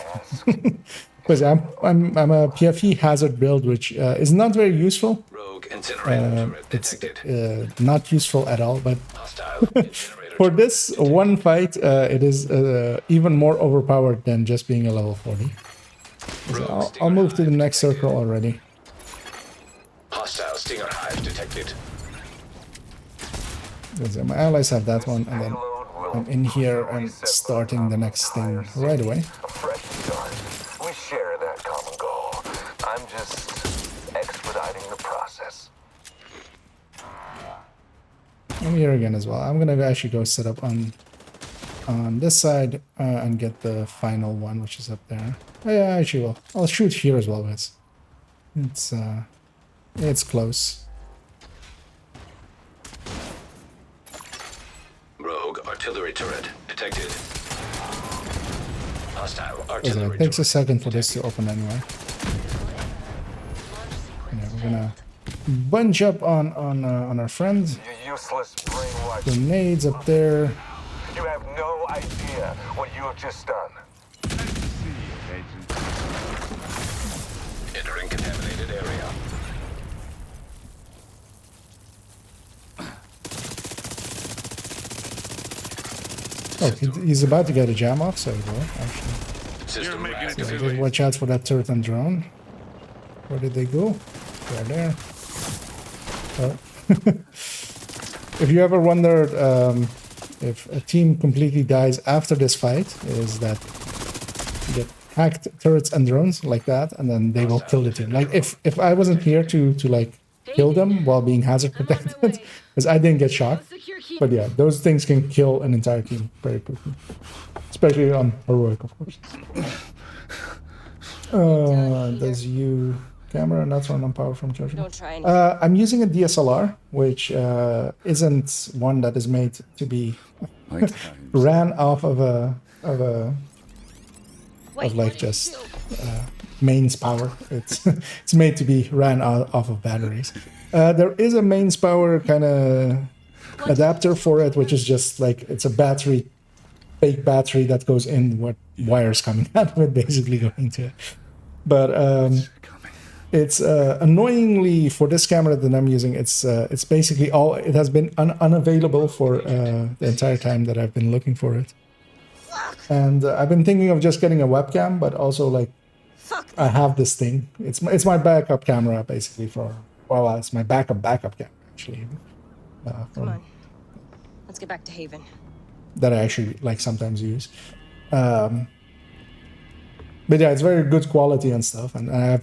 because I'm a PFE hazard build, which is not very useful. Rogue incinerator turret It's detected. not useful at all, but Hostile incinerator for this one fight, it is even more overpowered than just being a level 40. So I'll move to the next circle already. Hostile stinger hive detected. Because my allies have that one, and then I'm in here and starting the next thing right away. A fresh start. We share that common goal. I'm just expediting the process. I'm here again as well. I'm gonna actually go set up on this side and get the final one, which is up there. Oh, yeah, actually, well, I'll shoot here as well, guys. It's close. Rogue artillery turret detected. Hostile It artillery takes a turret. second for this to open anyway. Yeah, we're gonna bunch up on our friend. You useless brainwash. Grenades up there. You have no idea what you have just done. Entering contaminated area. Oh, he's about to get a jam off, so he will, actually. System So just watch out for that turret and drone. Where did they go? They're there. Oh. If you ever wondered if a team completely dies after this fight, is that you get hacked turrets and drones like that, and then they will kill the team. Like if I wasn't here to like kill them while being hazard protected, because I didn't get shot. But yeah, those things can kill an entire team very quickly, especially on heroic, of course. Does you camera not run on power from charging? Don't try anything. I'm using a DSLR, which isn't one that is made to be ran off of like just mains power. It's it's made to be ran off of batteries. There is a mains power kind of adapter for it, which is just like it's a battery, fake battery that goes in what wires coming out of it, basically going to it. But it's annoyingly for this camera that I'm using. It's basically all. It has been unavailable for the entire time that I've been looking for it. And I've been thinking of just getting a webcam, but also like I have this thing. It's my backup camera basically for. Well, it's my backup camera actually. Come on, let's get back to Haven. That I actually like sometimes use. But yeah, it's very good quality and stuff, and I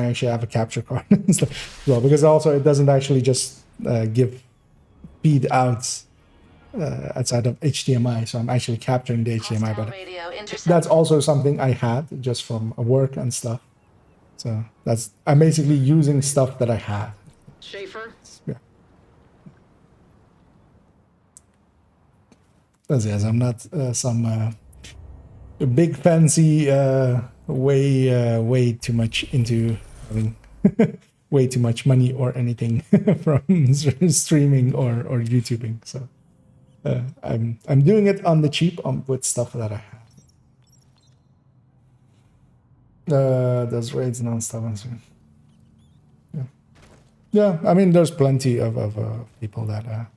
actually have a capture card and stuff as well, because also it doesn't actually just give feed out outside of HDMI, so I'm actually capturing the HDMI, but that's also something I had just from work and stuff. So I'm basically using stuff that I had. Schaefer? Yeah. As yes, I'm not some big fancy way too much into having way too much money or anything from streaming or YouTubing. So I'm doing it on the cheap with stuff that I have. There's raids non-stop and so. Yeah, I mean, there's plenty of people that,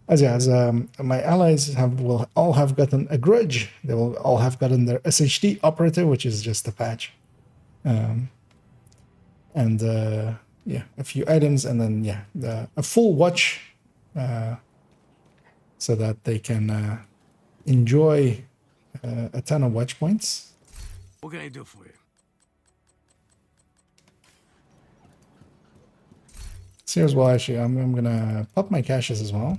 as my allies will all have gotten a grudge. They will all have gotten their SHD operator, which is just a patch, and yeah, a few items, and then yeah, a full watch, so that they can enjoy a ton of watch points. What can I do for you? So here's well, actually, I'm gonna pop my caches as well.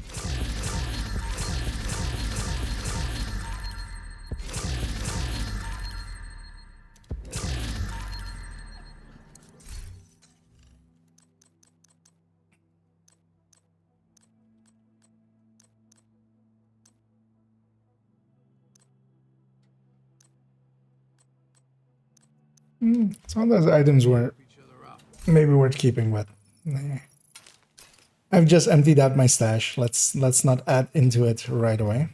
Some of those items were maybe worth keeping, but I've just emptied out my stash. Let's not add into it right away.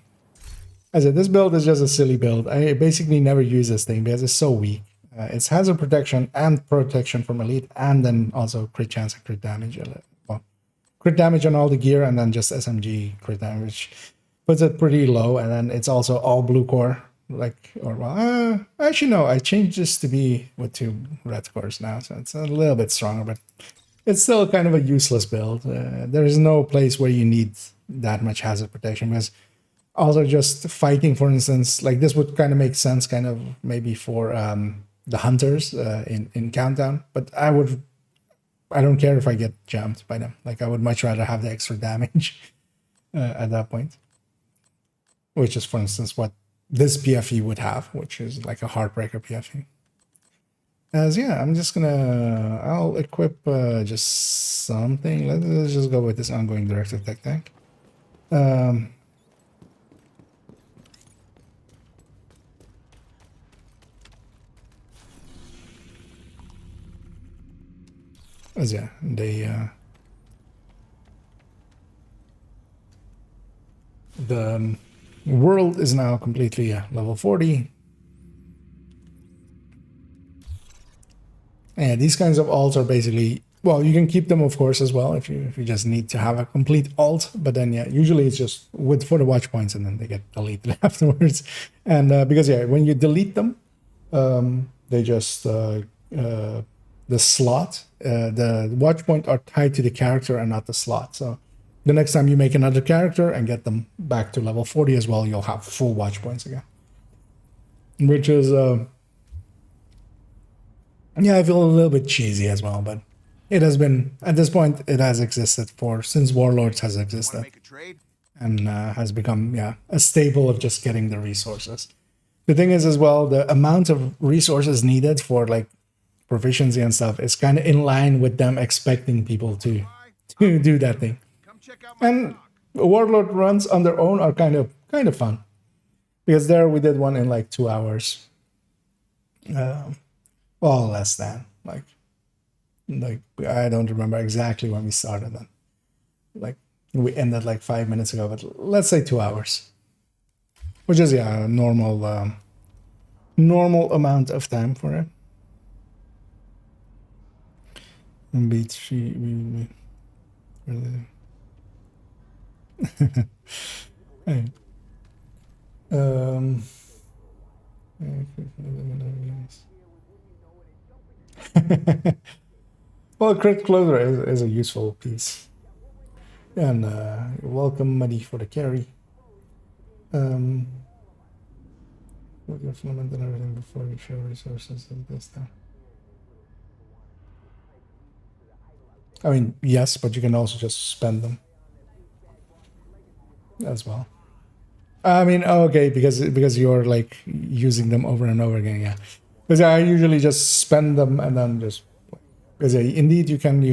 As I said, this build is just a silly build. I basically never use this thing because it's so weak. It's hazard protection and protection from elite, and then also crit chance and crit damage. Well, crit damage on all the gear, and then just SMG crit damage puts it pretty low. And then it's also all blue core. Actually no, I changed this to be with 2 red cores now, so it's a little bit stronger, but it's still kind of a useless build. There is no place where you need that much hazard protection, because also just fighting, for instance, like this would kind of make sense kind of maybe for the hunters in Countdown, but I don't care if I get jammed by them. Like I would much rather have the extra damage at that point, which is, for instance, what this PFE would have, which is like a Heartbreaker PFE. As yeah, I'll equip just something. Let's just go with this ongoing directed tech tank. As yeah, the world is now completely level 40. And these kinds of alts are basically, well, you can keep them of course as well if you just need to have a complete alt, but then yeah, usually it's just for the watch points, and then they get deleted afterwards. And because yeah, when you delete them, they just the slot, the watch point are tied to the character and not the slot. So the next time you make another character and get them back to level 40 as well, you'll have full watch points again. Which is, yeah, I feel a little bit cheesy as well, but it has been, at this point, it has existed since Warlords has existed. And has become, yeah, a staple of just getting the resources. The thing is as well, the amount of resources needed for like proficiency and stuff is kind of in line with them expecting people to do that thing. And Warlord runs on their own are kind of fun, because there we did one in like 2 hours. Well, less than like I don't remember exactly when we started then. Like we ended like 5 minutes ago, but let's say 2 hours, which is yeah a normal amount of time for it. Beat really. Hey. Well, crit closer is a useful piece. And welcome, Muddy, for the carry. With your filament and everything before you share resources like this now. I mean, yes, but you can also just spend them as well. I mean, okay, because you're like using them over and over again, yeah. Because I usually just spend them and then just, because indeed you can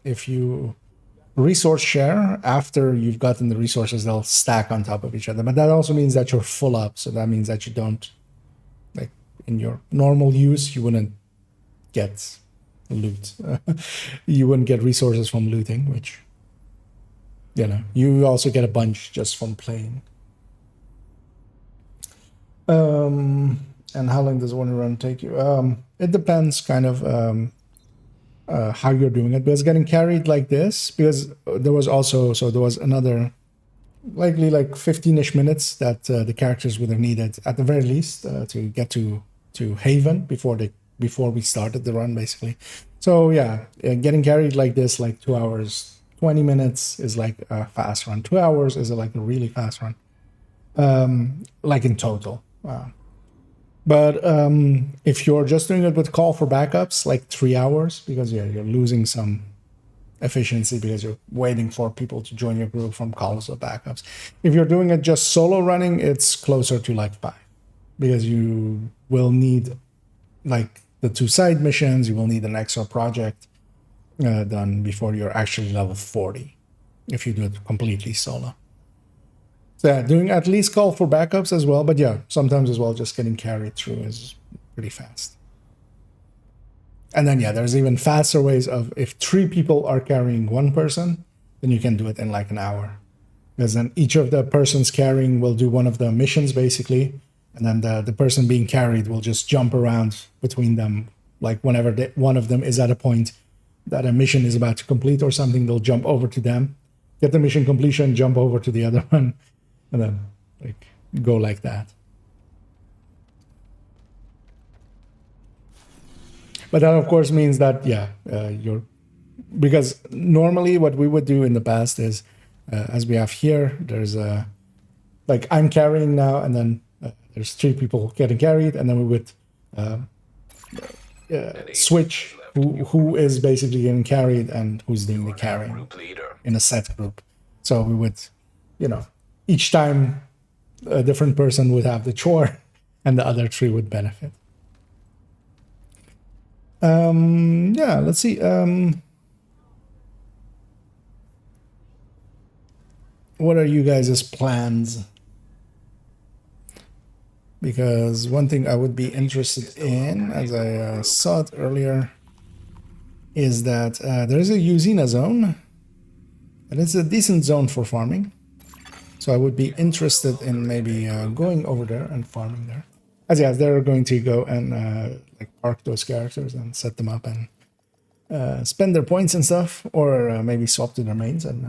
if you resource share after you've gotten the resources, they'll stack on top of each other. But that also means that you're full up, so that means that you don't, like in your normal use, you wouldn't get loot. You wouldn't get resources from looting, which, you know, you also get a bunch just from playing. And how long does one run take you? It depends kind of how you're doing it, because getting carried like this, because there was another likely like 15-ish minutes that the characters would have needed at the very least to get to Haven before we started the run, basically. So yeah, getting carried like this, like 2 hours, 20 minutes is like a fast run. 2 hours is like a really fast run, like in total. But if you're just doing it with call for backups, like 3 hours, because yeah, you're losing some efficiency because you're waiting for people to join your group from calls or backups. If you're doing it just solo running, it's closer to like 5, because you will need like the 2 side missions, you will need an extra project done before you're actually level 40, if you do it completely solo. So yeah, doing at least call for backups as well, but yeah, sometimes as well just getting carried through is pretty fast. And then, yeah, there's even faster ways of if 3 people are carrying 1 person, then you can do it in like an hour. Because then each of the persons carrying will do one of the missions, basically. And then the person being carried will just jump around between them. Like whenever one of them is at a point that a mission is about to complete or something, they'll jump over to them, get the mission completion, jump over to the other one, and then like go like that. But that, of course, means that, yeah, because normally what we would do in the past is, as we have here, there's like I'm carrying now, and then there's 3 people getting carried, and then we would switch who is basically getting carried and who's doing the carrying in a set group. So we would, each time a different person would have the chore, and the other 3 would benefit. Yeah, let's see. What are you guys' plans? Because one thing I would be interested in, as I saw it earlier, is that there is a Usina zone, and it's a decent zone for farming. So I would be interested in maybe going over there and farming there. As yeah, they're going to go and like park those characters and set them up and spend their points and stuff, or maybe swap to their mains and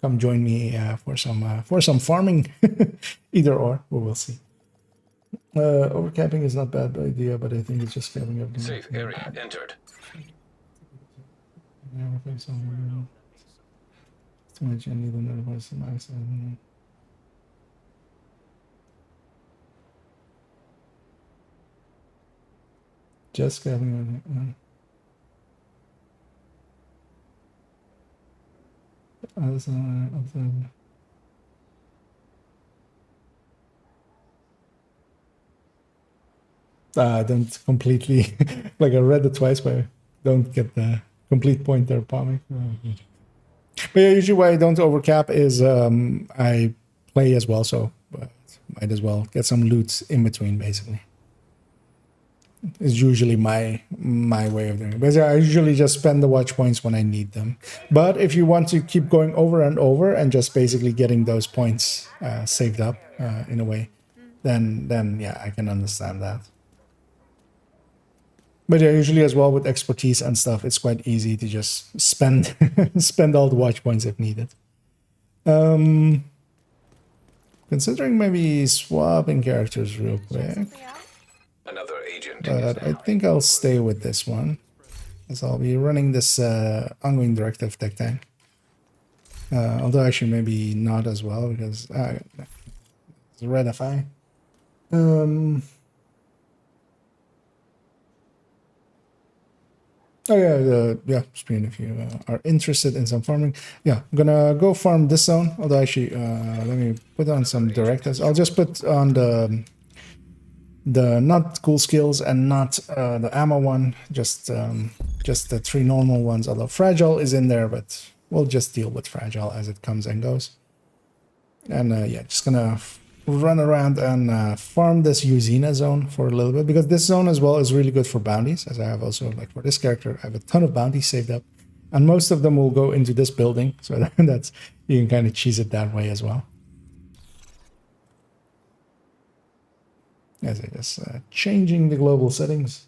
come join me for some farming. Either or, we will see. Overcapping is not a bad idea, but I think it's just scaling everything. Safe area entered. Too much. I need another person. Just scaling. I don't completely like I read it twice, but I don't get the complete point there, Pommy. But yeah, usually why I don't overcap is I play as well, so might as well get some loot in between, basically. It's usually my way of doing it. But I usually just spend the watch points when I need them. But if you want to keep going over and over and just basically getting those points saved up in a way, then yeah, I can understand that. But yeah, usually as well with expertise and stuff, it's quite easy to just spend spend all the watch points if needed. Considering maybe swapping characters real quick. Another agent. But I think I'll stay with this one, as I'll be running this ongoing directive tech tank. Although actually maybe not as well, because it's red FI. Oh yeah, yeah. Screen if you are interested in some farming. Yeah, I'm gonna go farm this zone. Although actually, let me put on some directives. I'll just put on the not cool skills and not the ammo one. Just the 3 normal ones. Although fragile is in there, but we'll just deal with fragile as it comes and goes. And yeah, just gonna run around and farm this Usina zone for a little bit, because this zone as well is really good for bounties, as I have also, like for this character, I have a ton of bounties saved up, and most of them will go into this building, so that's, you can kind of cheese it that way as well. As I just changing the global settings.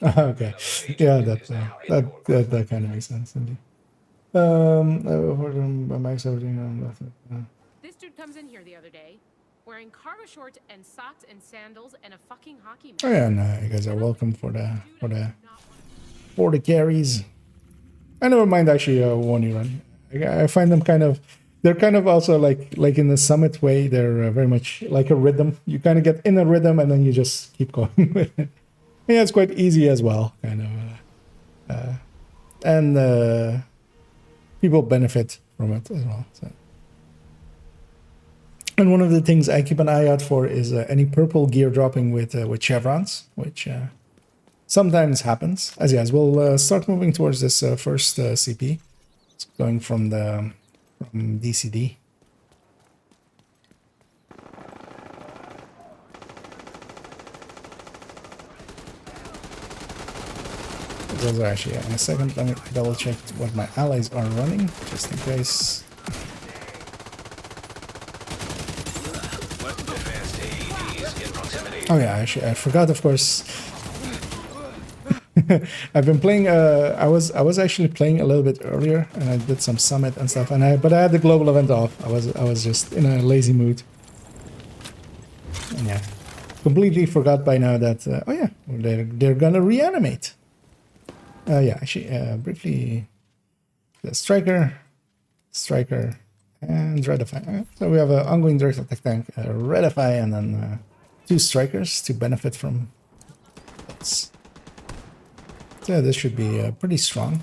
Okay, yeah, that kind of makes sense indeed. Max everything. This dude comes in here the other day, wearing cargo shorts and socks and sandals and a fucking hockey mask. Oh yeah, no, you guys are welcome for the carries. I never mind actually one run. I find them they're kind of also like in the Summit way. They're very much like a rhythm. You kind of get in a rhythm and then you just keep going with it. Yeah, it's quite easy as well, kind of, and people benefit from it as well. So. And one of the things I keep an eye out for is any purple gear dropping with chevrons, which sometimes happens. As we'll start moving towards this first CP. It's going from DCD. Those are actually, in a second, let me double check what my allies are running, just in case. Oh yeah, actually, I forgot, of course. I've been playing. I was actually playing a little bit earlier, and I did some summit and stuff. But I had the global event off. I was just in a lazy mood. And yeah, completely forgot by now that. Oh yeah, they're gonna reanimate. Yeah, actually, briefly, the striker, and Redify. So we have an ongoing direct attack tank, Redify, and then 2 strikers to benefit from this. So this should be pretty strong.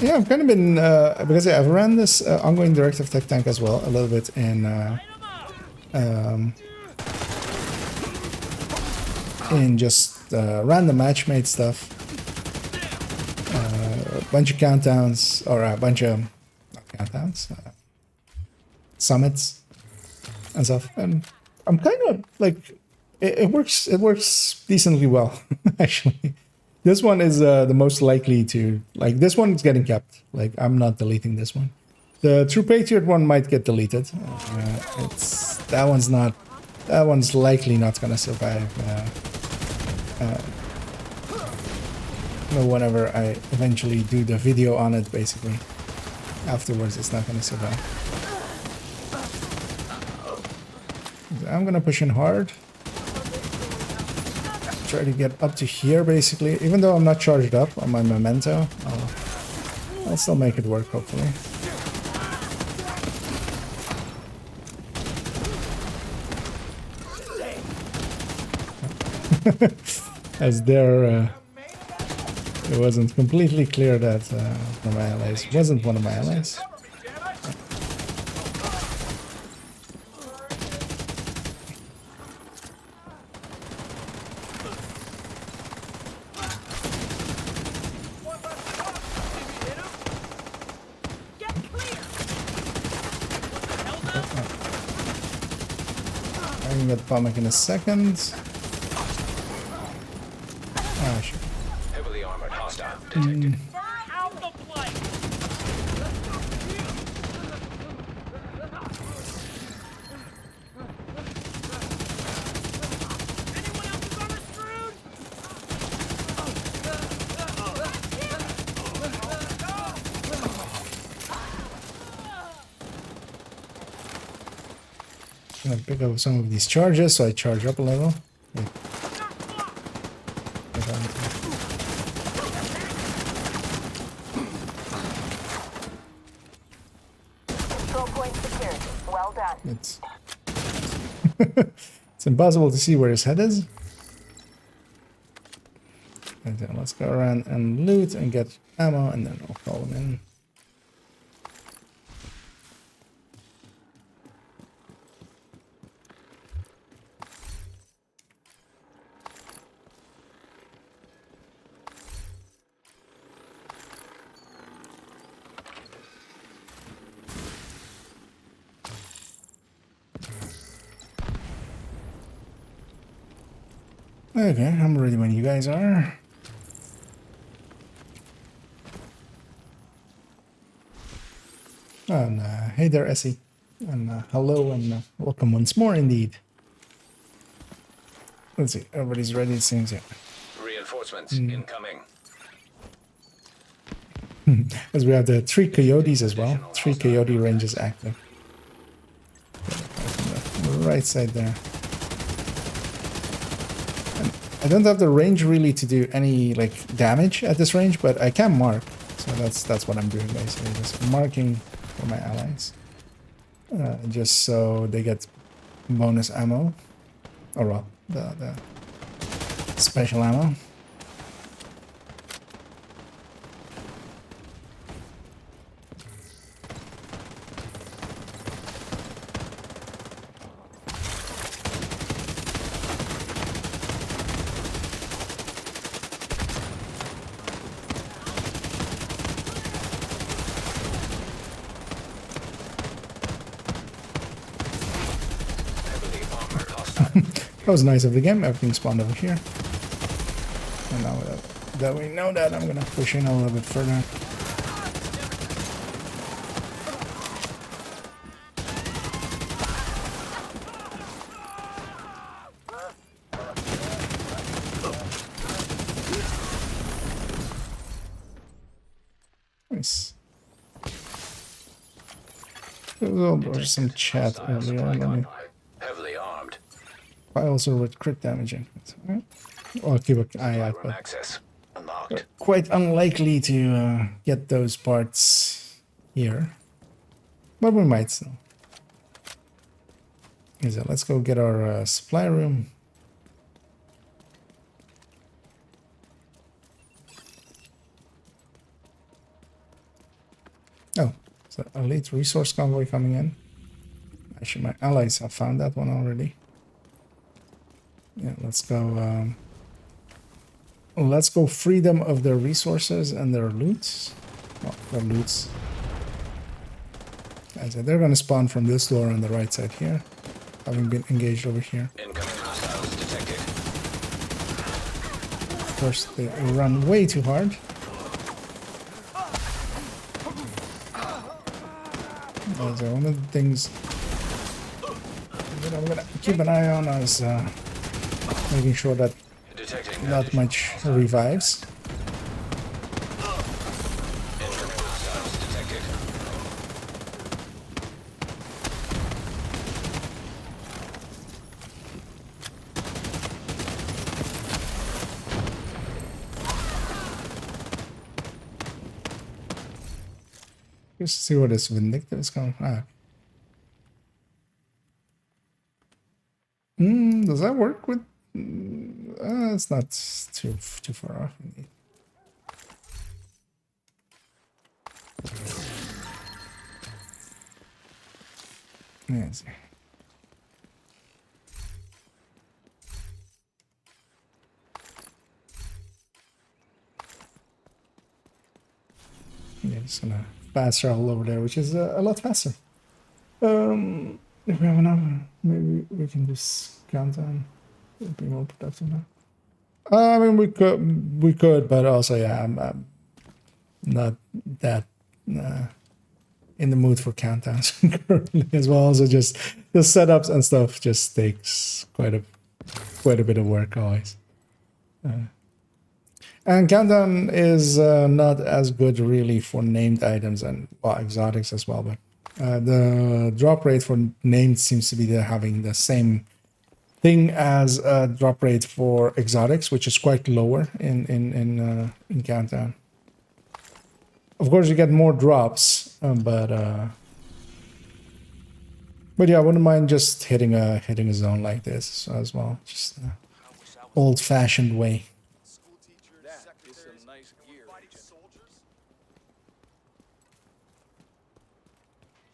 Yeah, I've kind of been because I've ran this ongoing direct attack tank as well a little bit in just random matchmade stuff, a bunch of countdowns, or a bunch of not countdowns, summits and stuff, and I'm kind of like it works decently well. Actually, this one is the most likely to, like, this one's getting kept. Like, I'm not deleting this one. The True Patriot one might get deleted. That one's likely not gonna survive. Whenever I eventually do the video on it, basically. Afterwards, it's not gonna survive. I'm gonna push in hard. Try to get up to here, basically. Even though I'm not charged up on my memento, I'll still make it work, hopefully. As there, it wasn't completely clear that one of my allies wasn't one of my allies. I can get Pomac in a second. Ah, shit. Heavily armored hostile detected. I'm gonna pick up some of these charges, so I charge up a level. Wait. Control point secured. Well done. It's impossible to see where his head is. And then let's go around and loot and get ammo, and then we'll call him in. Okay, I'm ready when you guys are. And hey there, Essie. And hello and welcome once more indeed. Let's see, everybody's ready, it seems, yeah. Reinforcements incoming. As we have the 3 coyotes as well. 3 coyote ranges active. On the right side there. I don't have the range really to do any like damage at this range, but I can mark. So that's what I'm doing basically, just marking for my allies, just so they get bonus ammo, or well, the special ammo. That was nice of the game. Everything spawned over here. And now that we know that, I'm gonna push in a little bit further. Nice. There was some chat earlier. Let me... Heavily armed. Files are with crit damage increments. Right? I'll keep an eye out, but Access unlocked. quite unlikely to get those parts here. But we might still. So let's go get our supply room. Oh, so elite resource convoy coming in. Actually, my allies have found that one already. Yeah, let's go. Let's go free them of their resources and their loots. Well, their loots. As they're gonna spawn from this door on the right side here, having been engaged over here. Incoming hostiles detected. First, they run way too hard. So one of the things that I'm gonna keep an eye on is making sure that not much revives. Just see where this vindictive is coming from. Does that work with? It's not too far off indeed. Let's see. Yeah, just gonna fast travel over there, which is a lot faster. If we have enough, maybe we can just count down. It'd be more productive now. I mean, we could, but also, yeah, I'm not that in the mood for countdowns currently as well. So just the setups and stuff just takes quite a bit of work always. And countdown is not as good really for named items and well, exotics as well, but the drop rate for named seems to be having the same thing as a drop rate for exotics, which is quite lower in countdown. Of course, you get more drops, but yeah, I wouldn't mind just hitting a zone like this as well, just old-fashioned way.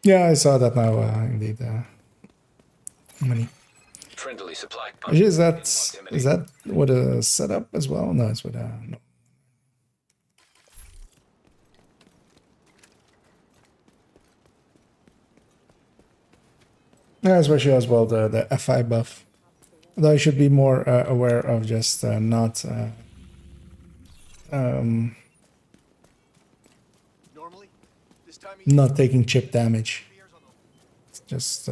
Yeah, I saw that now. Indeed, how many? Friendly supply. Is that with a setup as well? No, it's with a no. Yeah, especially as well the FI buff. Though I should be more aware of just not not taking chip damage. Just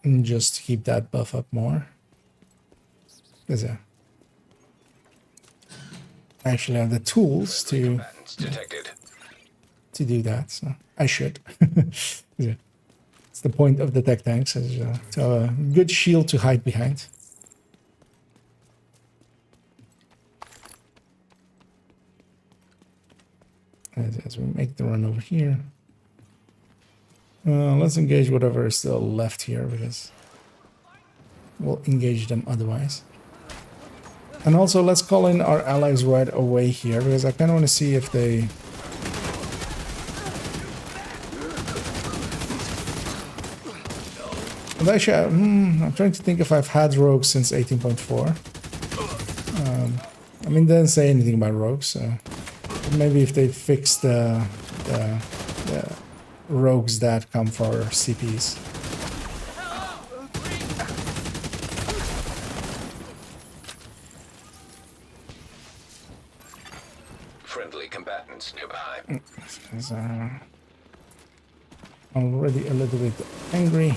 and just keep that buff up more. Because yeah, I actually have the tools to do that, so I should. Yeah. It's the point of the tech tanks, is to have a good shield to hide behind. As we make the run over here, let's engage whatever is still left here, because we'll engage them otherwise. And also, let's call in our allies right away here, because I kind of want to see if they... And actually, I'm trying to think if I've had rogues since 18.4. I mean, they didn't say anything about rogues, so... Maybe if they fix the rogues that come for CPs. He's already a little bit angry.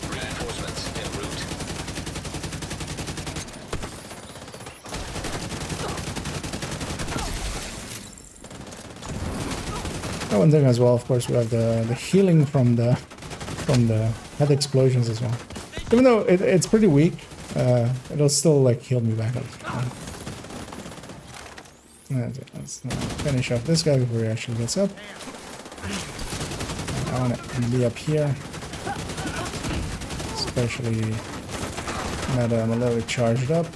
Reinforcements en route. Oh, one thing as well, of course, we have the healing from the head explosions as well. Even though it's pretty weak, it'll still like heal me back up. Let's finish off this guy before he actually gets up. I want to be up here, especially now that I'm a little bit charged up.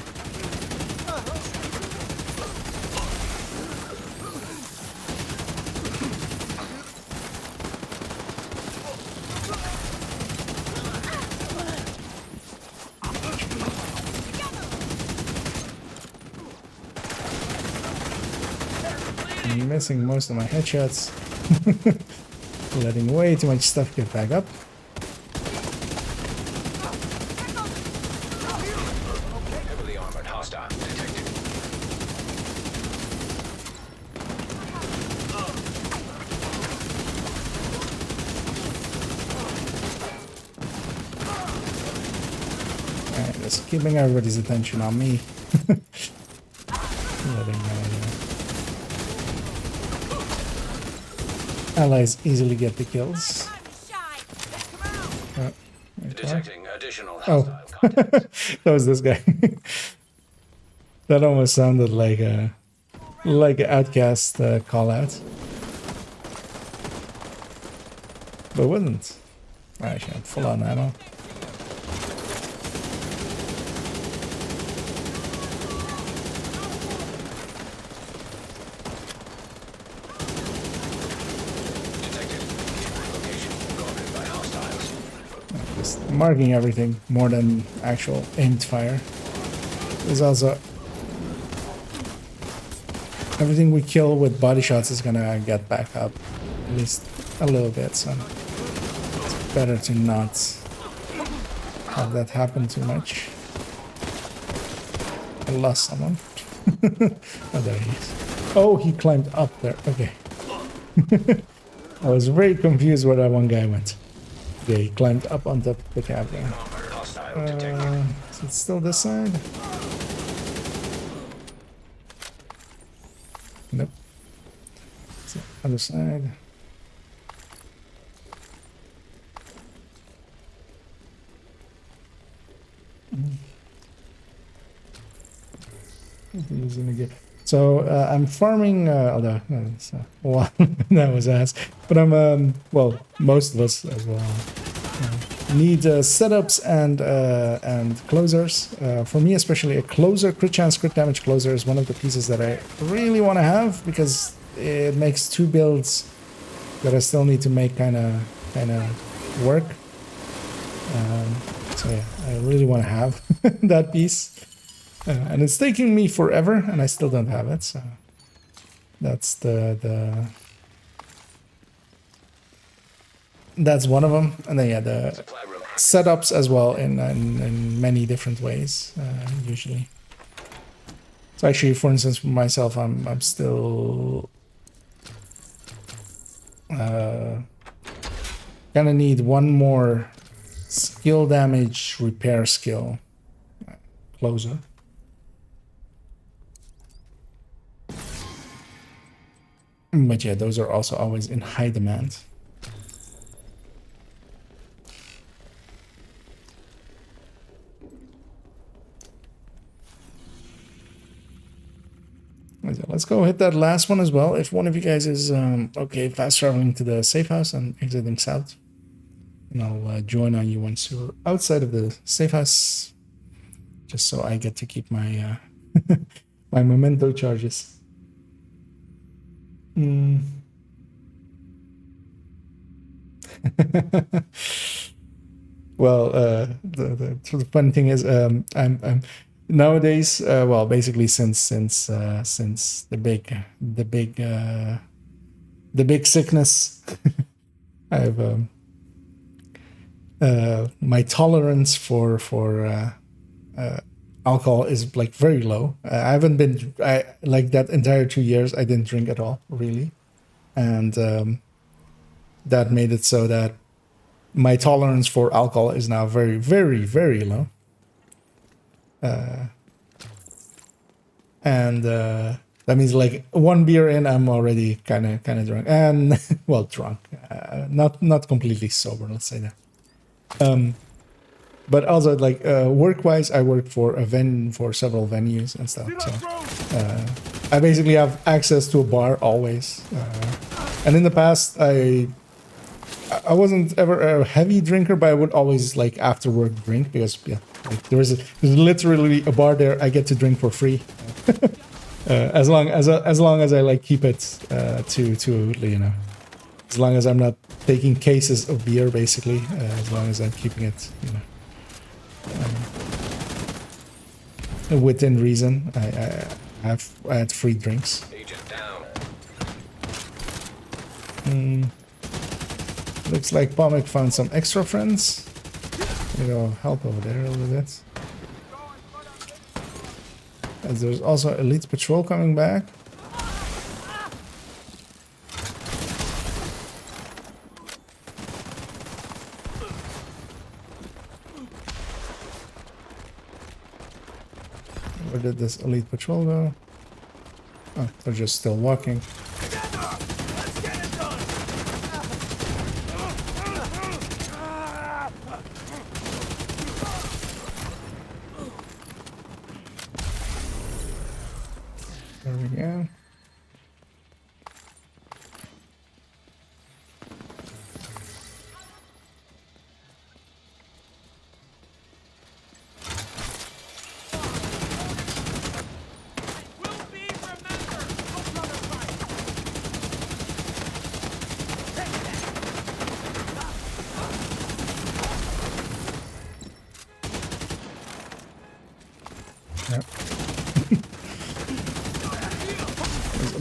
I'm missing most of my headshots. Letting way too much stuff get back up. Heavily armored hostile detected. Alright, just keeping everybody's attention on me. Letting allies easily get the kills. Detecting additional Oh, hostile that was this guy. That almost sounded like an outcast call out, but it wasn't. Actually, I'm full on ammo. Just marking everything more than actual aimed fire. There's also everything we kill with body shots is gonna get back up at least a little bit, so it's better to not have that happen too much. I lost someone. Oh, there he is. Oh, he climbed up there. Okay. I was very confused where that one guy went. Okay, he climbed up on top of the cab there. Is it still this side? Nope. It's the other side. So I'm farming, although well, that was asked, but I'm well, most of us as well need setups and closers. For me, especially a closer, crit chance, crit damage closer is one of the pieces that I really want to have because it makes two builds that I still need to make kind of work. So yeah, I really want to have that piece. And it's taking me forever, and I still don't have it. So that's that's one of them. And then yeah, the setups as well in many different ways usually. So actually, for instance, for myself, I'm still gonna need one more skill damage repair skill closer. But yeah, those are also always in high demand. Let's go hit that last one as well. If one of you guys is okay fast traveling to the safe house and exiting south, and I'll join on you once you're outside of the safe house, just so I get to keep my my memento charges. Well, the funny thing is, I'm nowadays, well, basically since the big sickness, I've my tolerance for alcohol is like very low. I haven't been like that entire 2 years. I didn't drink at all, really, and that made it so that my tolerance for alcohol is now very, very, very low. And that means like one beer in, I'm already kind of drunk, and well, drunk, not completely sober. Let's say that. But also like work-wise, I work for several venues and stuff. So I basically have access to a bar always. And in the past, I wasn't ever a heavy drinker, but I would always like after work drink because like there's literally a bar there. I get to drink for free, as long as I like keep it to as long as I'm not taking cases of beer, basically. As long as I'm keeping it, within reason. I had free drinks. Agent down. Looks like Pomic found some extra friends. I'm gonna go help over there a little bit. As there's also Elite Patrol coming back. Where did this Elite Patrol go? Oh, they're just still walking. There we go.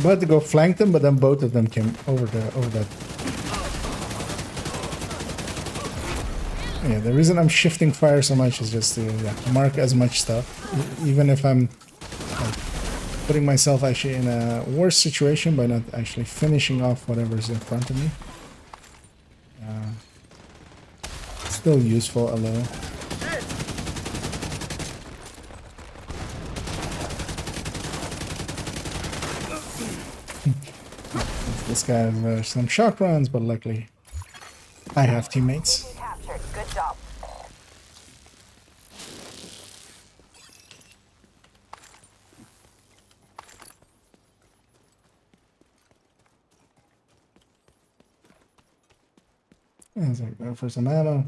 About to go flank them, but then both of them came over that. Yeah, the reason I'm shifting fire so much is just to mark as much stuff, even if I'm like, putting myself actually in a worse situation by not actually finishing off whatever's in front of me. Still useful a little. This guy has some shock rounds, but luckily I have teammates. Captured. Good job. Let's go for some ammo.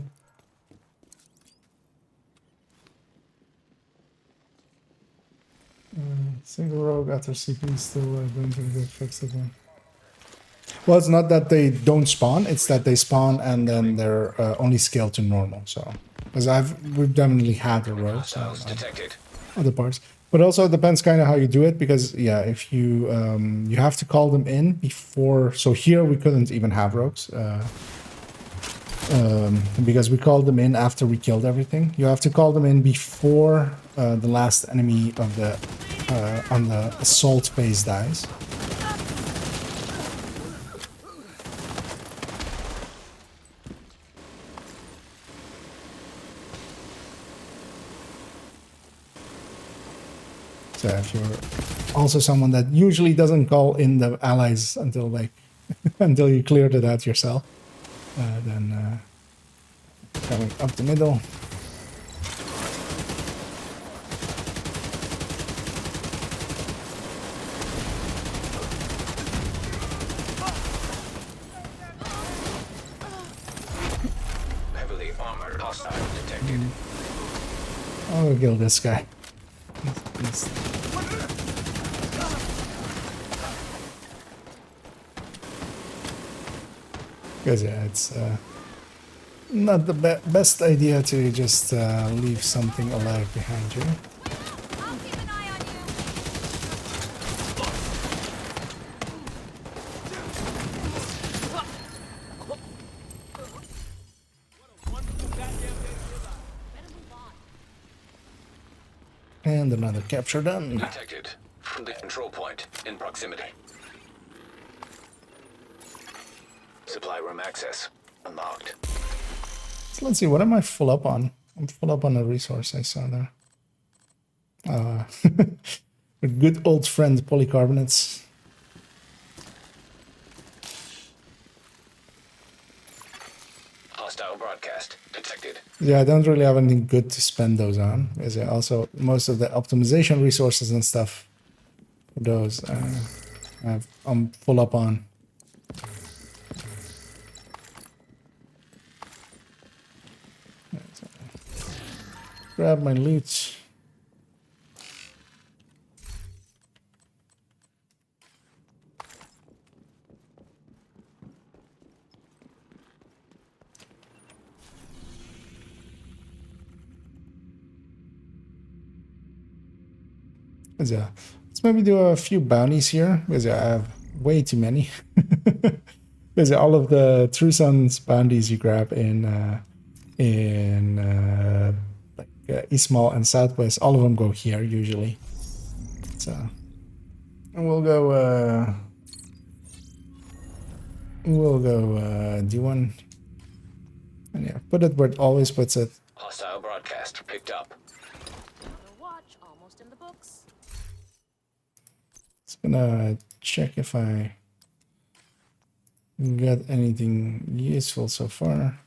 Single rogue after CP still going to get fixed again. Well, it's not that they don't spawn; it's that they spawn and then they're only scaled to normal. So, because we've definitely had the rogues on other parts, but also it depends kind of how you do it. Because if you you have to call them in before. So here we couldn't even have rogues because we called them in after we killed everything. You have to call them in before the last enemy of the on the assault phase dies. So if you're also someone that usually doesn't call in the allies until like until you cleared it out yourself, then coming up the middle. Heavily armored hostile detected. I'll kill this guy. Because it's not the best idea to just leave something alive behind you. And another capture done. Detected. From the control point in proximity. Supply room access unlocked. So let's see, what am I full up on? I'm full up on a resource I saw there. A good old friend, polycarbonates. Hostile broadcast detected. Yeah, I don't really have anything good to spend those on. Because also most of the optimization resources and stuff for those I'm full up on. Grab my loot. Yeah, let's maybe do a few bounties here because I have way too many. Because all of the True Sons bounties you grab in Ismail and Southwest, all of them go here usually. So, and we'll go D1, and yeah, put it where it always puts it. Hostile broadcast picked up. Watch almost in the books. Just gonna check if I got anything useful so far.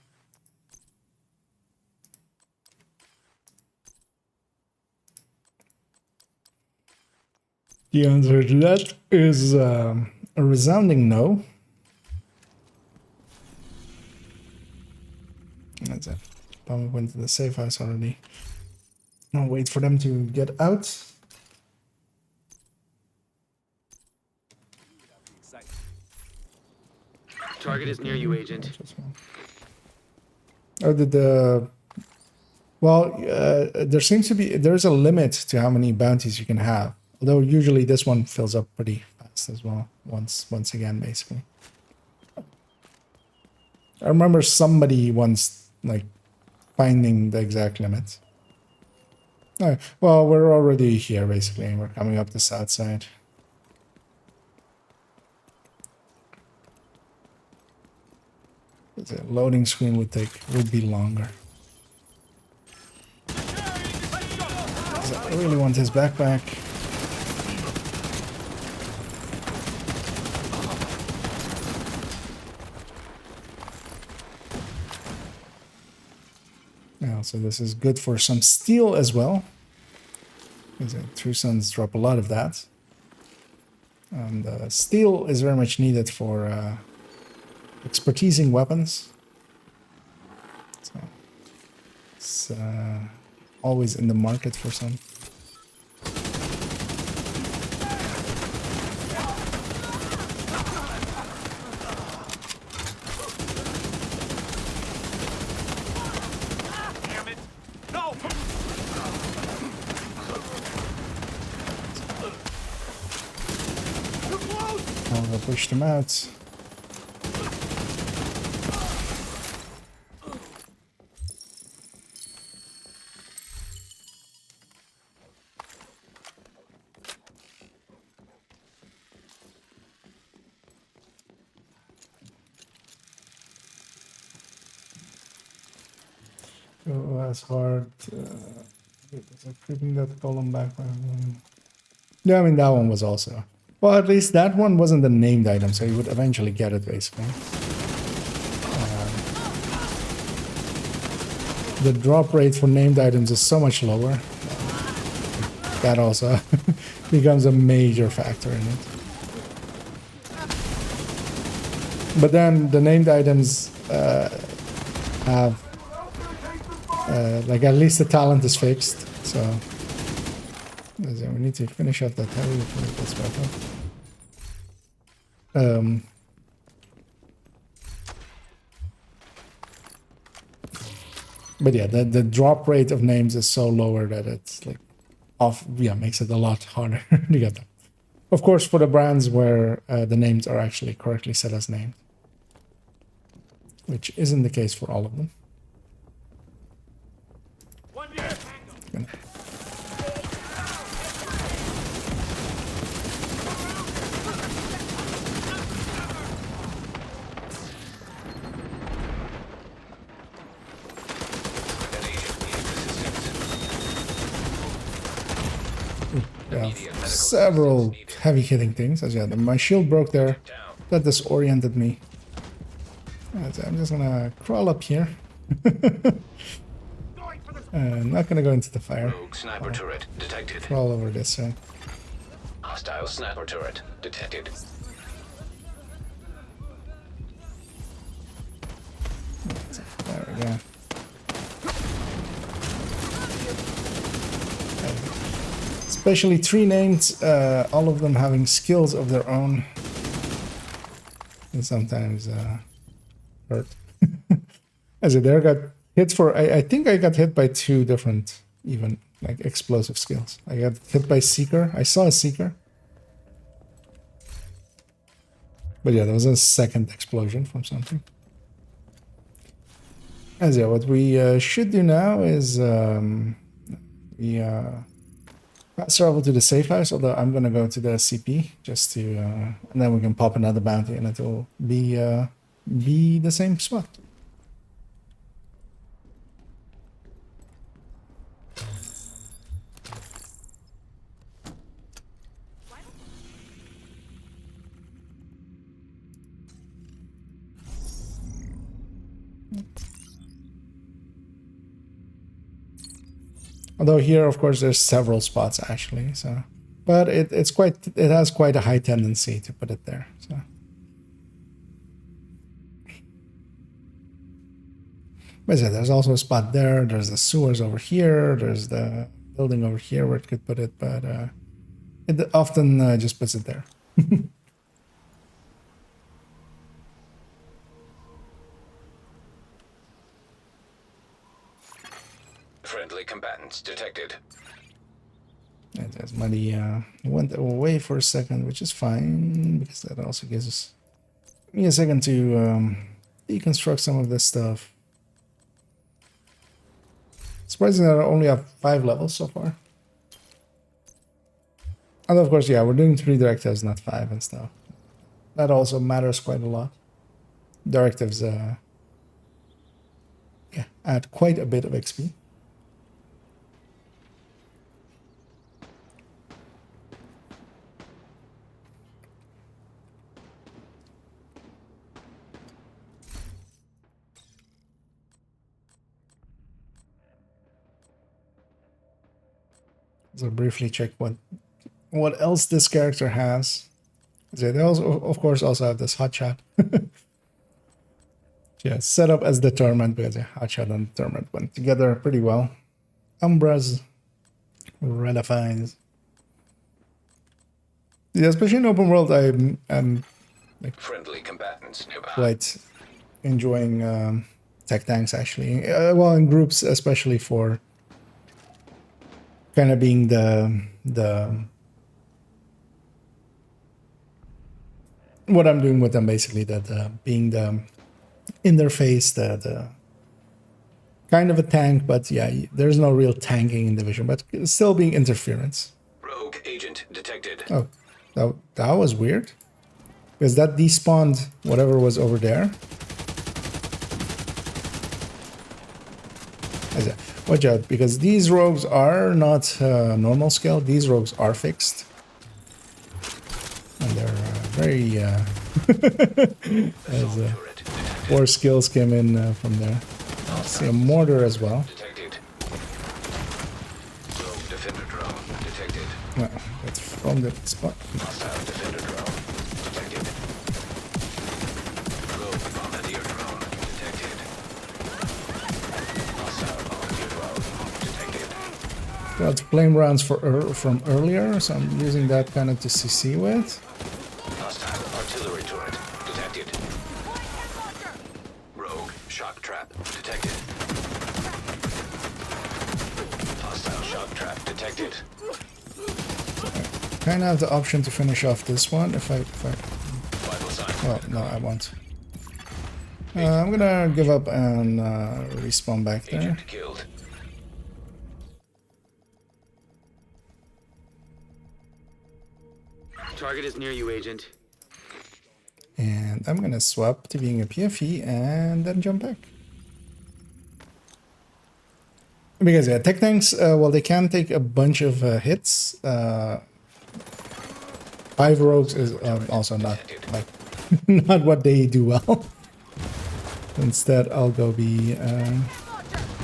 The answer to that is a resounding no. That's it. Bomb went to the safe house already. I'll wait for them to get out. Target is near you, Agent. Oh, well, there's a limit to how many bounties you can have. Although usually this one fills up pretty fast as well. Once again, basically. I remember somebody once like finding the exact limit. Alright, well, we're already here basically. We're coming up the south side. The loading screen would be longer. I really want his backpack. Yeah, so this is good for some steel as well. True Sons drop a lot of that. And steel is very much needed for expertising weapons. So it's always in the market for some. Damn it! No! I'll push them out. So that's hard. Creeping that column back. Yeah, I mean that one was also. Well, at least that one wasn't a named item, so you would eventually get it basically. The drop rate for named items is so much lower. That also becomes a major factor in it. But then the named items have like at least the talent is fixed, so we need to finish up that heavy before it gets back up. But yeah, the drop rate of names is so lower that it's like makes it a lot harder to get them. Of course, for the brands where the names are actually correctly set as names, which isn't the case for all of them. have several heavy hitting things. As yeah, my shield broke there. That disoriented me. So I'm just gonna crawl up here. Not gonna go into the fire. Rogue sniper turret detected. Crawl over this side. Hostile sniper turret detected. There we go. Especially 3 names, all of them having skills of their own. And sometimes hurt. As a there got hit for, I think I got hit by 2 different, even, like, explosive skills. I got hit by Seeker. I saw a Seeker. But yeah, there was a second explosion from something. As yeah, what we should do now is we fast travel to the safe house, although I'm gonna go to the CP just to and then we can pop another bounty and it will be the same spot. Although here, of course, there's several spots actually, so but it has quite a high tendency to put it there. So but yeah, there's also a spot there. There's the sewers over here. There's the building over here where it could put it, but it often just puts it there. Friendly combatants detected. And there's money went away for a second, which is fine because that also gives us me a second to deconstruct some of this stuff. Surprising that I only have 5 levels so far. And of course, yeah, we're doing 3 directives, not 5 and stuff. That also matters quite a lot. Directives add quite a bit of XP. So briefly check what else this character has. They also, of course, also have this hotshot. Yeah, set up as determined because hotshot and determined went together pretty well. Umbras, Relifies. Yeah, especially in open world, I'm like Friendly combatants nearby. quite enjoying tech tanks actually. Well, in groups, especially for kind of being the what I'm doing with them basically, that being the interface, the kind of a tank, but yeah, there's no real tanking in Division, but still being interference. Rogue agent detected. Oh, that was weird because that despawned whatever was over there. Watch out, because these rogues are not normal scale. These rogues are fixed. And they're very... as 4 skills came in from there. I see a mortar as well. Detected. Rogue defender drone detected. Well, that's from the spot. Hostile defender drone detected. Rogue bombardier drone detected. Hostile bombardier drone detected. Got flame rounds from earlier, so I'm using that kind of to CC with. Hostile artillery turret detected. Rogue shock trap detected. Hostile shock trap detected. Kind of have the option to finish off this one if I Vital signs. well, no, I won't. I'm gonna give up and respawn back there. Agent killed. Target is near you, Agent. And I'm gonna swap to being a PFE and then jump back. Because yeah, tech tanks, well, they can take a bunch of hits 5 rogues is also not like not what they do well. Instead, I'll go be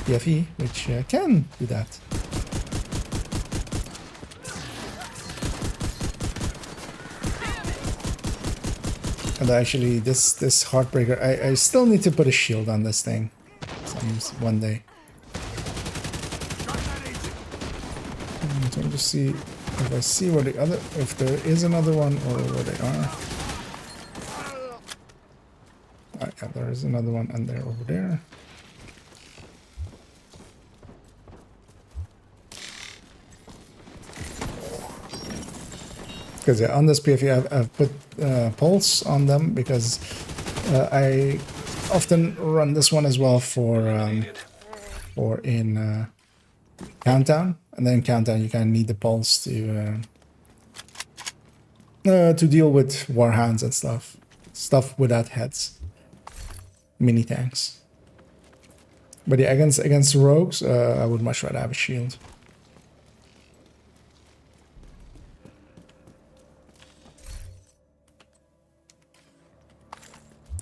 PFE, which can do that. And actually, this Heartbreaker, I still need to put a shield on this thing one day. I'm trying to see if I see where the other, if there is another one or where they are. Yeah, there is another one, and they're over there. Because yeah, on this PFE, I've put pulse on them because I often run this one as well for in Countdown, and then Countdown you kind of need the pulse to deal with warhounds and stuff without heads, mini tanks. But yeah, against rogues, I would much rather have a shield.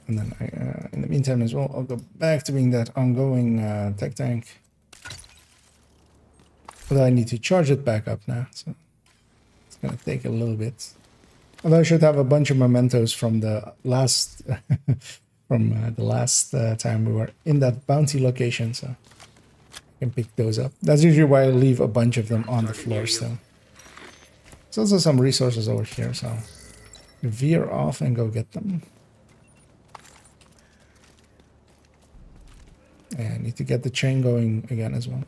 And then in the meantime as well, I'll go back to being that ongoing tech tank. Although I need to charge it back up now, so it's gonna take a little bit. Although I should have a bunch of mementos from the last time we were in that bounty location, so I can pick those up. That's usually why I leave a bunch of them on the floor still. There's also some resources over here, so veer off and go get them. And I need to get the chain going again as well.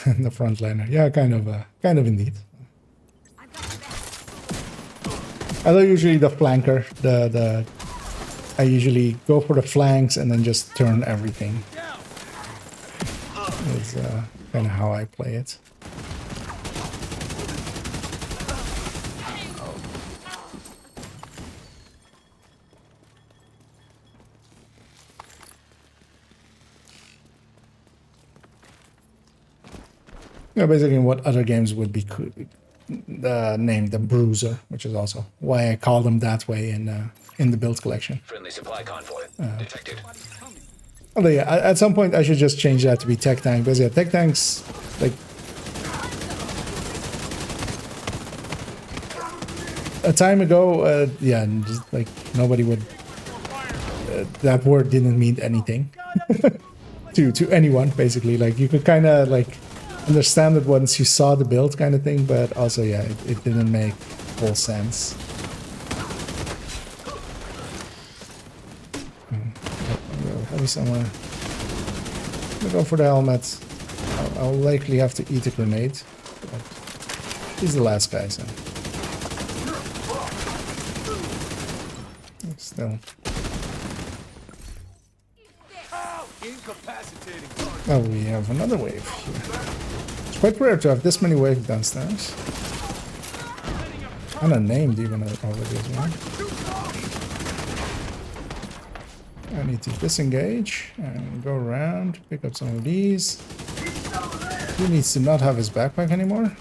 The frontliner, yeah, kind of indeed. I know usually the flanker, I usually go for the flanks and then just turn everything. Is kind of how I play it. Yeah, basically what other games would be named the Bruiser, which is also why I call them that way in the build collection. Friendly supply convoy detected. Although yeah, at some point I should just change that to be tech tank, because yeah, tech tanks, like a time ago, yeah, just like nobody would. That word didn't mean anything to anyone, basically. Like you could kind of like understand it once you saw the build, kind of thing, but also yeah, it didn't make full sense. Heavy somewhere. I'm gonna go for the helmet. I'll likely have to eat a grenade. But he's the last guy, so still. Oh, we have another wave here. It's quite rare to have this many waves downstairs. And unnamed even already as well. I need to disengage and go around, pick up some of these. He needs to not have his backpack anymore.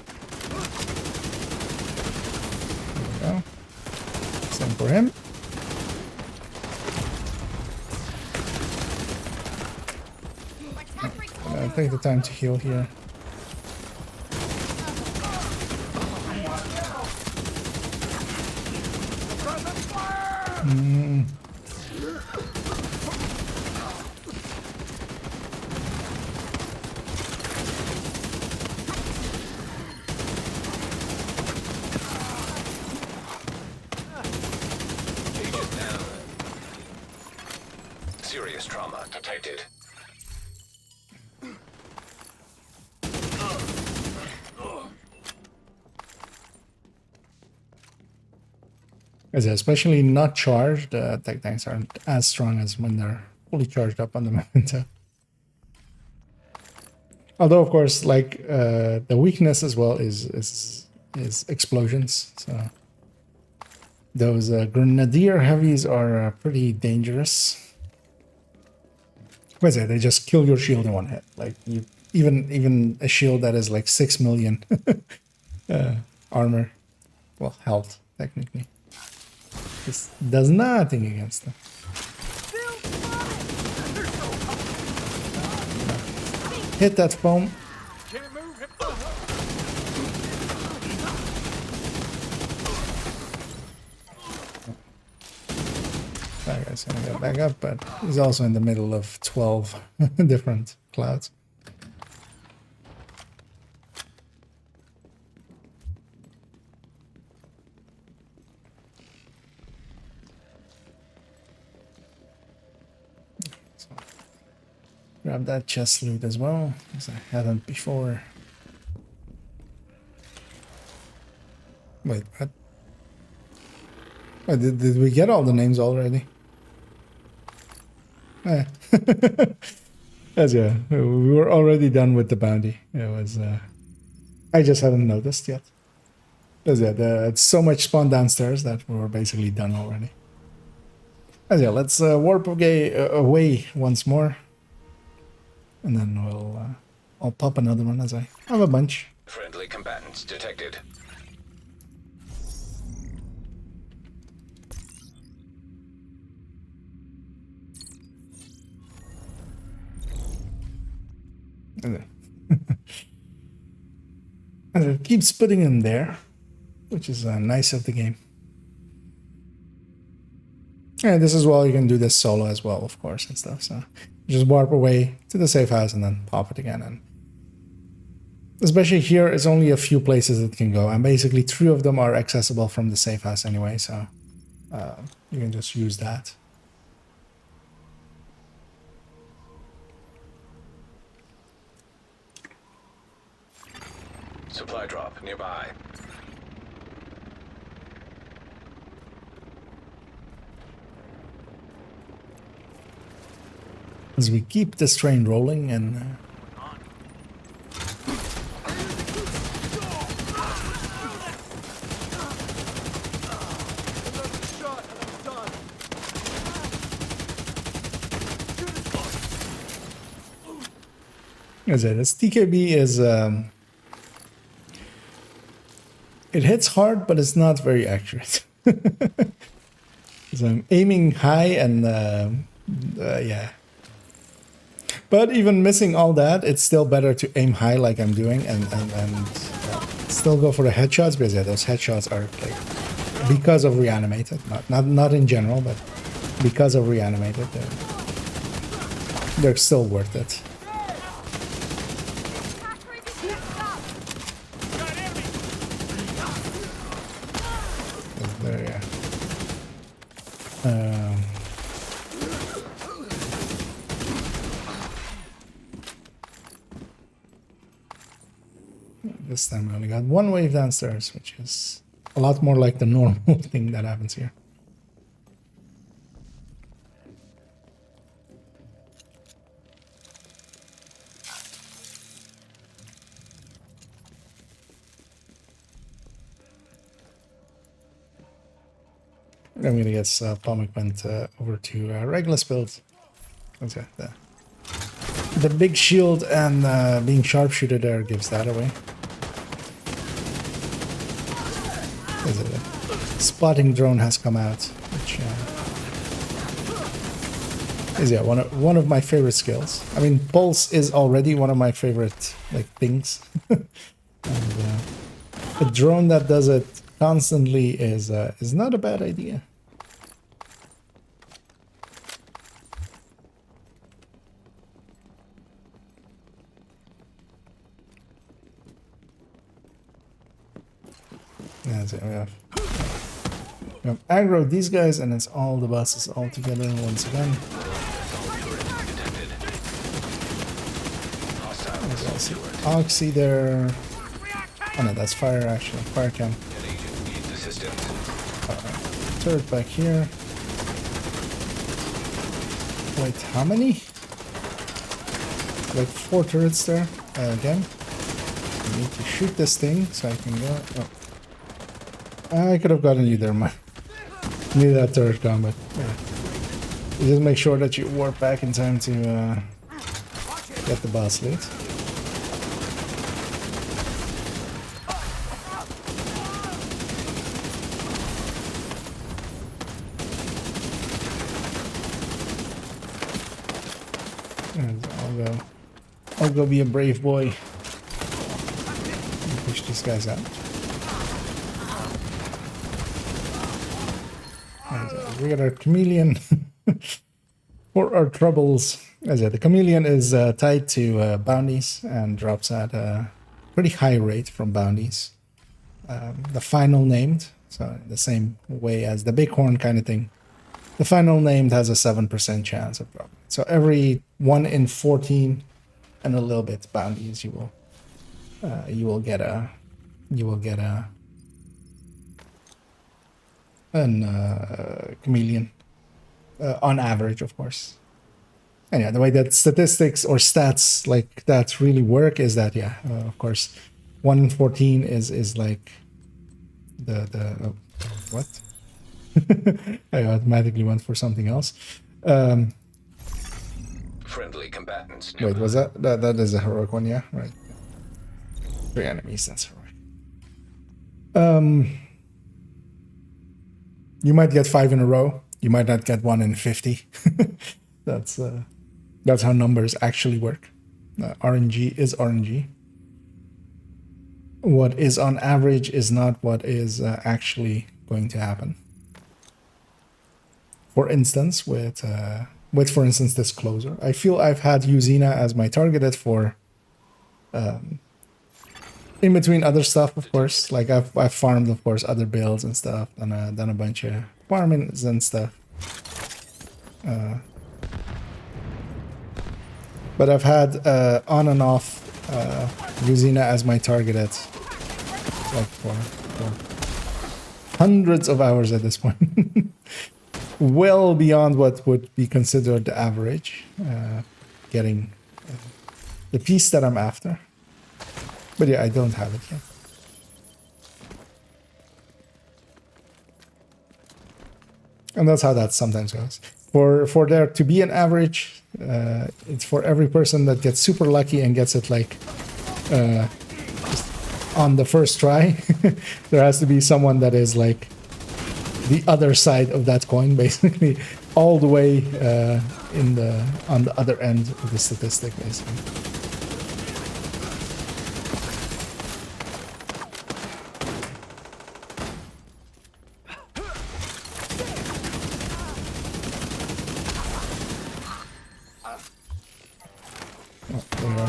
There we go. Same for him. Take the time to heal here. Serious trauma detected. Especially not charged, tech tanks aren't as strong as when they're fully charged up on the memento. Although, of course, like the weakness as well is explosions. So those grenadier heavies are pretty dangerous. What is it? They just kill your shield in one hit. Like even a shield that is like 6 million armor, well, health technically, this does nothing against them. Hit that foam. That guy's gonna get back up, but he's also in the middle of 12 different clouds. So, grab that chest loot as well, because I hadn't before. Wait, what? Oh, did we get all the names already? Eh. As yeah, we were already done with the bounty. It was I just haven't noticed yet. As yeah, it's so much spawn downstairs that we were basically done already. As yeah, let's warp away once more, and then I'll pop another one as I have a bunch. Friendly combatants detected. And it keeps putting him there, which is nice of the game. And this is why you can do this solo as well, of course, and stuff. So just warp away to the safe house and then pop it again. And especially here, it's only a few places it can go, and basically 3 of them are accessible from the safe house anyway. So you can just use that. Supply drop nearby. As we keep this train rolling and as it is, TKB is it hits hard, but it's not very accurate. So I'm aiming high and yeah. But even missing all that, it's still better to aim high like I'm doing and still go for the headshots, because yeah, those headshots are like, because of reanimated, not in general, but because of reanimated, they're still worth it. There, yeah. This time we only got 1 wave downstairs, which is a lot more like the normal thing that happens here. I'm gonna get Palmic went over to Regulus build. Okay, the big shield and being sharpshooter there gives that away. Spotting drone has come out, which is yeah one of my favorite skills. I mean, pulse is already one of my favorite like things, and a drone that does it constantly is not a bad idea. That's it. We have aggro these guys, and it's all the buses all together once again. Oxy there. Oh no, that's fire actually. Fire cam. Turret back here. Wait, how many? Like 4 turrets there. Again. I need to shoot this thing so I can go. Oh. I could have gotten you there, man. Need that turret gone, but yeah. You just make sure that you warp back in time to get the boss loot. I'll go be a brave boy. Push these guys out. And, we got our chameleon for our troubles. As I said, the chameleon is tied to bounties and drops at a pretty high rate from bounties. The final named, so the same way as the bighorn kind of thing. The final named has a 7% chance of dropping. So every 1 in 14 and a little bit bounties, you will get a chameleon on average, of course. And yeah, the way that statistics or stats like that really work is that of course, 1 in 14 is like the what? I automatically went for something else. Friendly combatants. Wait, was that is a heroic one? Yeah, right. 3 enemies. That's heroic. You might get 5 in a row. You might not get 1 in 50. That's how numbers actually work. RNG is RNG. What is on average is not what is actually going to happen. For instance, with for instance this closer, I feel I've had Yuzina as my targeted for in between other stuff, of course. Like I've farmed, of course, other builds and stuff, and done a bunch of farmings and stuff. But I've had on and off Yuzina as my targeted, like for hundreds of hours at this point. Well beyond what would be considered the average, getting the piece that I'm after. But yeah, I don't have it yet. And that's how that sometimes goes. For there to be an average, it's for every person that gets super lucky and gets it like just on the first try. There has to be someone that is like the other side of that coin, basically, all the way on the other end of the statistic, basically.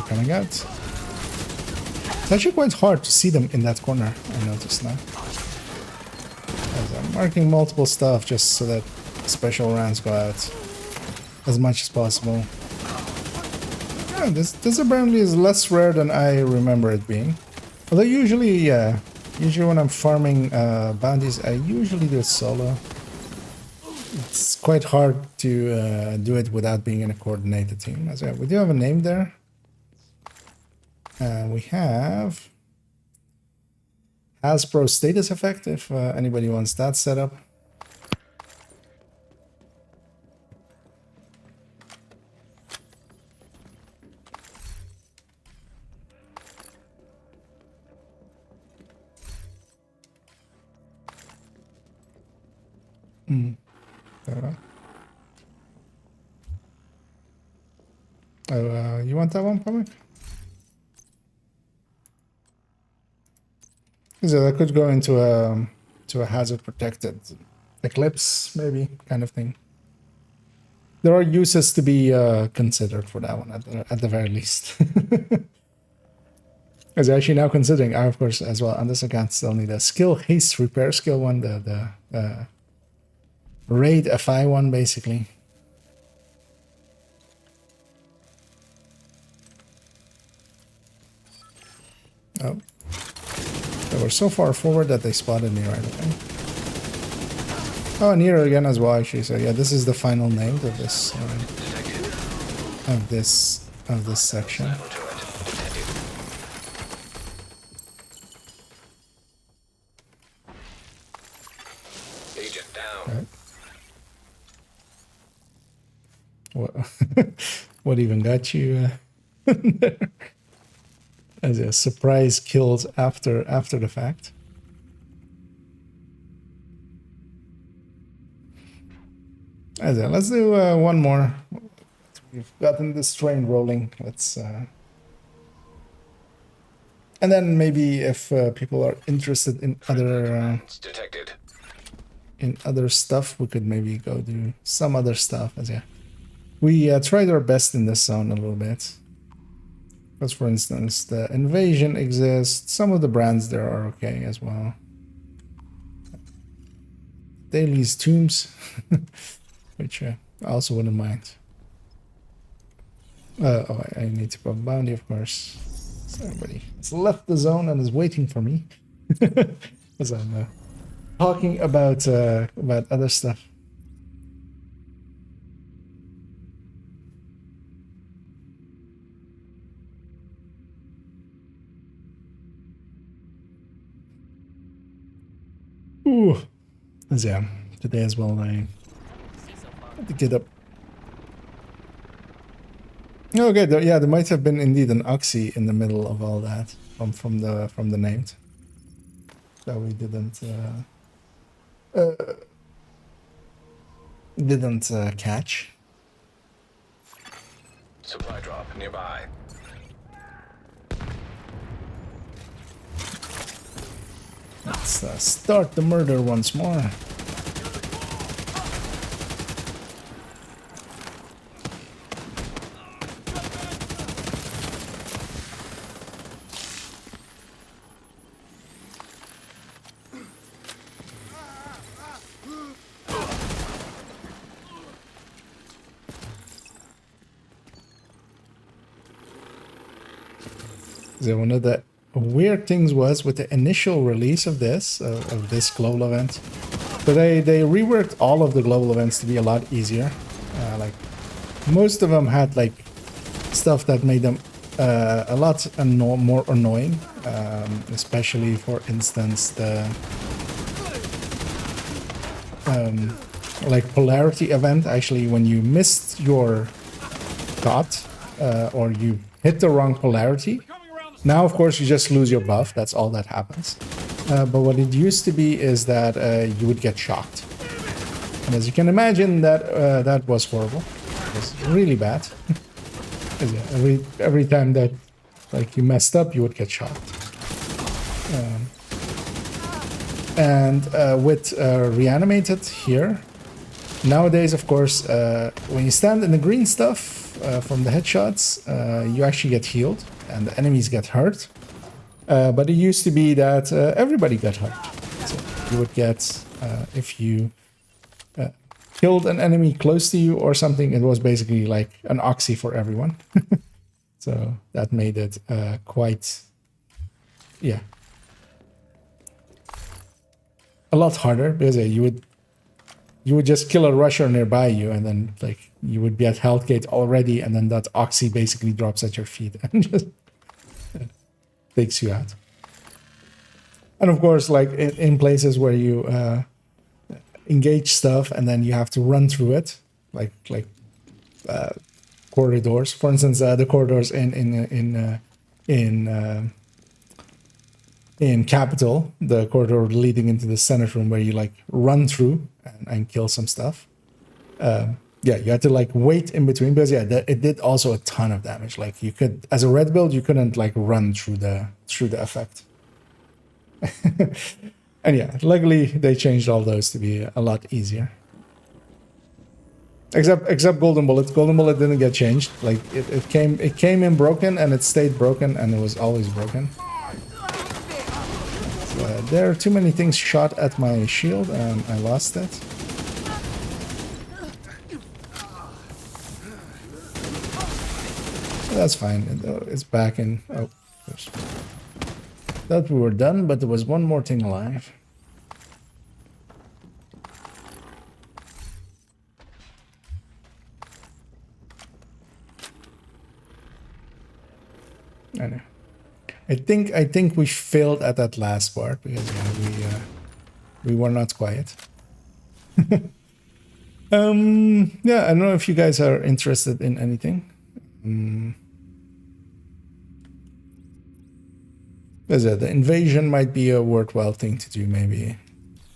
Coming out. It's actually quite hard to see them in that corner, I noticed now. As I'm marking multiple stuff just so that special rounds go out as much as possible. Yeah, this apparently is less rare than I remember it being. Although usually when I'm farming bounties, I usually do it solo. It's quite hard to do it without being in a coordinated team. As we do have a name there. We have Hasbro status effect, if anybody wants that set up. You want that one, Comic? So that could go into a hazard protected eclipse, maybe, kind of thing. There are uses to be considered for that one at the very least. As actually now considering, I of course as well on this account still need a skill haste repair skill one, the raid FI one basically. Oh. They were so far forward that they spotted me right away. Oh, and here again as well, actually. So yeah, this is the final name of this section. Agent down. Right. What even got you there? As a surprise kills after the fact. Let's do one more. we've gotten this train rolling. Let's and then maybe if people are interested in Detected. Stuff, we could maybe go do some other stuff. As yeah, we tried our best in this zone a little bit. Because for instance, the invasion exists. Some of the brands there are okay as well. Daly's Tombs, which I also wouldn't mind. Oh, I need to put bounty, of course. So everybody has left the zone and is waiting for me, as I'm talking about other stuff. Ooh, as yeah, today as well. I had to get up. Okay, yeah, there might have been indeed an oxy in the middle of all that from the named that we didn't catch. Supply drop nearby. Let's start the murder once more. So one of the weird things was with the initial release of this global event, but they reworked all of the global events to be a lot easier. Like most of them had like stuff that made them a lot more annoying, especially for instance the like polarity event. Actually, when you missed your dot or you hit the wrong polarity. Now, of course, you just lose your buff. That's all that happens. But what it used to be is that you would get shocked. And as you can imagine, that was horrible. It was really bad. every time that like you messed up, you would get shocked. With reanimated here, nowadays, of course, when you stand in the green stuff from the headshots, you actually get healed. And the enemies get hurt. But it used to be that everybody got hurt. So you would get, if you killed an enemy close to you or something, it was basically like an oxy for everyone. So that made it quite, yeah, a lot harder because you would just kill a rusher nearby you and then like you would be at health gate already and then that oxy basically drops at your feet and just takes you out. And of course, like in places where you engage stuff and then you have to run through it, like corridors. For instance, the corridors in Capital, the corridor leading into the Senate room where you like run through and kill some stuff. Yeah, you had to like wait in between because yeah, it did also a ton of damage. Like you could, as a red build, you couldn't like run through the effect. And yeah, luckily they changed all those to be a lot easier. Except Golden Bullet. Golden Bullet didn't get changed. Like it came in broken and it stayed broken and it was always broken. So, there are too many things shot at my shield and I lost it. That's fine. It's back in. Oh, oops. Thought we were done, but there was one more thing alive. I know. I think we failed at that last part because yeah, we were not quiet. Yeah, I don't know if you guys are interested in anything. The invasion might be a worthwhile thing to do, maybe.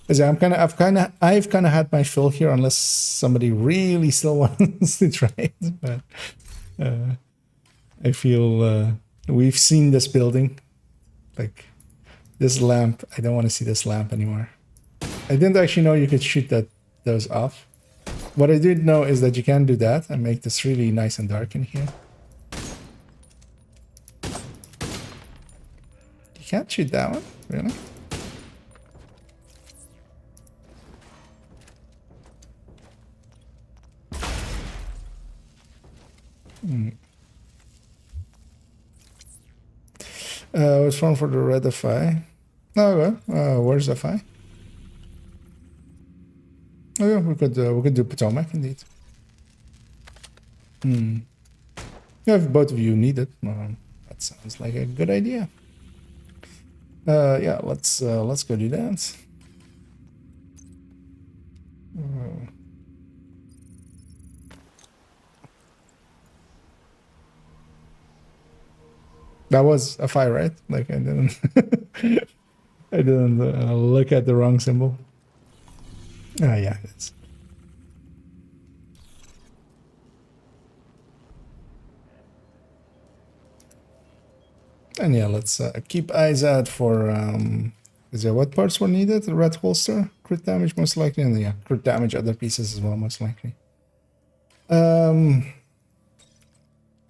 Because I've kind of had my fill here, unless somebody really still wants to try it. But I feel we've seen this building, like this lamp. I don't want to see this lamp anymore. I didn't actually know you could shoot those off. What I did know is that you can do that and make this really nice and dark in here. You can't shoot that one, really? It's fun for the red FI. Oh, well, where's FI? Oh yeah, we could do Potomac indeed. Yeah, if both of you need it, that sounds like a good idea. Yeah, let's go do that. That was a fire, right? Like I didn't, I didn't look at the wrong symbol. Ah, yeah, it is. And yeah, let's keep eyes out for. Is there what parts were needed? The red holster, crit damage most likely, and yeah, crit damage other pieces as well most likely. I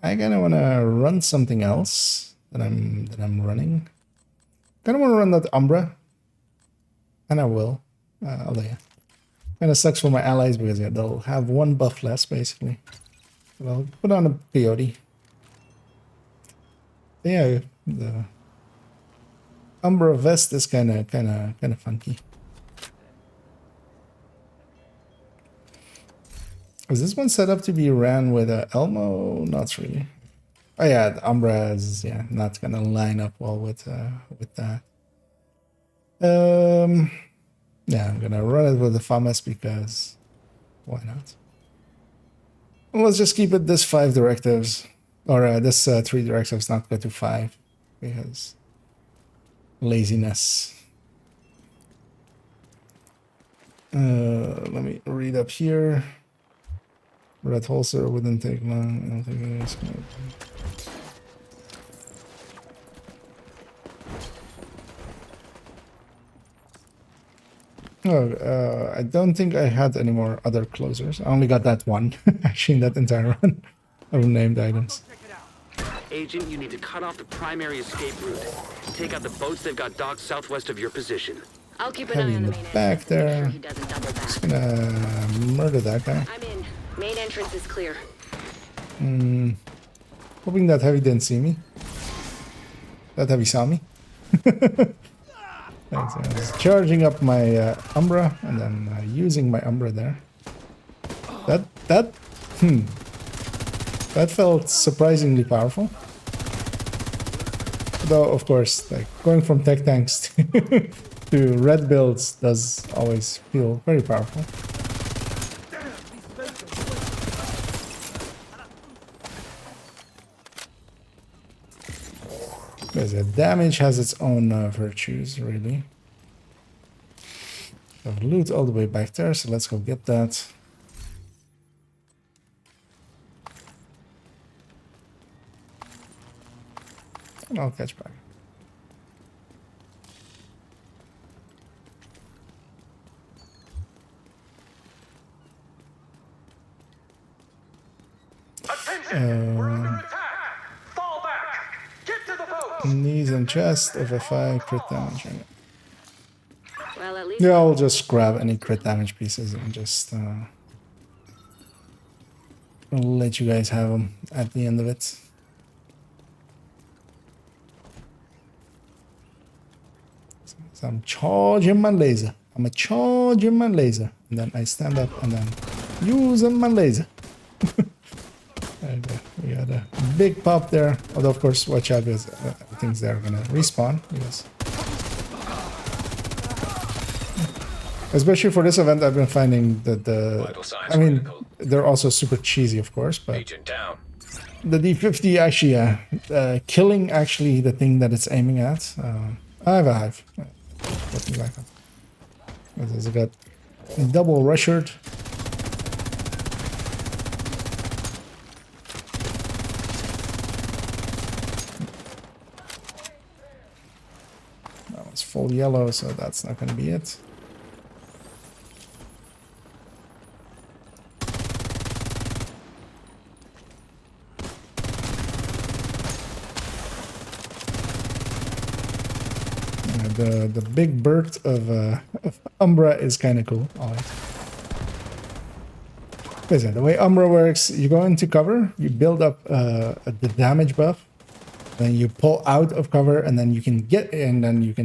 kind of want to run something else that I'm running. Kind of want to run that Umbra, and I will. Although yeah, kind of sucks for my allies because yeah, they'll have one buff less basically. But I'll put on a peyote. Yeah, the Umbra vest is kind of funky. Is this one set up to be ran with a Elmo? Not really. Oh yeah, the Umbra is not gonna line up well with that. Yeah, I'm gonna run it with the FAMAS because why not? Well, let's just keep it this 5 directives, or this 3 directives, not go to 5 because laziness. Let me read up here. Red holster wouldn't take long. I don't think it is gonna. Oh, I don't think I had any more other closers. I only got that one, actually, in that entire run of named items. Agent, you need to cut off the primary escape route. Take out the boats they've got docked southwest of your position. I'll keep an Heavy eye on in the the main back there. entrance. Make sure he doesn't double back. Just gonna murder that guy. I'm in. Main entrance is clear. Hoping that Heavy didn't see me. That Heavy saw me. Thanks. I was charging up my Umbra and then using my Umbra there. That felt surprisingly powerful. Though of course, like going from tech tanks to red builds does always feel very powerful. Because damage has its own virtues, really. So loot all the way back there, so let's go get that. And I'll catch back. Knees and chest of FI crit damage. Well, at least Yeah, I'll just grab any crit damage pieces and just I'll let you guys have them at the end of it. So I'm charging my laser. I'm charging my laser. And then I stand up and then using my laser. Okay, we got a big pop there. Although, of course, watch out because things that are gonna respawn. Because especially for this event, I've been finding that I mean, they're also super cheesy, of course, but Agent down. the D50 actually, killing the thing that it's aiming at. I have a hive. Let me back up. Because it's got double rushered. That was full yellow, so that's not going to be it. The big bird of Umbra is kind of cool. I like it. Listen, the way Umbra works, you go into cover, you build up the damage buff, then you pull out of cover, and then you can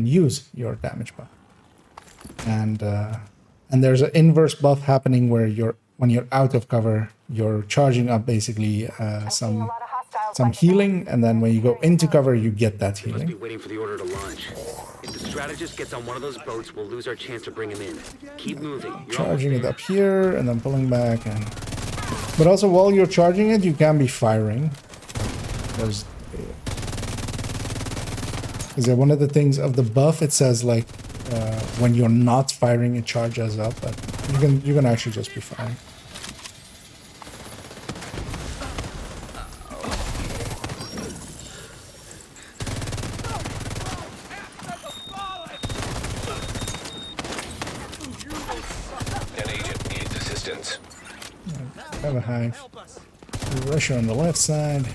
use your damage buff. And there's an inverse buff happening where when you're out of cover, you're charging up basically some healing, and then when you go into cover, you get that healing. Must be waiting for the order to launch. If the strategist gets on one of those boats, we'll lose our chance to bring him in. Keep moving. Charging it up here and then pulling back, but also while you're charging it, you can be firing. There's one of the things of the buff. It says like when you're not firing, it charges up, but you can actually just be firing. Have a hive. Rusher on the left side.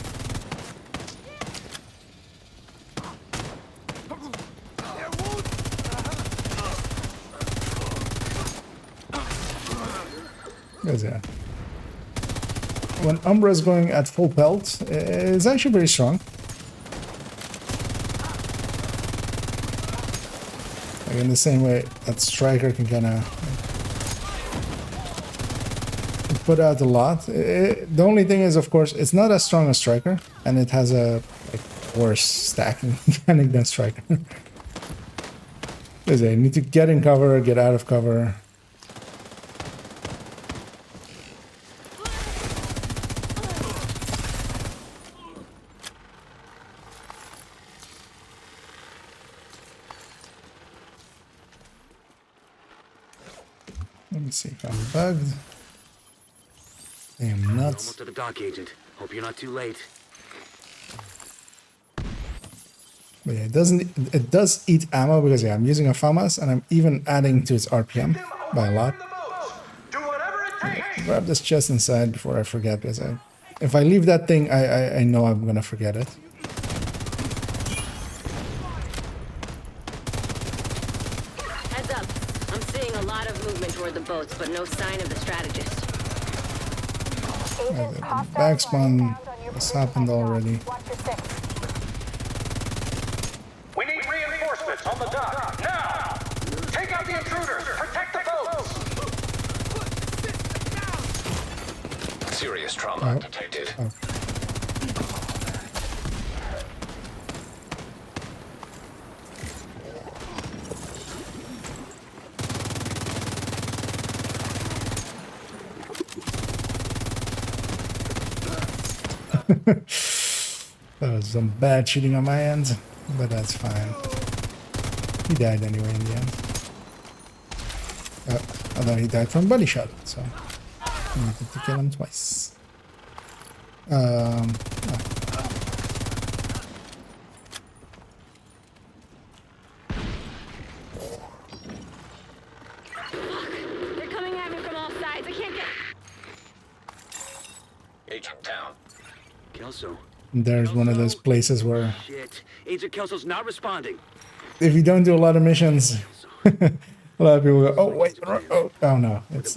Where's that? When Umbra is going at full pelt, it's actually very strong. Like in the same way that Striker can kind of put out a lot. The only thing is, of course, it's not as strong as Striker, and it has a worse stacking mechanic than Striker. You need to get in cover, get out of cover. Let me see if I'm bugged. I am not. Almost to the dock, Agent. Hope you're not too late. But yeah, it does eat ammo because I'm using a FAMAS and I'm even adding to its RPM by a lot. Grab this chest inside before I forget, because if I leave that thing, I know I'm gonna forget it. Heads up. I'm seeing a lot of movement toward the boats, but no sign of the strategist. The backspawn has happened already. We need reinforcements on the dock, now! Take out the intruders! Protect the boats! Serious trauma detected. That was some bad shooting on my end, but that's fine. He died anyway in the end. Although he died from body shot, so I needed to kill him twice. They're coming at me from all sides. I can't get. Agent down. Kelso. There's one of those places where Shit. Agent Kelso's not responding. if you don't do a lot of missions, a lot of people go, "Oh wait, oh no!" It's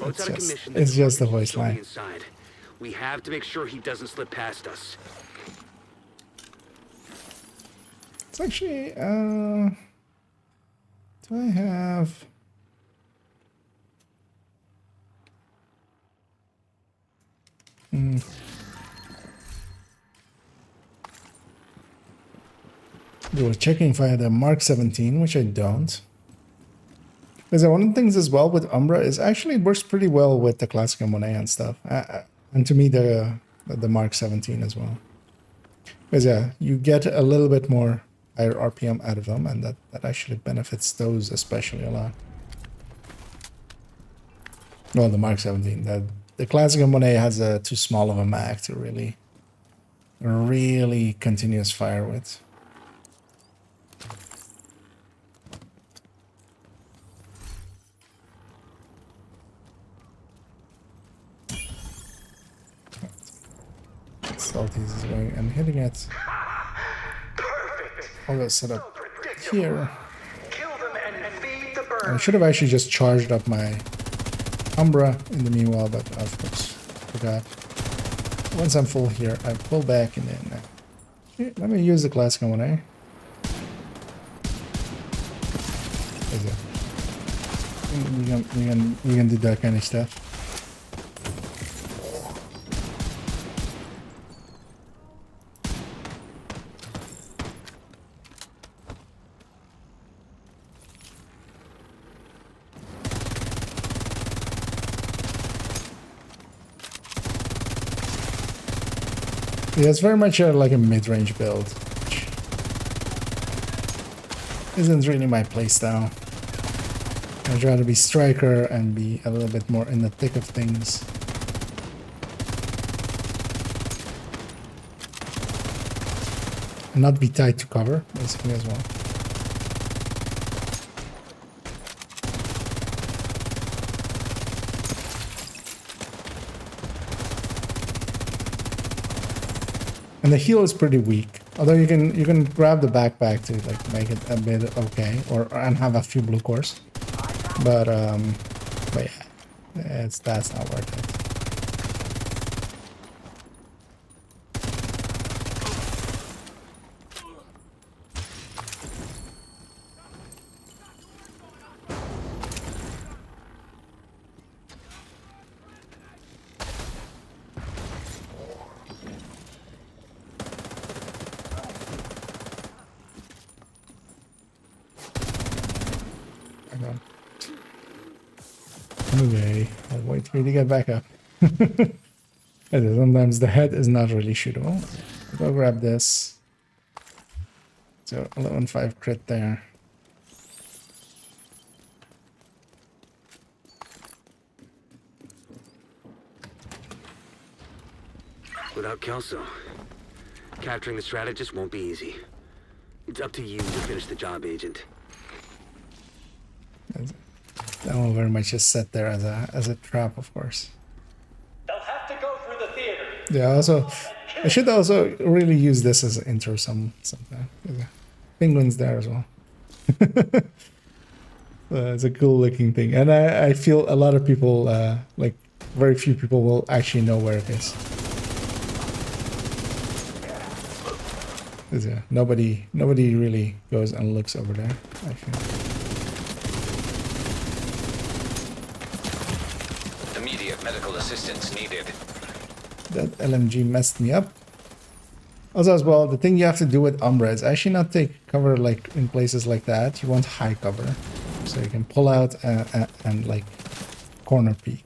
just the voice line. We have to make sure he doesn't slip past us. It's actually, do I have? We were checking if I had a Mark 17, which I don't. Because one of the things as well with Umbra is actually it works pretty well with the classic M1A and stuff. And to me, the Mark 17 as well. Because yeah, you get a little bit more higher RPM out of them, and that actually benefits those especially a lot. Well, the Mark 17. The classic M1A has a too small of a mag to really continuous fire with. Salty is going and hitting it. I'll go set up here. I should have actually just charged up my Umbra in the meanwhile, but of course forgot. Once I'm full here, I pull back and then let me use the classic M1A. You can do that kind of stuff. Yeah, it's very much like a mid-range build, which isn't really my playstyle. I'd rather be striker and be a little bit more in the thick of things. And not be tied to cover, basically, as well. And the heal is pretty weak. Although you can grab the backpack to like make it a bit okay, and have a few blue cores. But yeah, that's not worth it. Okay, I'll wait for you to get back up. Sometimes the head is not really shootable. I'll go grab this. So 11.5 crit there. Without Kelso, capturing the strategist won't be easy. It's up to you to finish the job, Agent. That one very much just set there as a trap, of course. They'll have to go through the theater. Yeah, also, I should also really use this as an intro sometime. Penguins there as well. It's a cool looking thing. And I feel a lot of people, like very few people will actually know where it is. Yeah, nobody really goes and looks over there, I feel. Medical assistance needed. That LMG messed me up. Also, as well, the thing you have to do with Umbra is actually not take cover like in places like that. You want high cover, so you can pull out and like corner peek.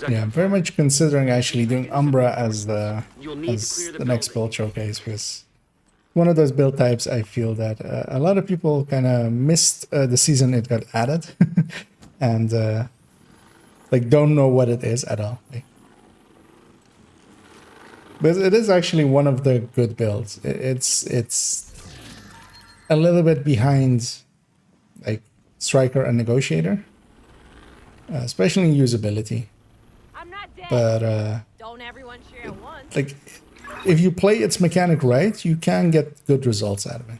Yeah, I'm very much considering actually doing Umbra as the next build showcase, because one of those build types I feel that a lot of people kind of missed the season it got added, and like don't know what it is at all. Like, but it is actually one of the good builds. It's a little bit behind like Striker and Negotiator, especially in usability. But don't everyone share at once. Like, if you play its mechanic right, you can get good results out of it.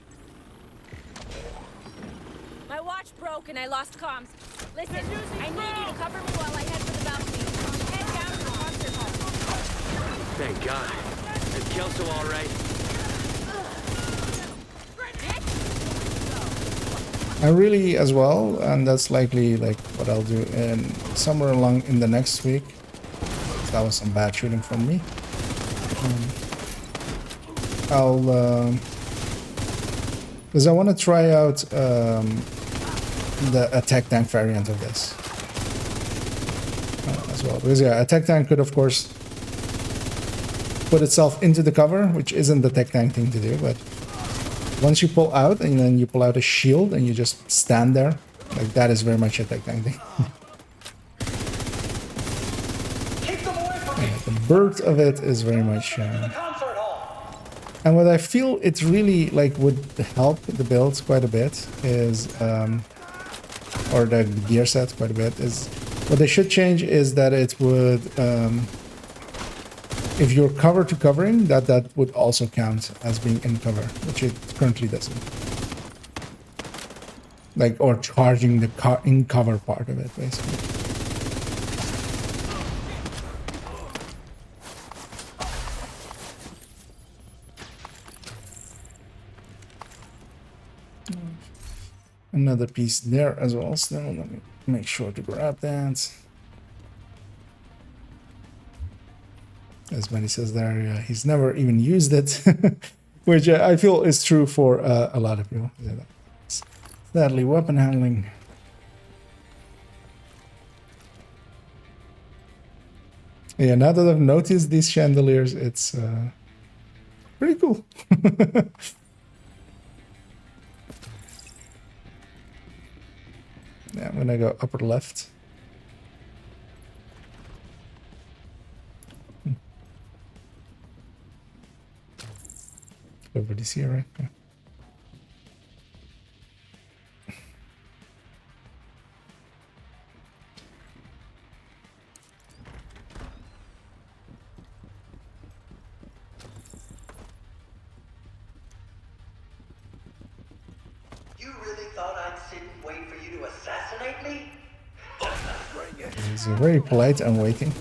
My watch broke and I lost comms. Listen, I need you to cover me while I head for the balcony. Head down to the concert hall. Thank God. Is Kelso all right? I really, as well, and that's likely like what I'll do in somewhere along in the next week. That was some bad shooting from me. I'll because I want to try out the attack tank variant of this as well. Because yeah, attack tank could of course put itself into the cover, which isn't the tech tank thing to do, but once you pull out and then you pull out a shield and you just stand there, like that is very much a tech tank thing. Yeah, the birth of it is very much and what I feel it's really like would help the builds quite a bit is or the gear set quite a bit is what they should change is that it would if you're cover to covering, that would also count as being in cover, which it currently doesn't. Like, or charging the in cover part of it, basically. Another piece there as well, so let me make sure to grab that. As Benny says there, he's never even used it, which I feel is true for a lot of people. Sadly, weapon handling. Yeah, now that I've noticed these chandeliers, it's pretty cool. Yeah, I'm gonna go upper left. Everybody's here, right? Yeah. You really thought I'd sit and wait for you to assassinate me? He's very polite and waiting.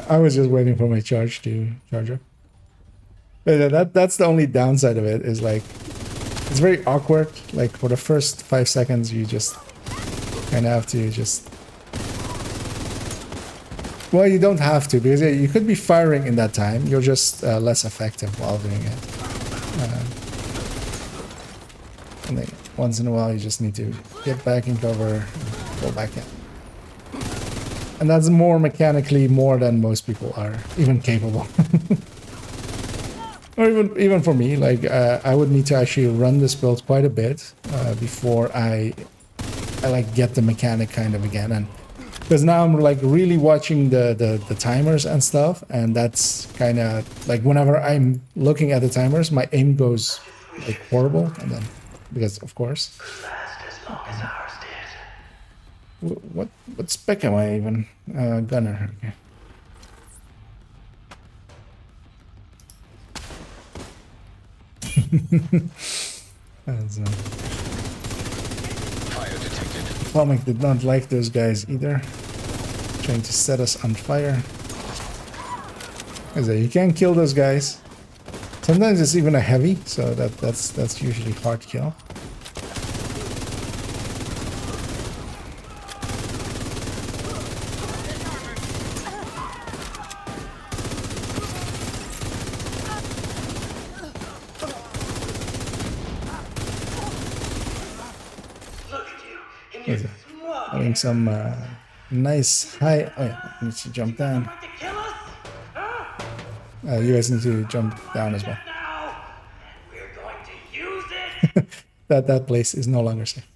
I was just waiting for my charge to charge up. But that's the only downside of it is like it's very awkward. Like for the first 5 seconds, you just kind of have to just. Well, you don't have to because you could be firing in that time. You're just less effective while doing it. And then once in a while, you just need to get back in cover, and go back in. And that's more mechanically more than most people are even capable. Or even for me, like I would need to actually run this build quite a bit before I like get the mechanic kind of again. And because now I'm like really watching the timers and stuff, and that's kind of like whenever I'm looking at the timers, my aim goes like horrible, and then because of course. What spec am I even? Gunner. Okay. Fire detected. Comic did not like those guys either. Trying to set us on fire. You can't kill those guys. Sometimes it's even a heavy, so that's usually hard to kill. Having some nice high. Oh yeah, I need to jump down. You guys need to jump down as well. that place is no longer safe.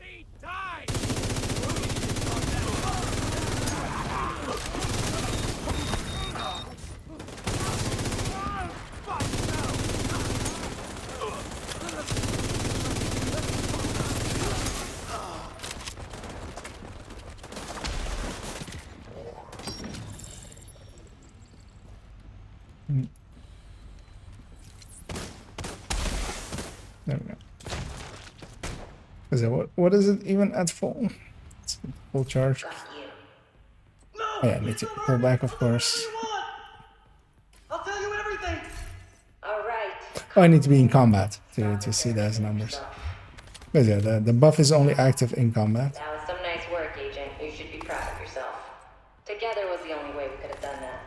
There we go. Is it what is it even at full? It's full charge. Oh, yeah, I need to pull back, of course. I'll tell you everything. All right. Oh, I need to be in combat to see those numbers. But yeah, the buff is only active in combat. That was some nice work, Agent. You should be proud of yourself. Together was the only way we could have done that.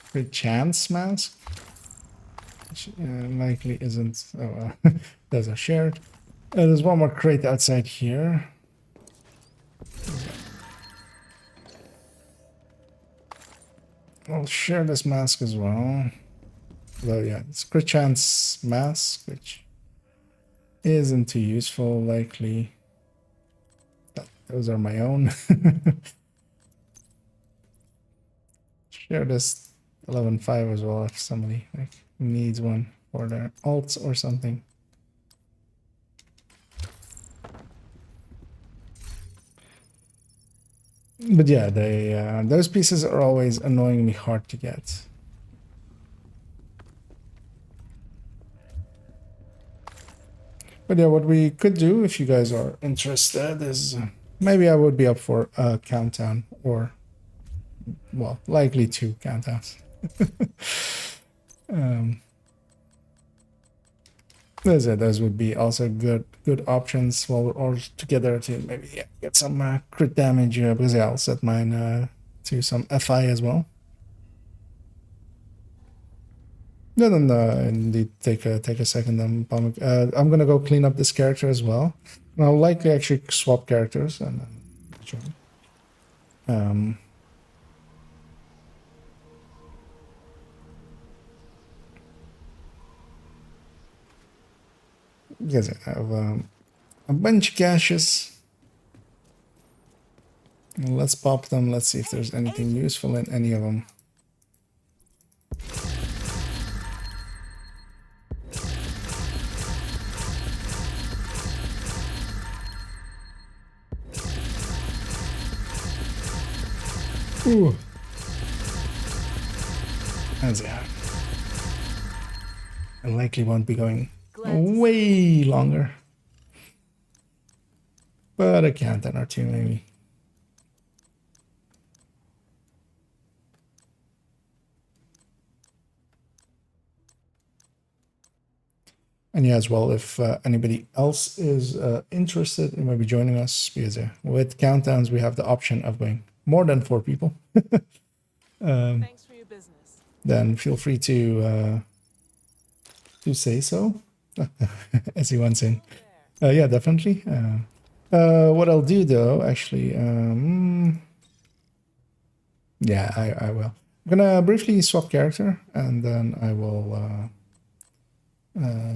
Free chance mask? Which, likely isn't. Oh, those are shared. There's one more crate outside here. I'll share this mask as well. Though, yeah, it's crit chance mask, which isn't too useful, likely. But those are my own. Share this 11.5 as well if somebody needs one for their alts or something. But yeah, those pieces are always annoyingly hard to get. But yeah, what we could do, if you guys are interested, is maybe I would be up for a countdown, or, well, likely 2 countdowns. Those would be also good options while we're all together to maybe get some crit damage, because I'll set mine to some FI as well. Then indeed take a second. I'm gonna go clean up this character as well. And I'll likely actually swap characters and because I have a bunch of caches. Let's pop them. Let's see if there's anything useful in any of them. Ooh. As yeah. I likely won't be going way longer. But a countdown or 2 maybe. And yeah, as well, if anybody else is interested in maybe joining us, because with countdowns we have the option of going more than 4 people. Thanks for your business. Then feel free to say so, as he wants in. Yeah, definitely. What I'll do though, actually, yeah, I will. I'm gonna briefly swap character, and then I will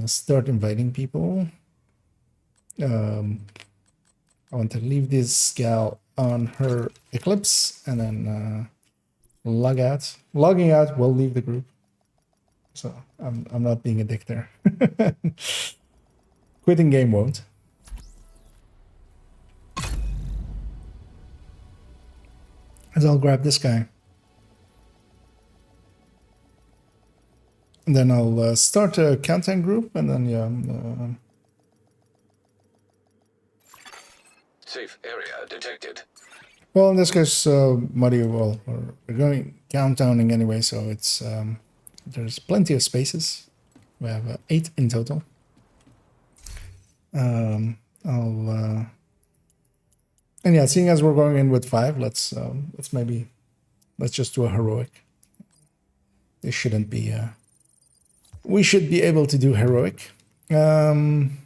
start inviting people. I want to leave this gal on her Eclipse, and then log out. Logging out will leave the group. So I'm not being a dick there. Quitting game won't. As I'll grab this guy. And then I'll start a countdown group, and then yeah. Safe area detected. Well, in this case, Mario, well, we're going countdowning anyway, so it's there's plenty of spaces. We have 8 in total. And yeah, seeing as we're going in with 5, let's just do a heroic. This shouldn't be. We should be able to do heroic. And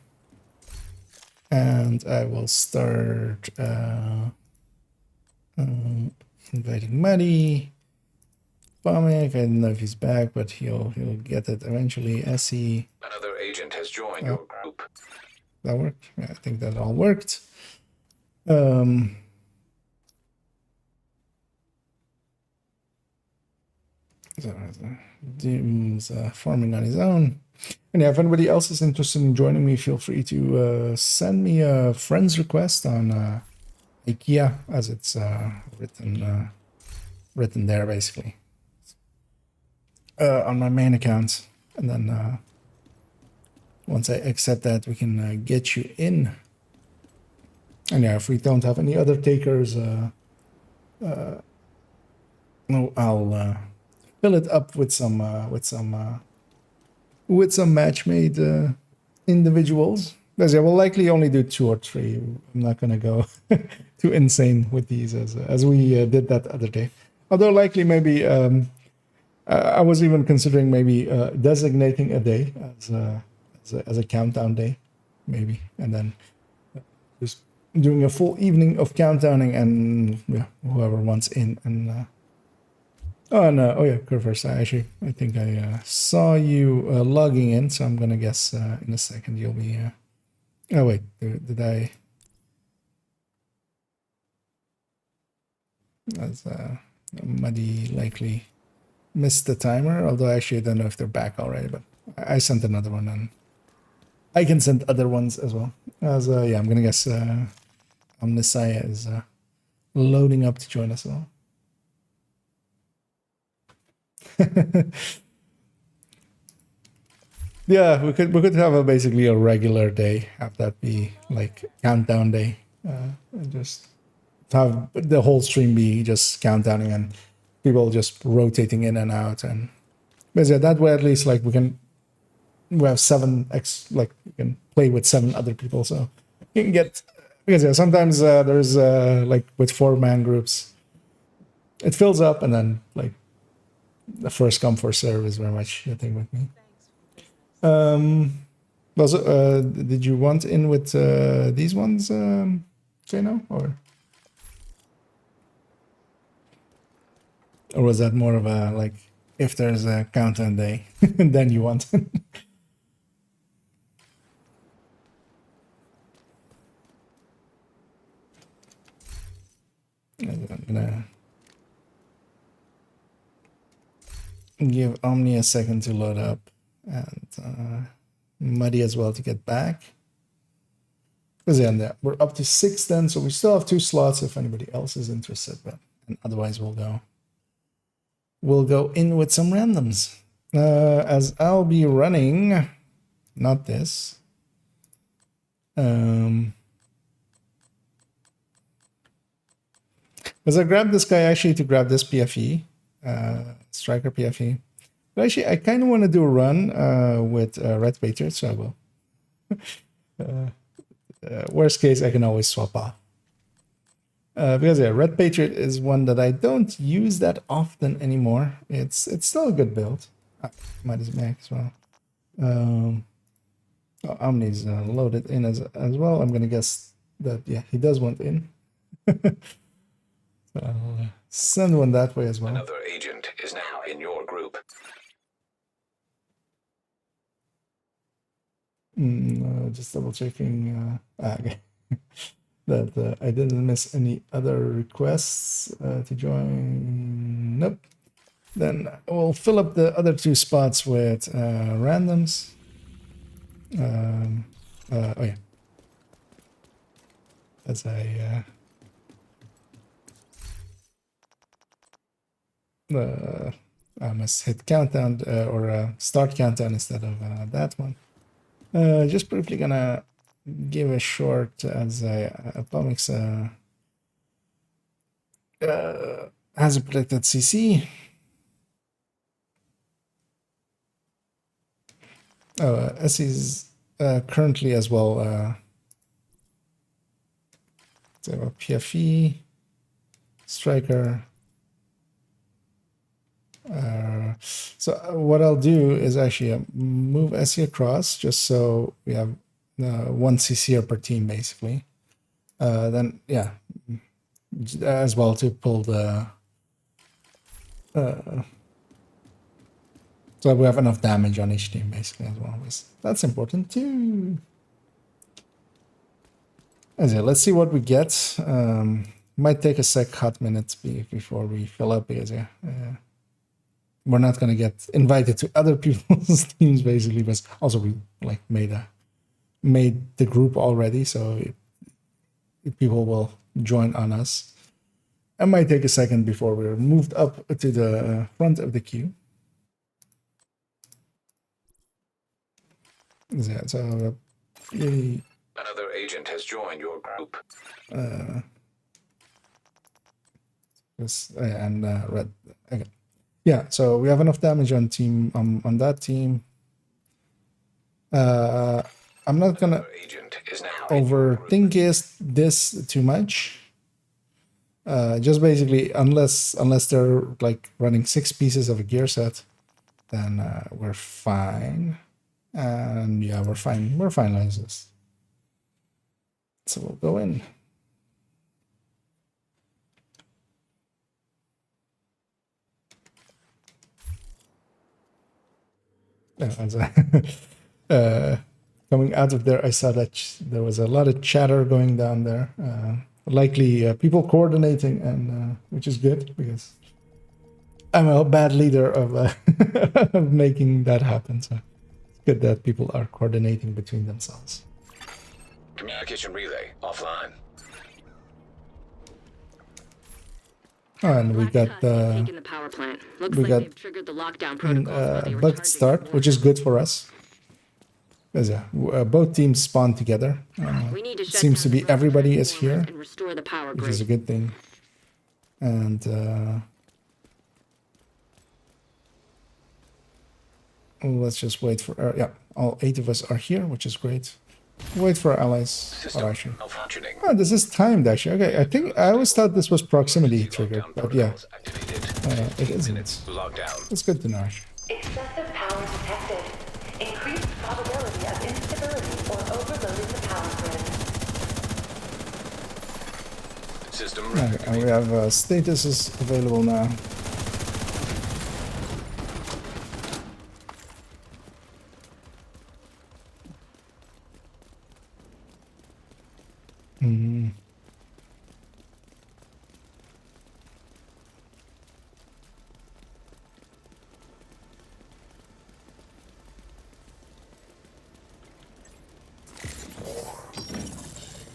I will start inviting Maddie. Bomic, I don't know if he's back, but he'll get it eventually. Essie. Another agent has joined your group. That worked. Yeah, I think that all worked. So Doom's farming on his own. And yeah, if anybody else is interested in joining me, feel free to send me a friend's request on IKEA, as it's written there, basically. on my main account, and then once I accept that, we can get you in. And yeah, if we don't have any other takers, no, I'll fill it up with some match-made individuals. Because yeah, we'll likely only do 2 or 3. I'm not gonna go too insane with these as we did that other day. Although likely maybe I was even considering maybe designating a day as a countdown day, maybe, and then just doing a full evening of countdowning, and yeah, whoever wants in. And oh yeah, Curvers, I think I saw you logging in, so I'm gonna guess in a second you'll be. Oh wait, did I? As Muddy likely missed the timer, although actually I don't know if they're back already, but I sent another one, and I can send other ones as well. As yeah, I'm gonna guess Omnisaya is loading up to join us all. Yeah, we could have basically a regular day, have that be like countdown day, and just have the whole stream be just countdowning and people just rotating in and out. And but yeah, that way at least like we have 7x, like you can play with 7 other people, so you can get, because yeah, sometimes there's like with 4-man groups, it fills up, and then like the first come first serve is very much a thing with me. Also, did you want in with these ones, Jano, or was that more of a like if there's a countdown day, then you want? I'm gonna give Omni a second to load up, and Muddy as well to get back. Because yeah, we're up to 6 then, so we still have 2 slots if anybody else is interested, but and otherwise we'll go in with some randoms. As I'll be running, not this. Because I grabbed this guy actually to grab this PFE, Striker PFE. But actually, I kind of want to do a run with Red Patriot, so I will. Worst case, I can always swap off. Because yeah, Red Patriot is one that I don't use that often anymore. It's still a good build. Might as max as well. Omni's loaded in as well. I'm gonna guess that yeah, he does want in. So I'll send one that way as well. Another agent is now in your group. Just double checking okay. that I didn't miss any other requests to join. Nope. Then we'll fill up the other 2 spots with randoms. Oh yeah. As I must hit countdown or start countdown instead of that one. Just briefly gonna give a short as Atomics has a protected CC. SE's currently as well. So a PFE, Striker. So what I'll do is actually move SE across just so we have 1 CCR per team basically. Then yeah, as well to pull the so we have enough damage on each team basically as well. That's important too. As yeah, let's see what we get. Might take a hot minute before we fill up because yeah. We're not gonna get invited to other people's teams basically, but also we like made the group already, so people will join on us. It might take a second before we're moved up to the front of the queue. Yeah, so Another agent has joined your group. And red. Okay. Yeah, so we have enough damage on team on that team. I'm not gonna overthink this too much. Just basically, unless they're like running 6 pieces of a gear set, then we're fine. And yeah, we're fine. We're fine like this. So we'll go in. Coming out of there, I saw that there was a lot of chatter going down there. Likely people coordinating, and which is good because I'm a bad leader of, of making that happen. So it's good that people are coordinating between themselves. Communication relay offline. Oh, and we got taking the power plant. Looks like they've triggered the lockdown protocols. bugged start, which is good for us. Because both teams spawn together. We need to shut seems to down be everybody is here, and restore the power which grid. is a good thing. And let's just wait for yeah, all 8 of us are here, which is great. Wait for our allies. Oh, this is timed actually. Okay, I think I always thought this was proximity triggered, but yeah, it isn't. It's good to know. Excessive power detected. Increased probability of instability or overloading the power grid. System Okay, and we have statuses available now.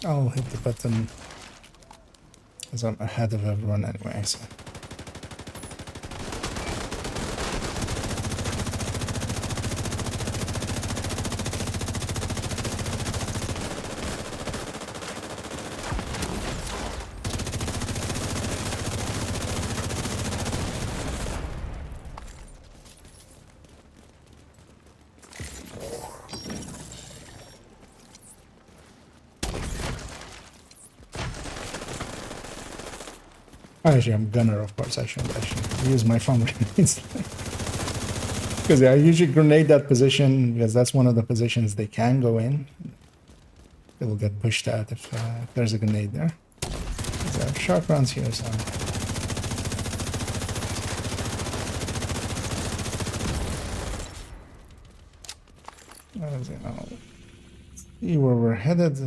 I'll hit the button as I'm ahead of everyone anyway. So. Actually, I'm gunner, of course. I shouldn't actually use my phone grenades. Because I usually grenade that position because that's one of the positions they can go in. They will get pushed out if there's a grenade there. So I have sharp rounds here, so. See where we're headed.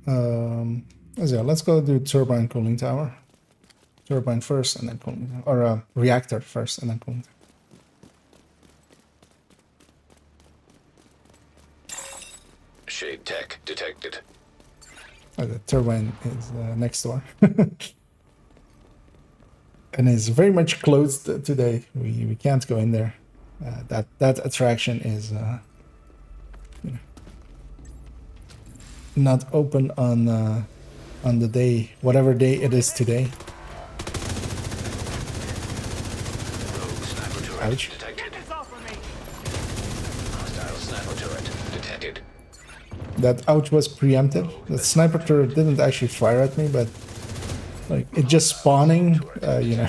Let's go do turbine cooling tower. Turbine first and then cooling, or reactor first and then cooling. Shade tech detected. Oh, the turbine is next door. And is very much closed today. We can't go in there. That attraction is you know, not open on the day, whatever day it is today. Ouch. That ouch was preemptive. The sniper turret didn't actually fire at me, but like it just spawning, you know,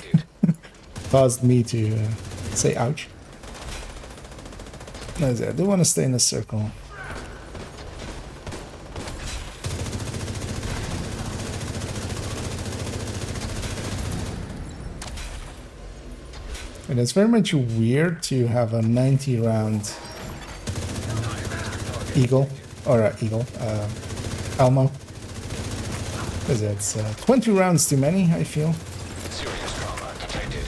caused me to say ouch. I do want to stay in the circle. And it's very much weird to have a 90 round eagle, or Elmo. Because it's 20 rounds too many, I feel. Serious trauma detected.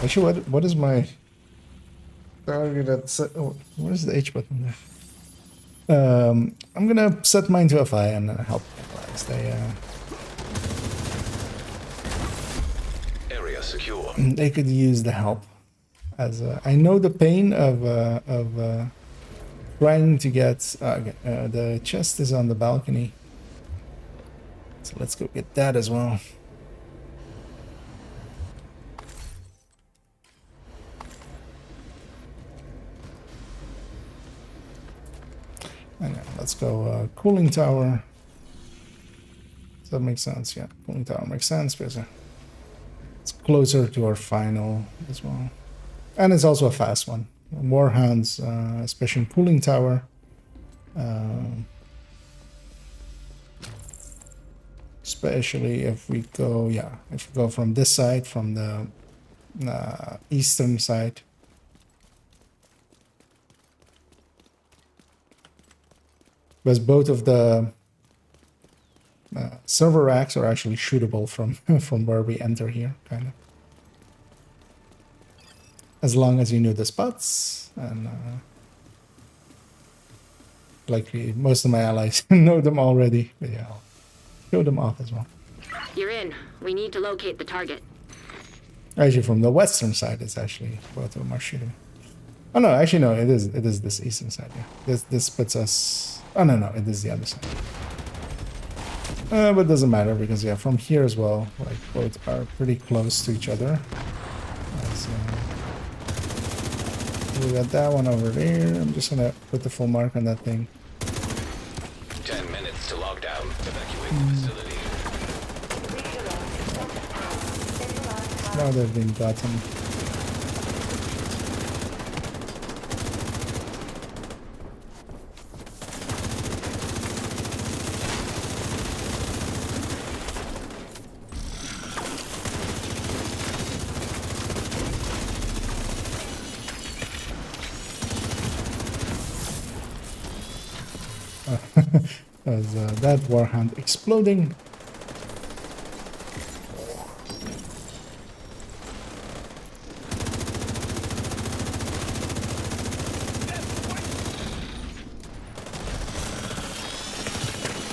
Actually, what is my target at set? Oh, where's the H button there? I'm gonna set mine to FI and help stay. Area secure. They could use the help. As I know the pain of trying to get. Okay, the chest is on the balcony, so let's go get that as well. And let's go cooling tower. Does that make sense? Yeah, cooling tower makes sense because it's closer to our final as well. And it's also a fast one. Warhounds, especially in cooling tower. Especially if we go, if we go from this side, from the eastern side. Because both of the server racks are actually shootable from from where we enter here, kind of. As long as you know the spots, and likely most of my allies know them already, but yeah, I'll show them off as well. You're in. We need to locate the target. Actually, from the western side, it's actually both of them are shooting. Oh no, actually no, it is this eastern side. Yeah, this puts us. Oh no, it is the other side. But it doesn't matter because yeah, from here as well, like both are pretty close to each other. We got that one over there. I'm just gonna put the full mark on that thing. 10 minutes to log down. Evacuate the facility. Now they've been gotten. There's that warhound exploding.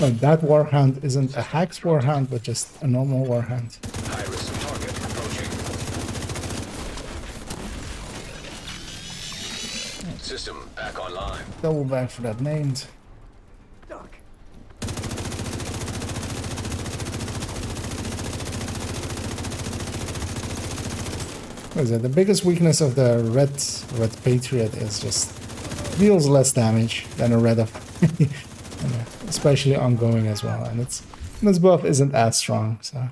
Oh, that warhound isn't a hacks warhound, but just a normal warhound. High-risk target approaching. System back online. Double back for that named. What is it? The biggest weakness of the red Patriot is just deals less damage than a red of, especially ongoing as well. And its buff isn't as strong, so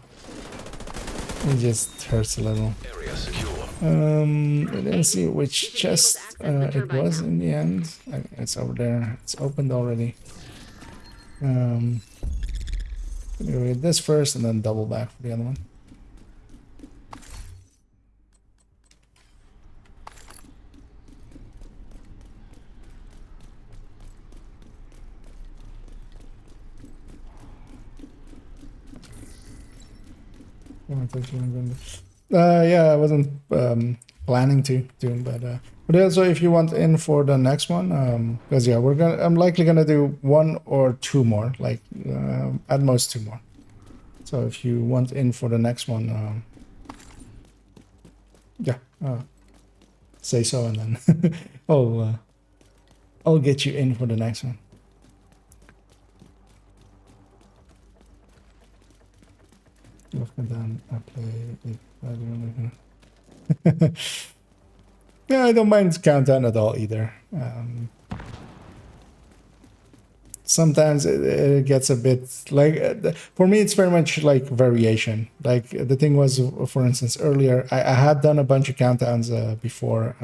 it just hurts a little. Area secure. I didn't see which chest it was in the end. It's over there. It's opened already. Gonna go with this first and then double back for the other one. Yeah, I wasn't planning to do, but also if you want in for the next one, because yeah, I'm likely gonna do 1 or 2 more, like at most 2 more. So if you want in for the next one, yeah, say so, and then I'll get you in for the next one. Yeah, I don't mind countdown at all either. Sometimes it gets a bit like, for me it's very much like variation. Like the thing was, for instance, earlier I had done a bunch of countdowns before,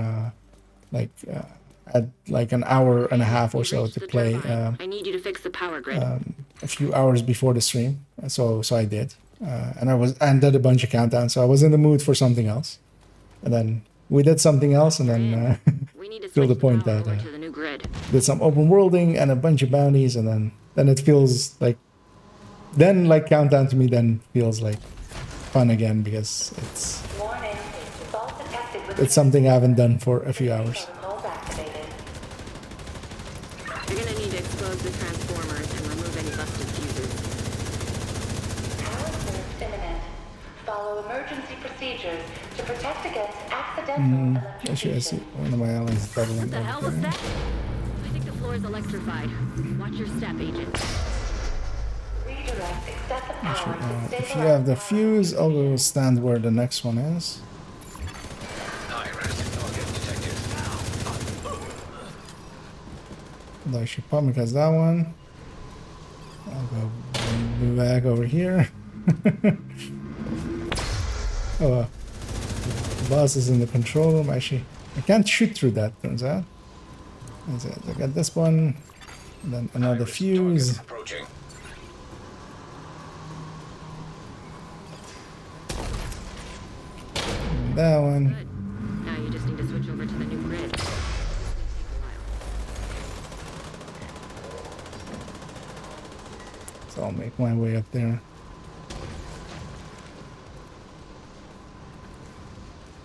at like an hour and a half or so to play. I need you to fix the power grid. A few hours before the stream, so I did. And did a bunch of countdowns, so I was in the mood for something else, and then we did something else, and then till the point that did some open worlding and a bunch of bounties, and then it feels like countdown to me then feels like fun again because it's something I haven't done for a few hours. You're gonna need to expose the transformers and remove any busted fuses. Power surge imminent. Follow emergency procedures protect against accidental Actually, I see one of my allies doubling What the hell was over that? I think the floor is electrified. Watch your step, Agent. redirect excessive power Actually, to if you stabilize have the fuse, I'll go stand where the next one is. Though I should probably because that one. I'll go back over here. Oh, the boss is in the control room. Actually, I can't shoot through that, turns out. I got this one, and then another fuse. Approaching. And that one. Good. Now you just need to switch over to the new grid. So I'll make my way up there.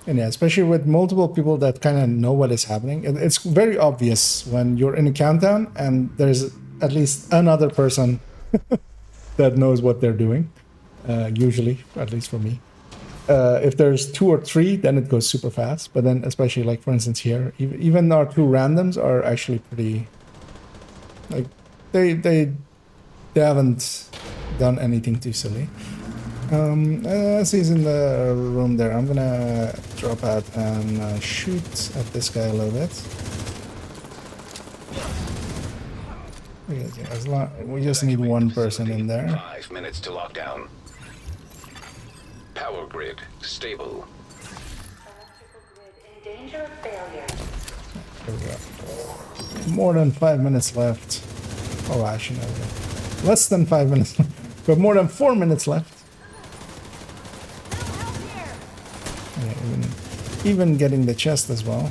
And yeah, especially with multiple people that kind of know what is happening. It's very obvious when you're in a countdown and there's at least another person that knows what they're doing. Usually, at least for me. If there's 2 or 3, then it goes super fast. But then, especially like for instance here, even our 2 randoms are actually pretty. Like they haven't done anything too silly. He's in the room there. I'm gonna drop out and shoot at this guy a little bit. As long, we just need one person in there. 5 minutes to lockdown. Power grid stable. in danger of failure. There we go. More than 5 minutes left. Oh, actually, no. Less than 5 minutes. But more than 4 minutes left. Yeah, even getting the chest as well.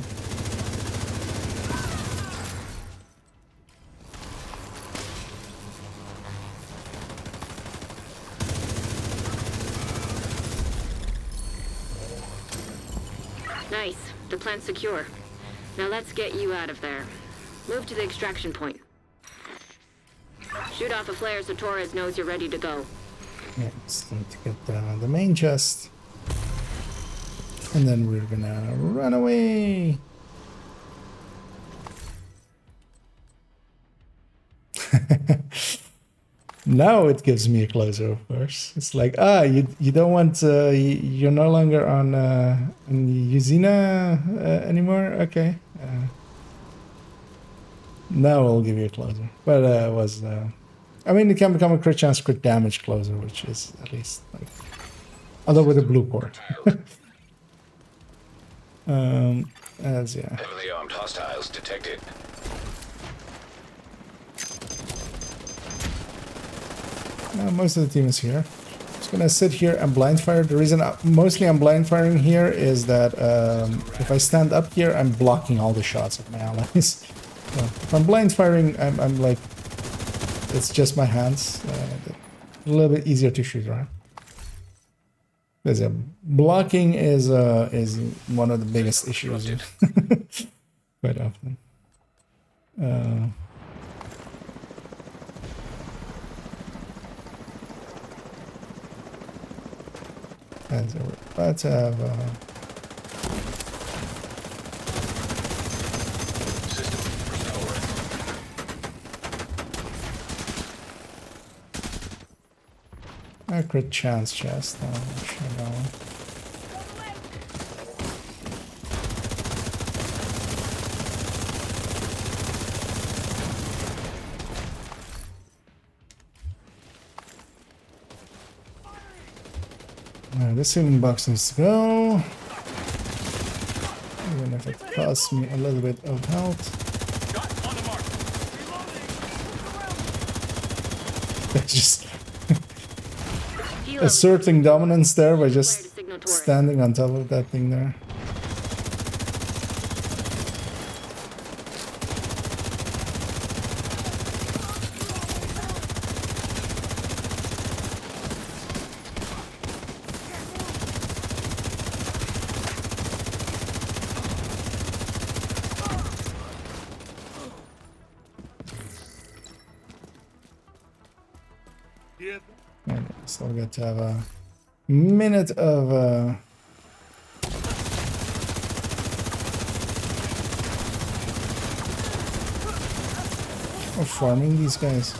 Nice. The plant's secure. Now let's get you out of there. Move to the extraction point. Shoot off a flare so Torres knows you're ready to go. Yeah, just need to get the main chest. And then we're gonna run away. Now it gives me a closer, of course. It's like, you don't want, you're no longer on Yuzina anymore? Okay. Now I'll give you a closer. But it was, I mean, it can become a crit chance, crit damage closer, which is at least, like, although with a blue port. As, yeah. Heavily armed hostiles detected. Most of the team is here. Just gonna sit here and blind fire. The reason mostly I'm blind firing here is that if I stand up here, I'm blocking all the shots of my allies. So if I'm blind firing, I'm like, it's just my hands. A little bit easier to shoot around. Because blocking is one of the biggest issues quite often. And so we're about to have a crit chance chest. Sure that one. This healing box needs to go. Even if it costs me a little bit of health. That's just asserting dominance there by just standing on top of that thing there. And still get to have a minute of of farming these guys.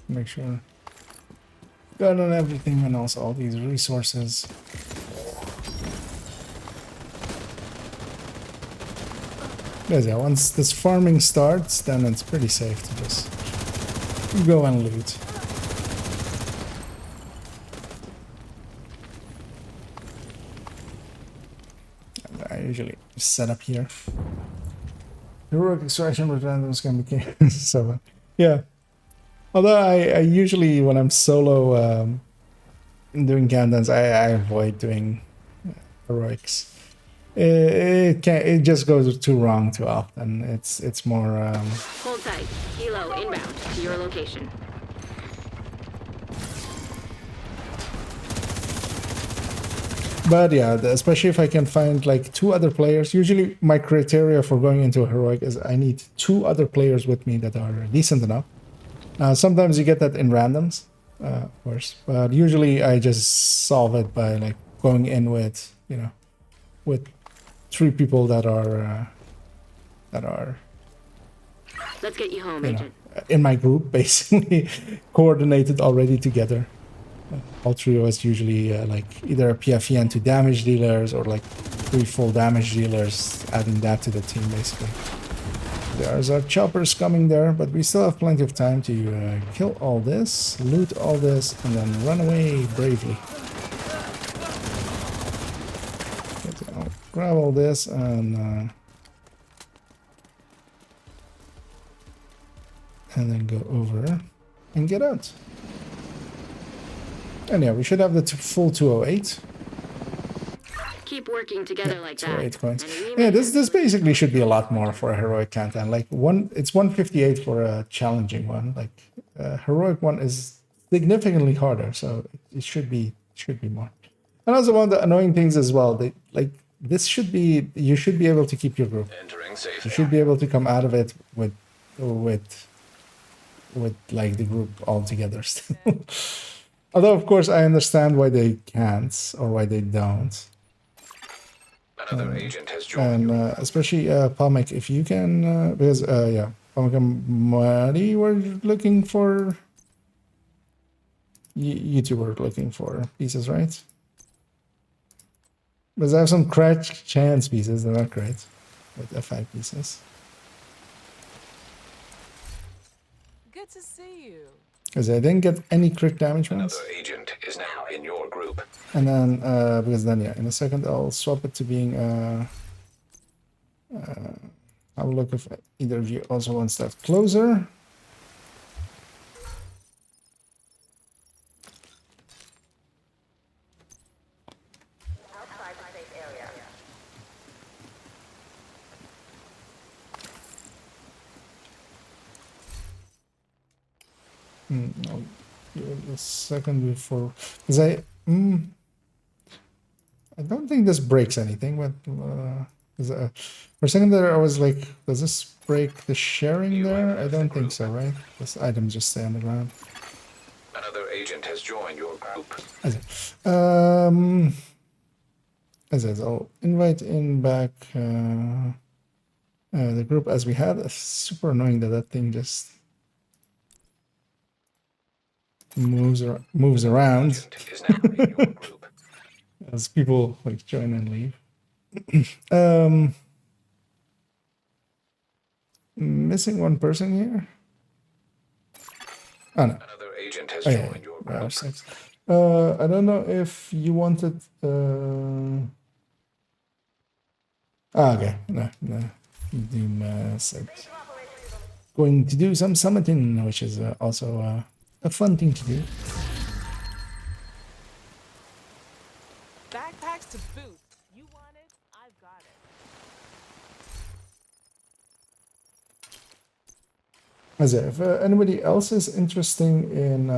Make sure got on everything and also all these resources. Because yeah, once this farming starts, then it's pretty safe to just go and loot. And I usually set up here. Heroic extraction with randoms can be so yeah. Although I usually, when I'm solo doing countdowns, I avoid doing heroics. It just goes too wrong too often. It's more. Hold tight. Helo inbound to your location. But yeah, especially if I can find like 2 other players. Usually, my criteria for going into a heroic is I need 2 other players with me that are decent enough. Sometimes you get that in randoms, of course, but usually I just solve it by like going in with, you know, with 3 people that are Let's get you home, you know, Agent. in my group, basically coordinated already together. All 3 of us usually like either a PFE to damage dealers or like 3 full damage dealers, adding that to the team basically. There's our choppers coming there, but we still have plenty of time to kill all this, loot all this, and then run away bravely. Okay, I'll grab all this and then go over and get out. And yeah, we should have the full 208. Keep working together like that. 208 coins. Yeah, this basically should be a lot more for a heroic countdown. Like it's 158 for a challenging one. Like a heroic one is significantly harder, so it should be more. And also one of the annoying things as well. This should be, you should be able to keep your group. You should be able to come out of it with like the group all together still. Although of course I understand why they can't or why they don't. Another agent has joined. And especially Palmek, if you can, because yeah, Palmek and Mari were looking for. You two were looking for pieces, right? Because I have some crash chance pieces, they're not great, with F5 pieces. Good to see you. Because I didn't get any crit damage ones. Another agent is now in your group. And then, because then, yeah, in a second I'll swap it to being, I'll look if either of you also wants that closer. I'll do it a second before, because I don't think this breaks anything, but for a second there I was like, does this break the sharing there? I don't think so, right? This item just stay on the ground. Another agent has joined your group. As I'll invite in back the group as we had. It's super annoying that that thing just moves around as people like join and leave. Missing one person here. Oh no. Another agent has joined your group. I don't know if you wanted. Okay, no. Doom said going to do some summiting, which is also a fun thing to do. Backpacks to boot. You want it? I've got it. As if anybody else is interested in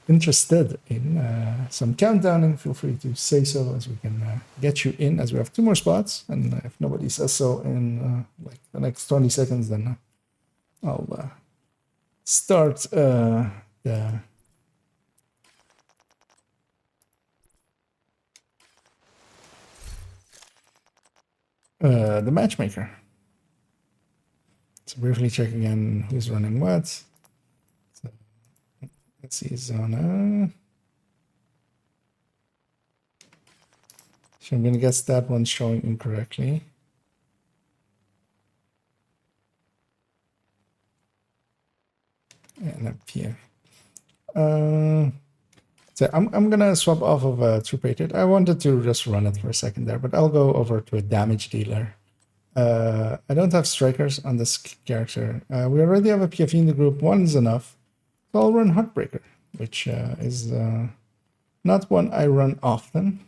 interested in some countdowning, feel free to say so as we can get you in, as we have 2 more spots. And if nobody says so in like the next 20 seconds, then I'll start the matchmaker. So briefly check again who's running what. So let's see, Zona. So I'm gonna guess that one's showing incorrectly. And up here. So I'm gonna swap off of Troop Rated. I wanted to just run it for a second there, but I'll go over to a damage dealer. I don't have strikers on this character. We already have a PFE in the group. 1 is enough. So I'll run Heartbreaker, which is not one I run often.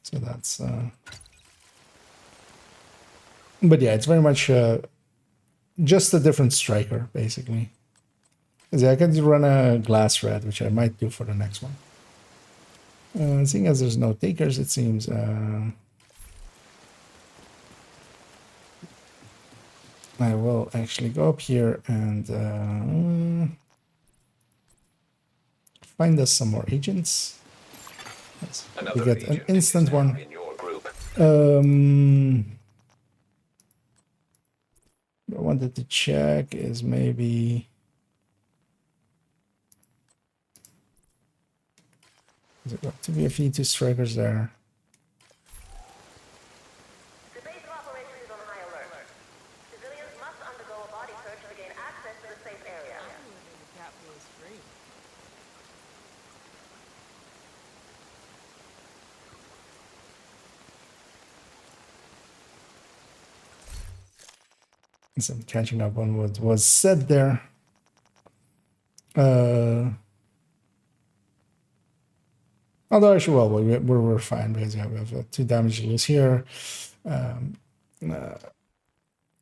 So that's... But yeah, it's very much just a different striker, basically. Yeah, I can run a Glass Red, which I might do for the next one. Seeing as there's no takers, it seems... I will actually go up here and find us some more agents. We get an instant one. What I wanted to check is maybe... Is it got to be a feed to strikers there? So I'm catching up on what was said there. Although actually, well, we're fine because yeah, we have 2 damage dealers here,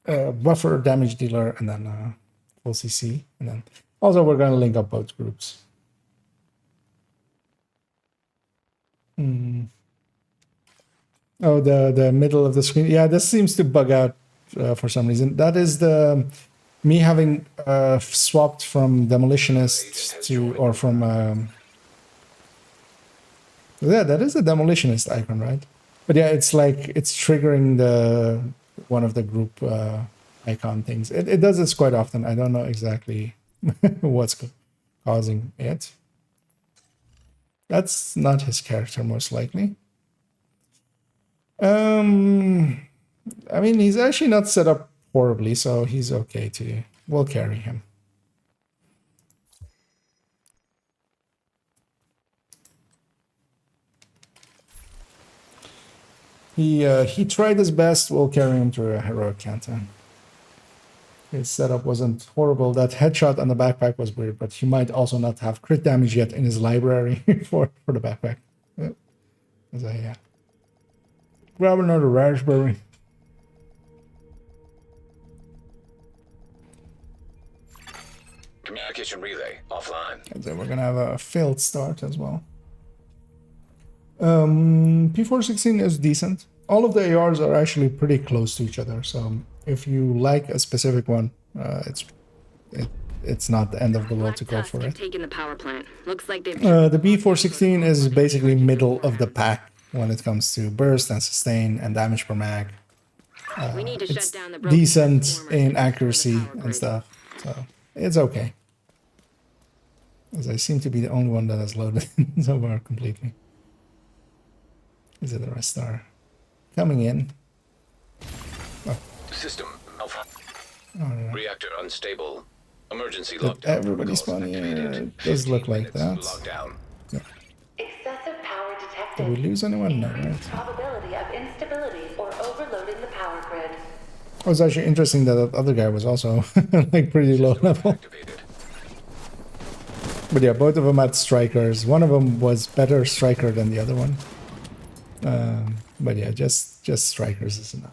buffer damage dealer, and then full CC, and then also we're going to link up both groups. Oh, the middle of the screen. Yeah, this seems to bug out for some reason. That is the me having swapped from demolitionist to, or from yeah, that is a demolitionist icon, right? But yeah, it's like it's triggering the one of the group icon things. It does this quite often. I don't know exactly what's causing it. That's not his character, most likely. I mean, he's actually not set up horribly, so he's okay to... We'll carry him. He tried his best. We'll carry him to a heroic countdown. His setup wasn't horrible. That headshot on the backpack was weird, but he might also not have crit damage yet in his library for the backpack. Yeah. Grab another raspberry. Communication relay offline. And then we're gonna have a failed start as well. P416 is decent. All of the ARs are actually pretty close to each other, so if you like a specific one, it's not the end of the world to go for it. Taking the power plant. Looks like they've The B416 is basically middle of the pack when it comes to burst and sustain and damage per mag. We need to shut down the decent in accuracy and stuff, so it's okay. As I seem to be the only one that has loaded so far completely. Is it the rest are coming in? Oh. System alpha. Right. Reactor unstable. Emergency Did lockdown. everybody spawn here? It does look like that. Lockdown. Yeah. Excessive power detected. Did we lose anyone? No, right? Probability of instability or overloading the power grid. It was actually interesting that that other guy was also like pretty low level. But yeah, both of them had strikers. One of them was better striker than the other one. But yeah, just strikers is enough.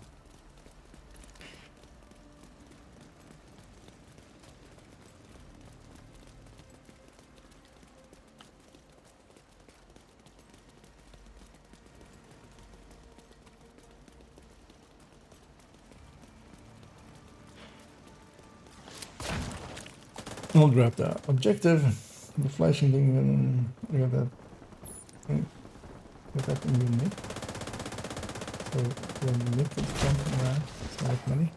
I'll grab the objective, the flashing thing, and I got that thing. Got that thing you make. So when you make it jumping around, it's not like money.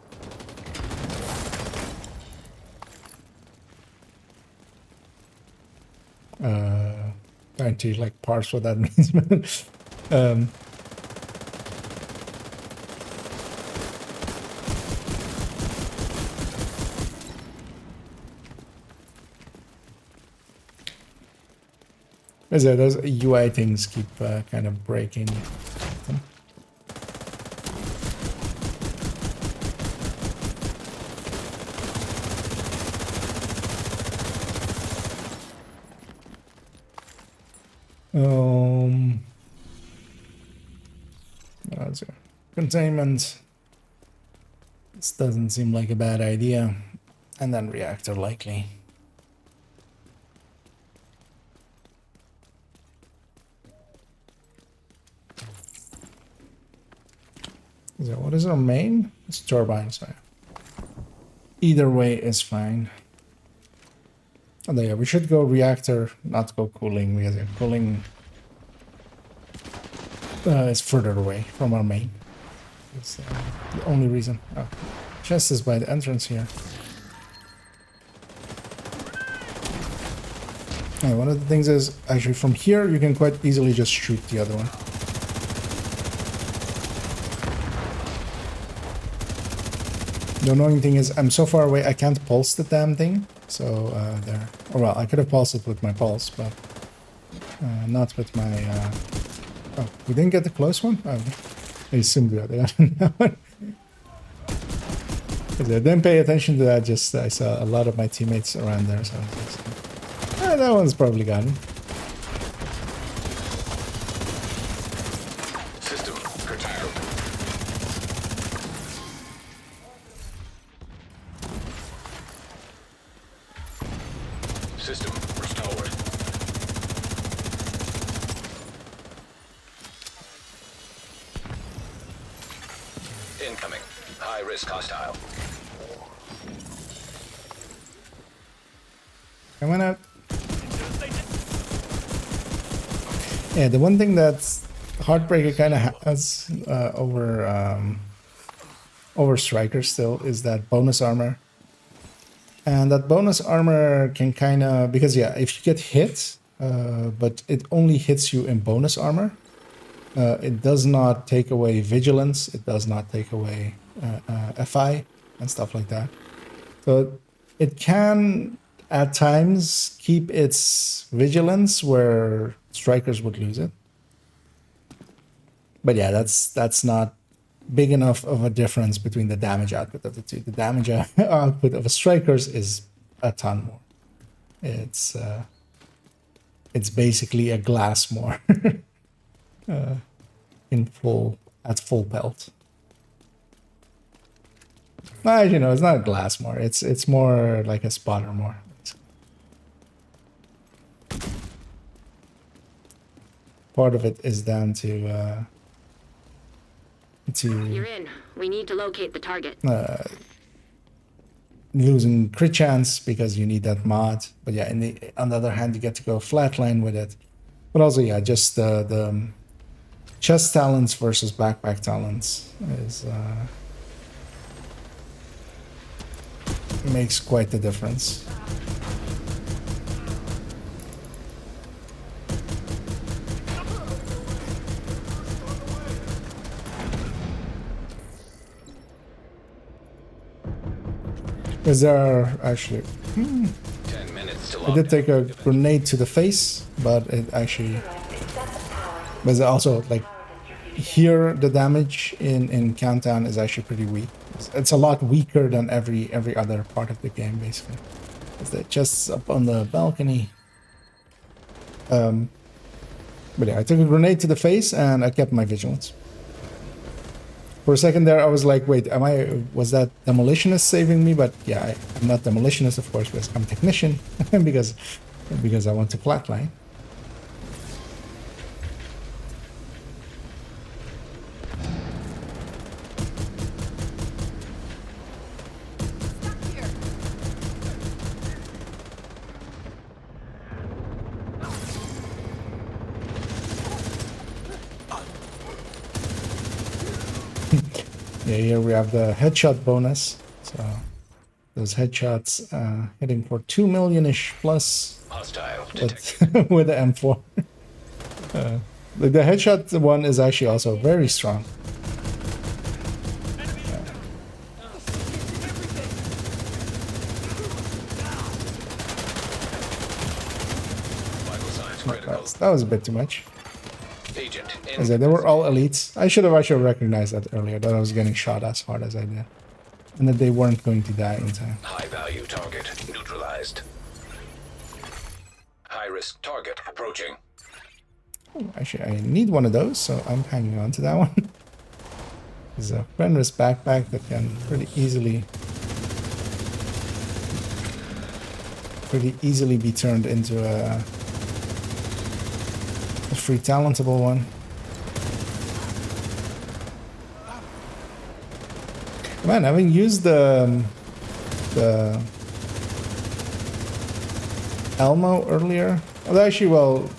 Trying to like parse what that means, man. Those UI things keep kind of breaking. That's it. Containment. This doesn't seem like a bad idea. And then reactor likely. So what is our main? It's turbine, so either way is fine. And yeah, we should go reactor, not go cooling, because cooling is further away from our main. It's the only reason. Oh, chest is by the entrance here. And one of the things is, actually from here, you can quite easily just shoot the other one. The annoying thing is I'm so far away I can't pulse the damn thing. So there. Oh, well, I could have pulsed it with my pulse, but not with my... Oh, we didn't get the close one? Oh, I assumed we got that one. I didn't pay attention to that, just I saw a lot of my teammates around there, so... that one's probably gone. System curtailed. System restored. Incoming. High risk hostile. I went out. Yeah, the one thing that's Heartbreaker kind of has over Striker still is that bonus armor. And that bonus armor can kind of, because yeah, if you get hit, but it only hits you in bonus armor, it does not take away vigilance, it does not take away FI and stuff like that. So it can at times keep its vigilance where strikers would lose it. But yeah, that's not big enough of a difference between the damage output of the two. The damage output of a strikers is a ton more. It's basically a glass more at full pelt. You know, it's not a glass more. It's more like a spotter more. Part of it is down to You're in. We need to locate the target. Losing crit chance because you need that mod. But yeah, on the other hand, you get to go flatline with it. But also, yeah, just the chest talents versus backpack talents is makes quite the difference. Because there are actually... 10 minutes to I did take a grenade to the face, but it actually... But also, like, here the damage in Countdown is actually pretty weak. It's a lot weaker than every other part of the game, basically. It's the chests up on the balcony. But yeah, I took a grenade to the face and I kept my vigilance. For a second there, I was like, wait, was that Demolitionist saving me? But yeah, I'm not Demolitionist, of course, because I'm Technician, because I want to flatline. Yeah, here we have the headshot bonus. So those headshots hitting for 2 million-ish plus Hostile with the M4. The headshot one is actually also very strong. That was a bit too much. Agent As they were all elites. I should have actually recognized that earlier, that I was getting shot as hard as I did. And that they weren't going to die in time. High value target neutralized. High risk target approaching. Actually, I need one of those, so I'm hanging on to that one. There's a Fenris backpack that can pretty easily be turned into a free talentable one. Man, having used the Elmo earlier, well, actually, well,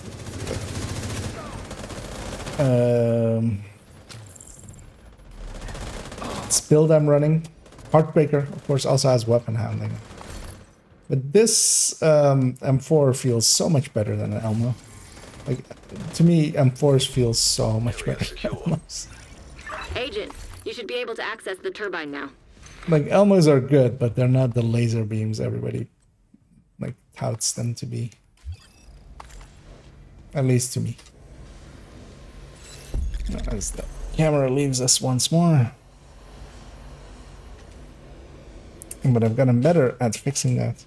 it's build I'm running. Heartbreaker, of course, also has weapon handling. But this M4 feels so much better than an Elmo. Like, to me, M4s feel so much better than Elmos. Agent, you should be able to access the turbine now. Like, Elmos are good, but they're not the laser beams everybody, like, touts them to be. At least to me. As the camera leaves us once more. But I've gotten better at fixing that.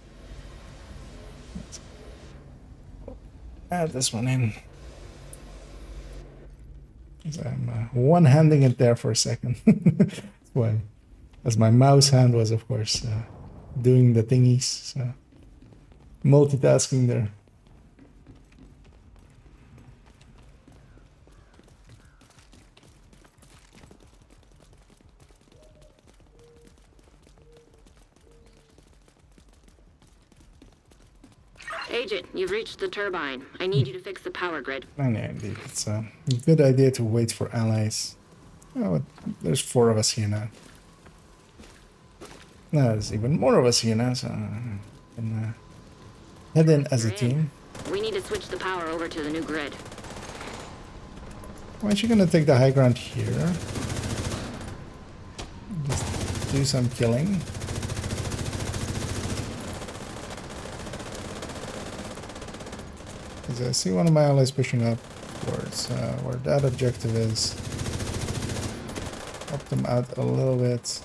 Add this one in. I'm one-handing it there for a second. That's why. As my mouse hand was, of course, doing the thingies. So multitasking there. Agent, you've reached the turbine. I need you to fix the power grid. I know, indeed. It's a good idea to wait for allies. Oh, there's 4 of us here now. No, there's even more of us here now, so I can head in as a team. We need to switch the power over to the new grid. I'm actually gonna take the high ground here. Just do some killing. Because I see one of my allies pushing up towards where that objective is. Help them out a little bit.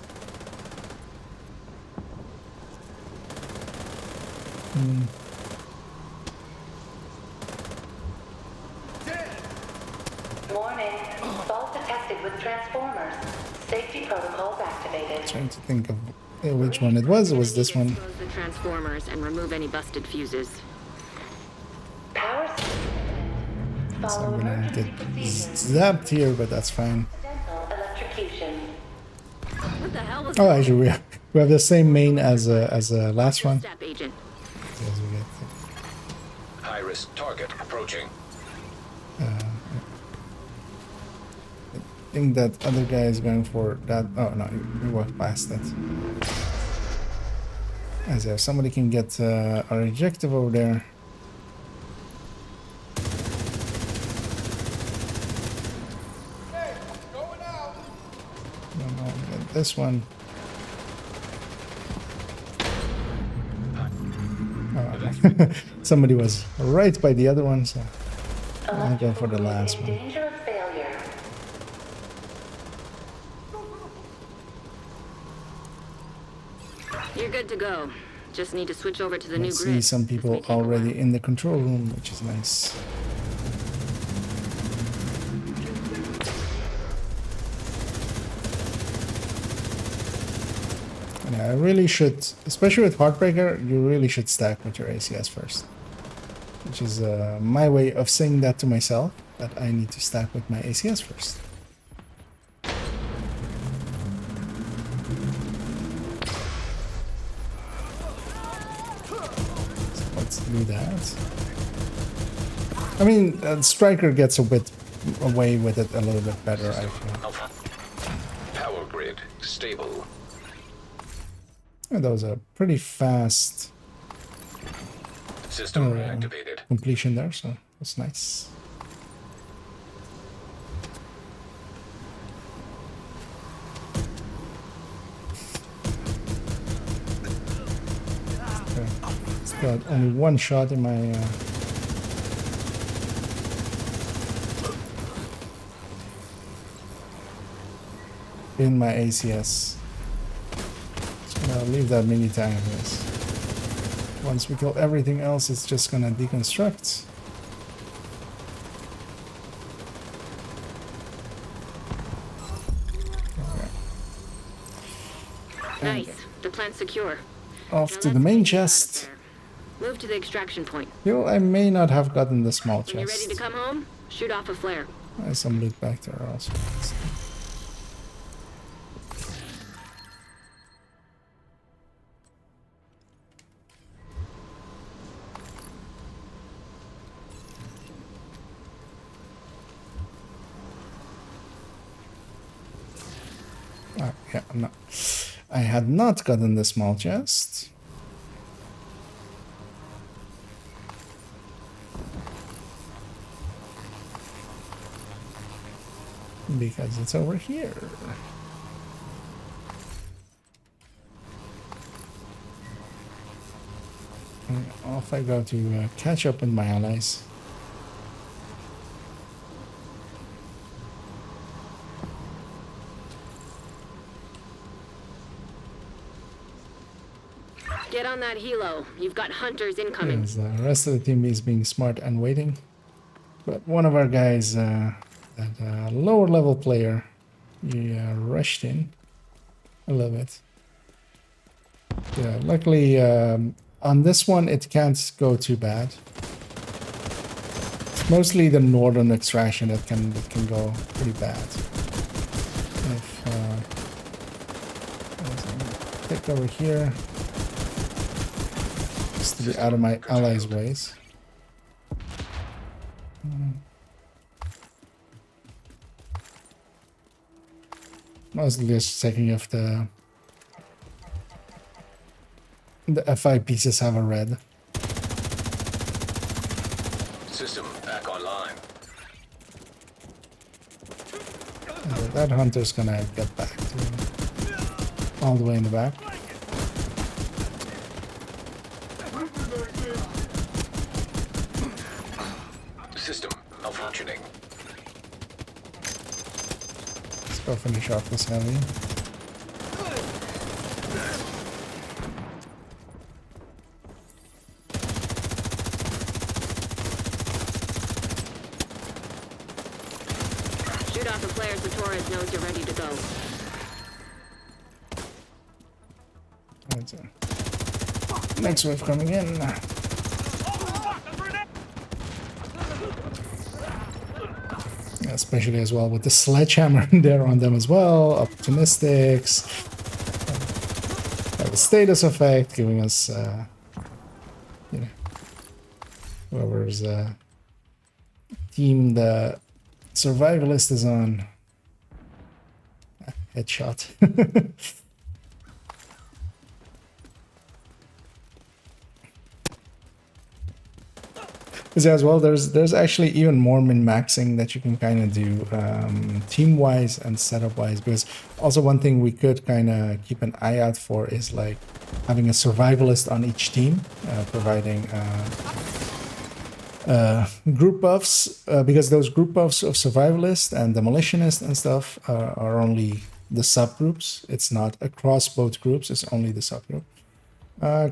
Warning. Fault detected with transformers. Safety protocols activated. Trying to think of which one it was. It was this one. Close the transformers and remove any busted fuses. Power. So I'm gonna get zapped here, but that's fine. Electrocution. What the hell was Oh, actually, we have the same main as the last one. Step, Agent. High risk target approaching. I think that other guy is going for that. Oh no, we walked past that. As if somebody can get our objective over there. Get this one. Oh, somebody was right by the other one, so I'll go for the last one. Danger of failure. You're good to go. Just need to switch over to the new I see grid. some people already in the control room, which is nice. Yeah, I really should, especially with Heartbreaker, you really should stack with your ACS first. Which is my way of saying that to myself, that I need to stack with my ACS first. So let's do that. I mean, Striker gets a bit away with it a little bit better, I feel. Power grid stable. And that was a pretty fast System reactivated. completion there, so that's nice. It's got only one shot in my ACS. Just gonna leave that mini tank of this. Once we kill everything else, it's just gonna deconstruct. Nice. The plant's secure. Off Now to the let's main get you out of chest. there. Move to the extraction point. Feel I may not have gotten the small When you're ready chest. to come home, shoot off a flare. There's some loot back there also. Yeah, no. I had not gotten the small chest. Because it's over here. And off I go to catch up with my allies. Get on that helo. You've got hunters incoming. Yes, the rest of the team is being smart and waiting. But one of our guys, that lower level player, he rushed in a little bit. Yeah, luckily on this one it can't go too bad. It's mostly the northern extraction that can go pretty bad. If take over here. Just to be out of my allies' ways. Mostly just checking if the F5 pieces have a red. System back online. That hunter's gonna get back to all the way in the back. System malfunctioning. Let's go finish off this heavy. Shoot off the flare so Torres knows you're ready to go. That's it. Next wave coming in. Especially as well with the sledgehammer in there on them as well. Opportunistics. The status effect giving us, you know, whoever's team the survivalist is on. Headshot. As well, there's actually even more min-maxing that you can kind of do team-wise and setup-wise, because also one thing we could kind of keep an eye out for is like having a survivalist on each team, providing group buffs, because those group buffs of survivalist and demolitionist and stuff are only the subgroups. It's not across both groups, it's only the subgroup.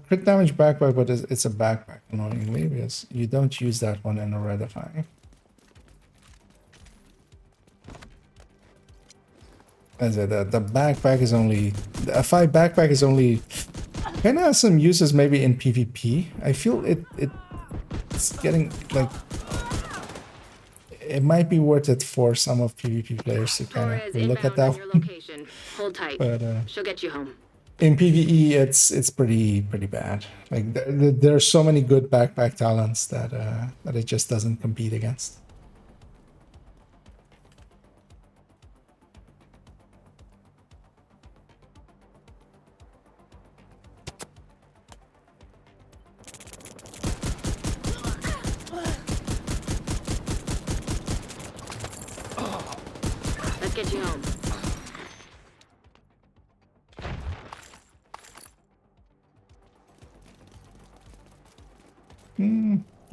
Crit damage backpack, but it's a backpack, annoyingly, because you don't use that one in a redifying. As I said, the backpack is only... The F5 backpack is only... Kind of has some uses maybe in PvP. I feel it's getting, like... It might be worth it for some of PvP players to kind of look at that one. Hold tight. But, she'll get you home. in PvE, it's pretty bad. Like there are so many good backpack talents that that it just doesn't compete against. get you home.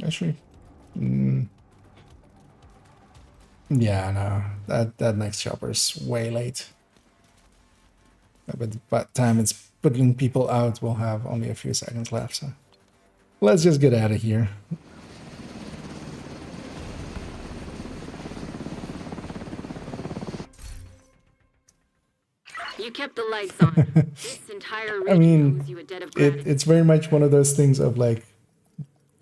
Actually. Yeah, no. That next chopper is way late. But by the time it's putting people out, we'll have only a few seconds left, so let's just get out of here. You kept the lights on. This entire I region mean, owes you a debt of gratitude. it's very much one of those things of like,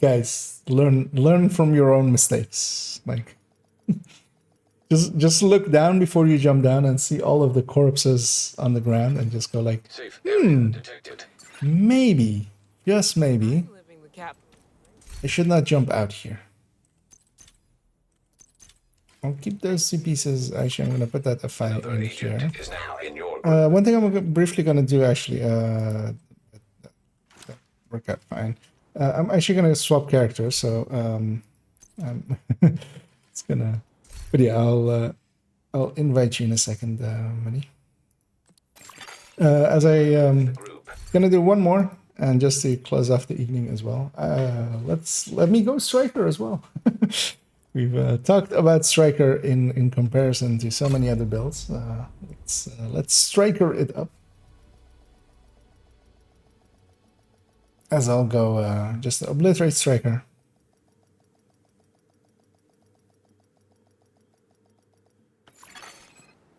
guys, learn from your own mistakes. Like, just look down before you jump down and see all of the corpses on the ground and just go like, maybe, just maybe, I should not jump out here. I'll keep those two pieces. Actually, I'm going to put that F5 in here. One thing I'm briefly going to do, actually, that worked out fine. I'm actually going to swap characters, so it's gonna. But yeah, I'll invite you in a second, Money. As I gonna do one more, and just to close off the evening as well. Let me go Striker as well. We've talked about Striker in comparison to so many other builds. Let's Striker it up. As I'll go just obliterate Striker.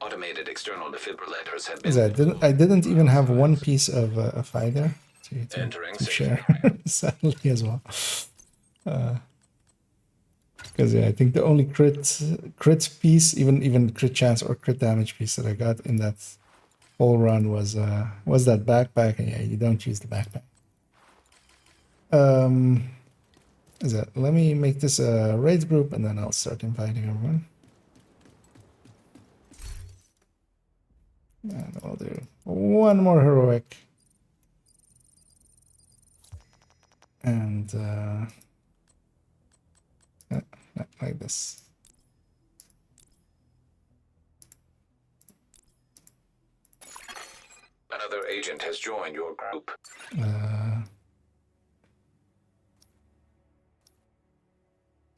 Automated external defibrillators have As I didn't even have one piece of a Fi there to share, sadly as well. Because yeah, I think the only crit piece, even crit chance or crit damage piece that I got in that whole run was that backpack, and yeah, you don't use the backpack. Let me make this a raid group, and then I'll start inviting everyone. And I'll do one more heroic. And not like this. Another agent has joined your group.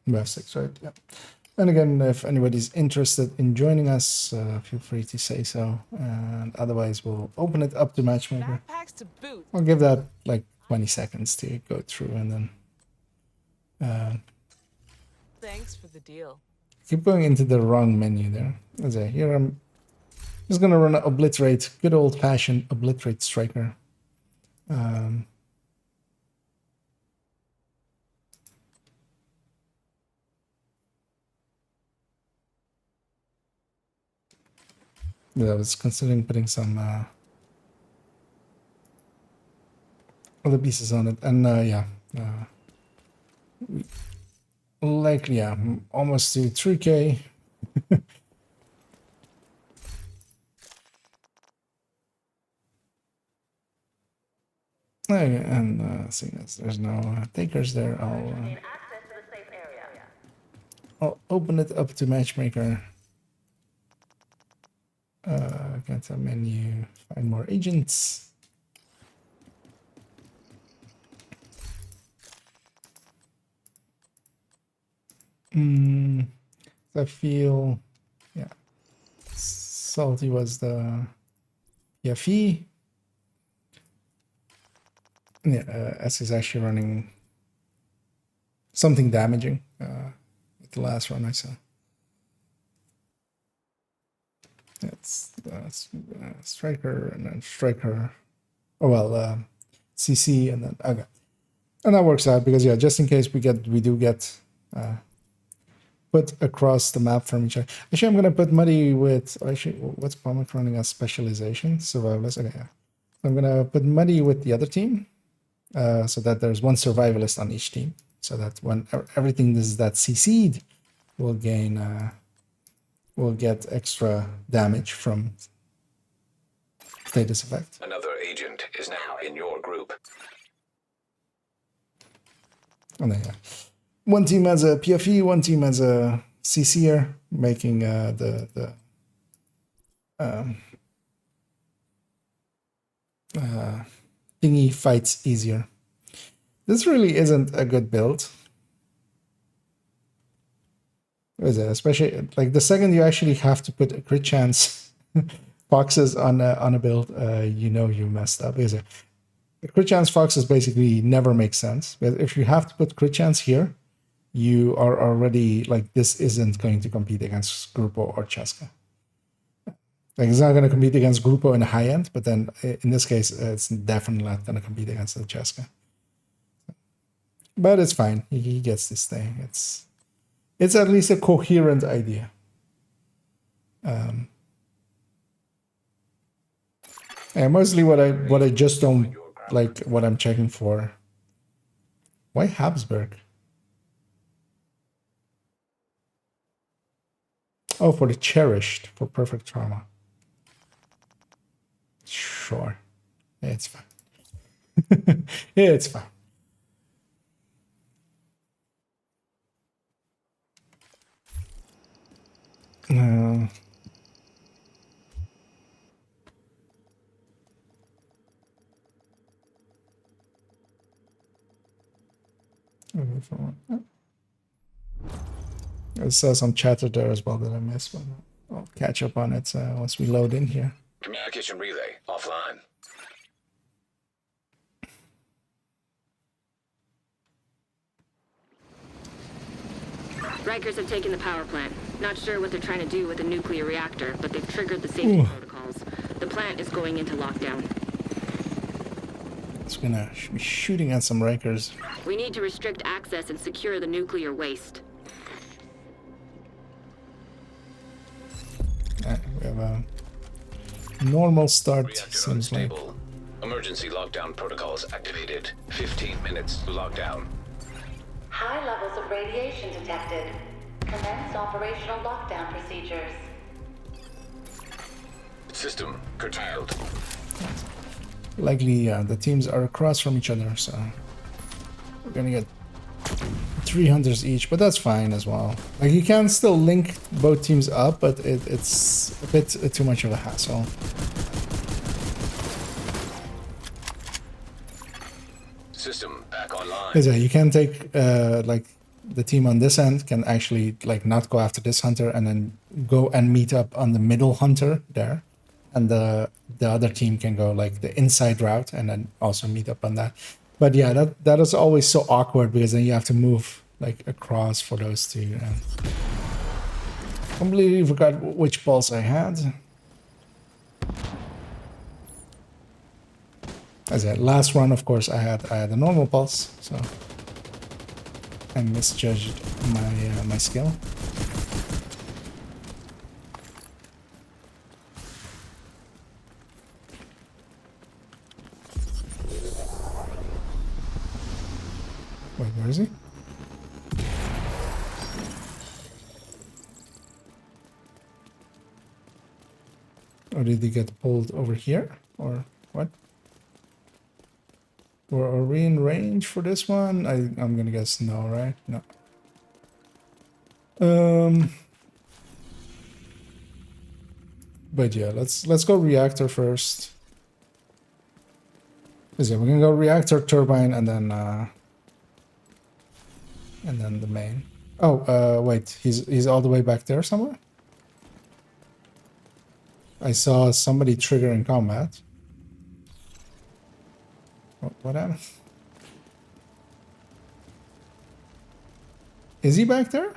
We have 6, right? Yeah. And again, if anybody's interested in joining us, feel free to say so. And otherwise, we'll open it up to matchmaker. I'll give that like 20 seconds to go through, and then Thanks for the deal. keep going into the wrong menu there. As I here, I'm just gonna run obliterate, good old-fashioned obliterate Striker. I was considering putting some other pieces on it, and yeah, likely, yeah, almost to 3K. Okay, and seeing as there's no takers there, I'll open it up to matchmaker. Get a menu, find more agents. I feel, yeah, Salty was the PFE. Yeah, S is actually running something damaging with the last run I saw. It's Striker and then Striker. Oh well, CC and then okay, and that works out because yeah, just in case we do get put across the map from each other. Actually, I'm gonna put Muddy with. Actually, what's Pommick running as specialization? Survivalist. Okay, yeah. I'm gonna put Muddy with the other team, so that there's one survivalist on each team, so that when everything that's CC'd will gain. Will get extra damage from status effect. Another agent is now in your group. And then, yeah. One team has a PFE, one team has a CC'er, making the thingy fights easier. This really isn't a good build. Is it? Especially like the second you actually have to put a crit chance foxes on a build, you know you messed up. Is it? Crit chance foxes basically never make sense. But if you have to put crit chance here, you are already like, this isn't going to compete against Grupo or Cheska. Like, it's not going to compete against Grupo in the high end, but then in this case, it's definitely not going to compete against the Cheska. But it's fine. He gets this thing. It's at least a coherent idea. And mostly what I just don't like, what I'm checking for. Why Habsburg? Oh, for the cherished, for perfect trauma. Sure. It's fine. It's fine. I saw some chatter there as well that I missed, but I'll catch up on it once we load in here. Communication relay offline. Rikers have taken the power plant. Not sure what they're trying to do with the nuclear reactor, but they've triggered the safety protocols. The plant is going into lockdown. It's gonna be shooting at some Rikers. We need to restrict access and secure the nuclear waste. We have a normal start, Reactor seems like. unstable. Emergency lockdown protocols activated. 15 minutes to lockdown. High levels of radiation detected. Commence operational lockdown procedures. System curtailed. Likely, the teams are across from each other, so we're gonna get 3 hunters each, but that's fine as well. Like, you can still link both teams up, but it's a bit too much of a hassle. System back online. Yeah, you can take like the team on this end can actually like not go after this hunter and then go and meet up on the middle hunter there, and the other team can go like the inside route and then also meet up on that. But yeah, that is always so awkward because then you have to move like across for those two. Completely forgot which pulse I had. As a last run, of course, I had a normal pulse, so I misjudged my skill. Wait, where is he? Or did he get pulled over here? Or what? Or are we in range for this one? I'm gonna guess no, right? No. But yeah, let's go reactor first. Is it? We're gonna go reactor, turbine, and then the main. Oh, wait, he's all the way back there somewhere. I saw somebody trigger in combat. What happened? Is he back there?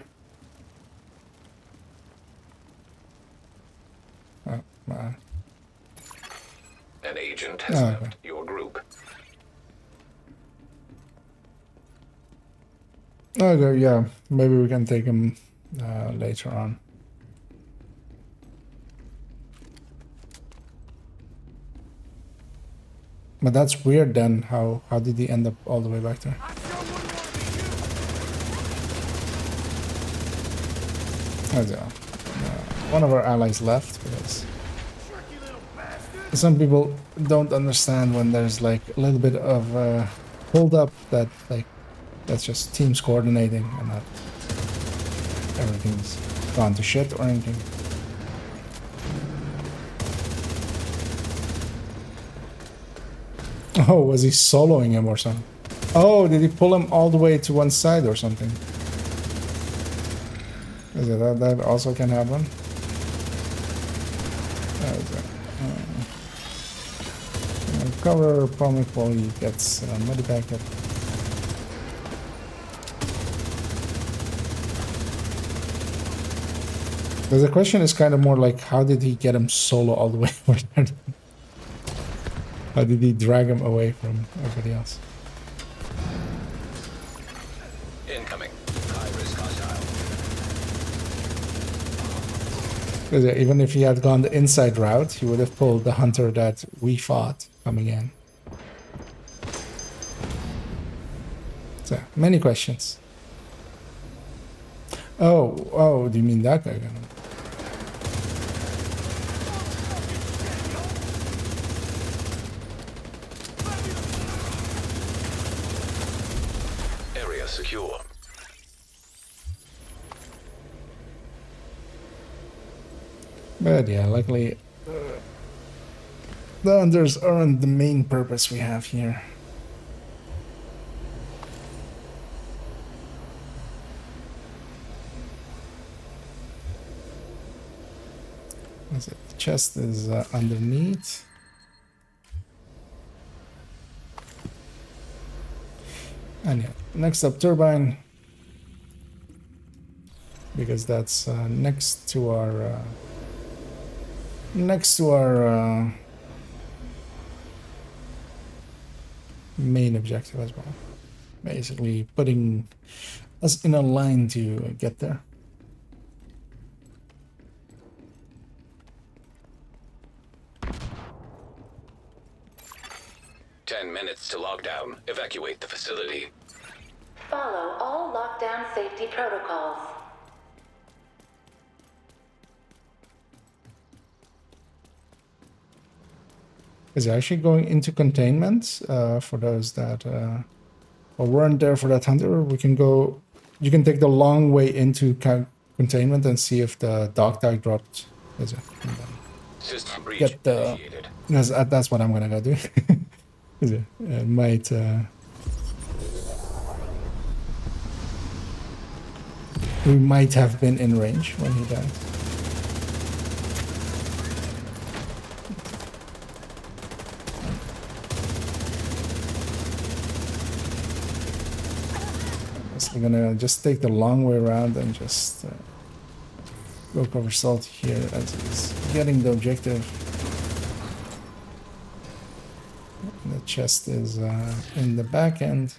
Oh, man. An agent has left your group. Okay, yeah. Maybe we can take him later on. But that's weird then. How did he end up all the way back there? Oh, yeah. One of our allies left because some people don't understand when there's like a little bit of hold up that like that's just teams coordinating and not everything's gone to shit or anything. Oh, was he soloing him or something? Oh, did he pull him all the way to one side or something? Is it that also can happen? Cover Promic while he gets medivac. Because the question is kind of more like, how did he get him solo all the way over there? How did he drag him away from everybody else? Incoming. High risk hostile. Because even if he had gone the inside route, he would have pulled the hunter that we fought coming in. So, many questions. Oh, do you mean that guy? Area secure. But yeah, luckily the hunters aren't the main purpose we have here. The chest is underneath. And yeah, next up turbine, because that's next to our main objective as well. Basically putting us in a line to get there. To lock down. Evacuate the facility. Follow all lockdown safety protocols. Is it actually going into containment? For those that weren't there for that hunter, we can go. You can take the long way into containment and see if the dog tag dropped. Is it? System breach Get the. initiated. That's what I'm gonna go do. Is it? Might. We might have been in range when he died. So I'm gonna just take the long way around and just go cover Salt here as he's getting the objective. The chest is in the back end.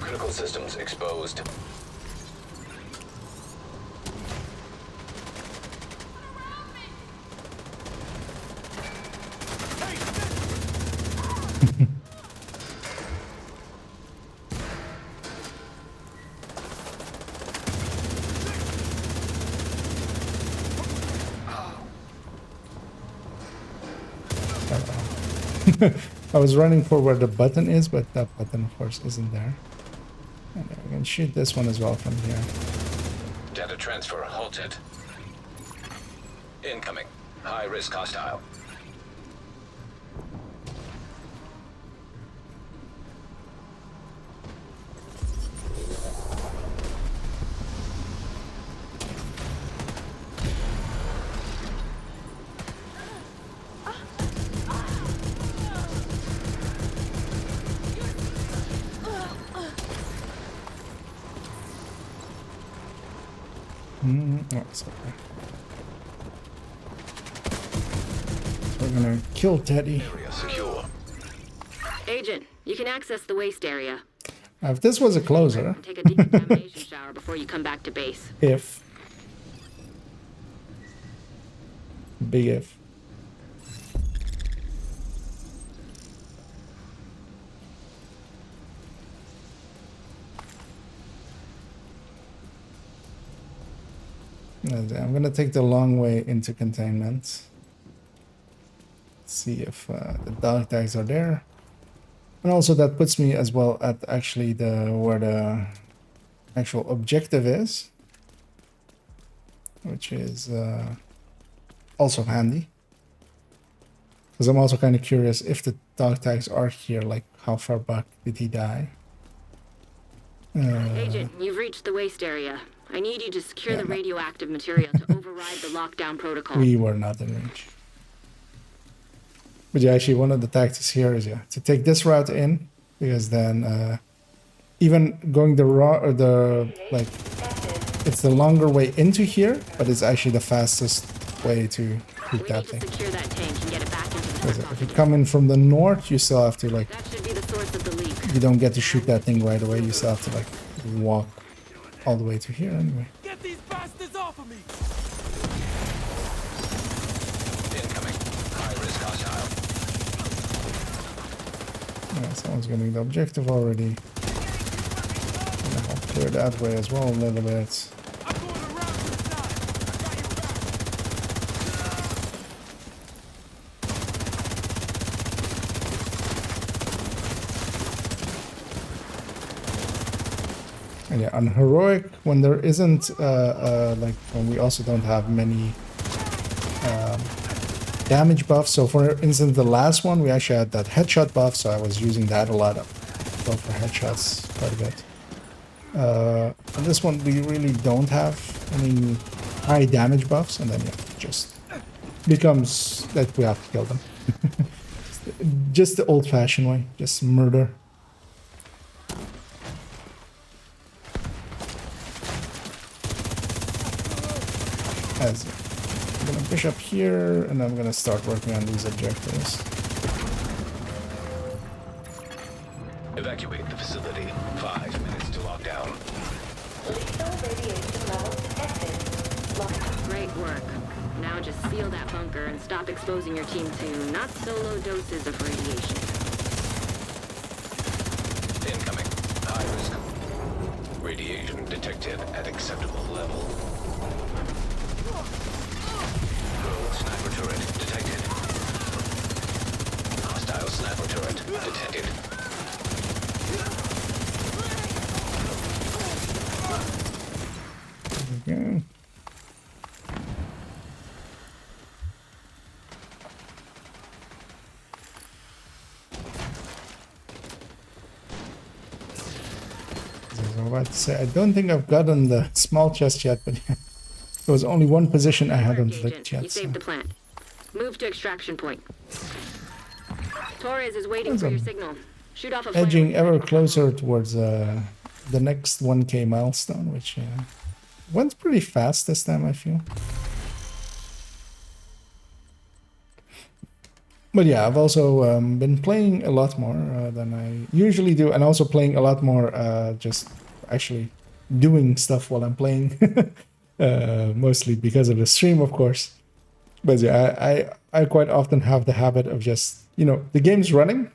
Critical systems exposed. I was running for where the button is, but that button, of course, isn't there. And I can shoot this one as well from here. Data transfer halted. Incoming. High risk hostile. Oh, it's okay. So we're gonna kill Teddy. Area secure. Agent, you can access the waste area. If this was a closer. Take a decontamination shower before you come back to base. If. Big if. I'm gonna take the long way into containment. See if the dog tags are there. And also that puts me as well at actually where the actual objective is, which is also handy. Because I'm also kind of curious if the dog tags are here, like how far back did he die? Agent, you've reached the waste area. I need you to secure the radioactive material to override the lockdown protocol. We were not in range. But yeah, actually one of the tactics here is to take this route in, because then even going like it's the longer way into here, but it's actually the fastest way to shoot that thing. Secure that tank and get it back into the If you come in from the north, you still have to like, That should be the source of the leak. you don't get to shoot that thing right away. You still have to like walk all the way to here anyway. Get these bastards off of me! Incoming. High risk hostile. Yeah, someone's getting the objective already. I'll clear that way as well a little bit. And yeah, on heroic, when there isn't like when we also don't have many damage buffs. So for instance, the last one we actually had that headshot buff, so I was using that a lot. Go for headshots quite a bit. On this one, we really don't have any high damage buffs, and then yeah, it just becomes that we have to kill them. Just the old-fashioned way, just murder. As I'm gonna push up here, and I'm gonna start working on these objectives. Evacuate the facility. 5 minutes to lock down. Great work. Now just seal that bunker and stop exposing your team to not so low doses of radiation. Incoming. High risk. Radiation detected at acceptable level. Rogue sniper turret detected. Hostile sniper turret detected. Okay. I was about to say, I don't think I've gotten the small chest yet, but yeah, there was only one position I hadn't licked yet. You saved the plant. Move to extraction point. Torres is waiting for your signal. Shoot off a flare. Edging ever closer towards the next 1K milestone, which went pretty fast this time, I feel. But yeah, I've also been playing a lot more than I usually do, and also playing a lot more just actually doing stuff while I'm playing, mostly because of the stream, of course. But yeah, I quite often have the habit of just, you know, the game's running,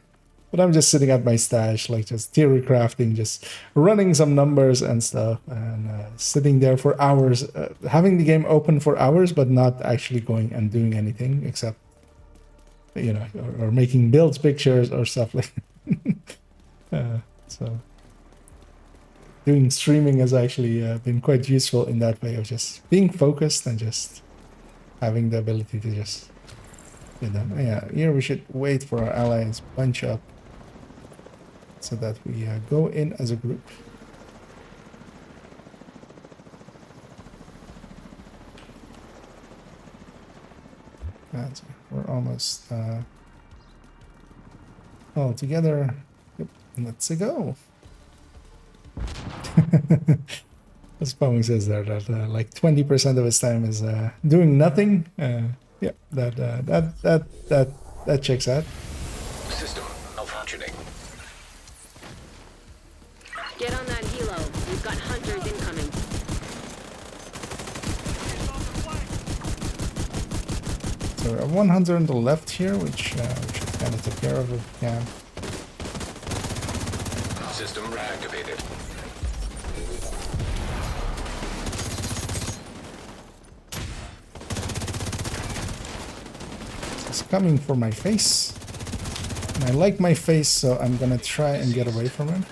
but I'm just sitting at my stash, like just theory crafting, just running some numbers and stuff, and sitting there for hours, having the game open for hours, but not actually going and doing anything except, you know, or making builds pictures or stuff like that. So doing streaming has actually been quite useful in that way of just being focused and just having the ability to just do that. Yeah, here we should wait for our allies bunch up so that we go in as a group. That's, we're almost all together. Yep, let's go. As Pong says there, that like 20% of his time is doing nothing. Yeah, that checks out. System malfunctioning. Get on that helo. We've got hunters incoming. So we have 100 on the left here, which we should kind of take care of if we can. System reactivated. It's coming for my face. And I like my face, so I'm gonna try and get away from him.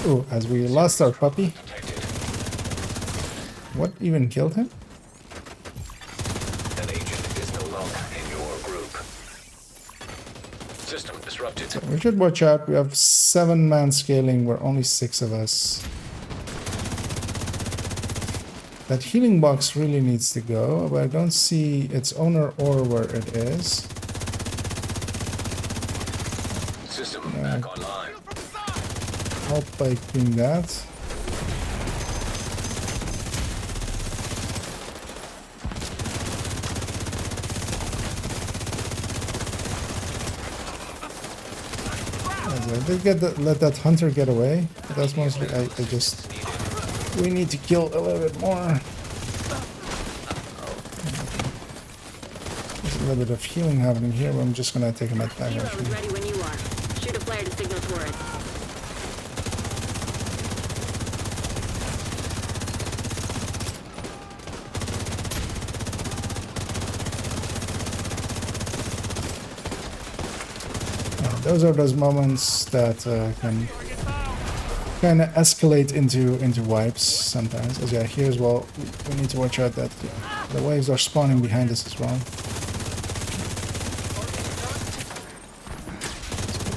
Oh, as we lost our puppy. What even killed him? An agent is no longer in your group. System disrupted. So we should watch out. We have 7-man scaling. We're only 6 of us. That healing box really needs to go, but I don't see its owner or where it is. System back online. Help by doing that. I did let that hunter get away. But that's mostly we need to kill a little bit more. There's a little bit of healing happening here, but I'm just gonna take him at that. Hero is ready when you are. Shoot a flare to signal towards. Those are those moments that can kind of escalate into wipes sometimes. As yeah, here as well, we need to watch out that the waves are spawning behind us as well.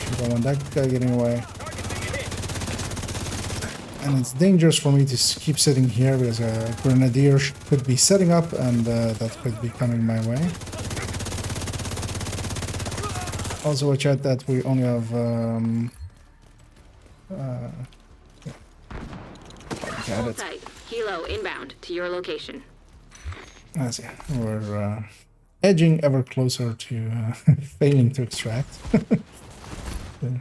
So don't want that guy getting away. And it's dangerous for me to keep sitting here because a grenadier could be setting up and that could be coming my way. Also watch out that we only have Hold tight. Helo inbound to your location. As yeah, we're edging ever closer to failing to extract. Yeah.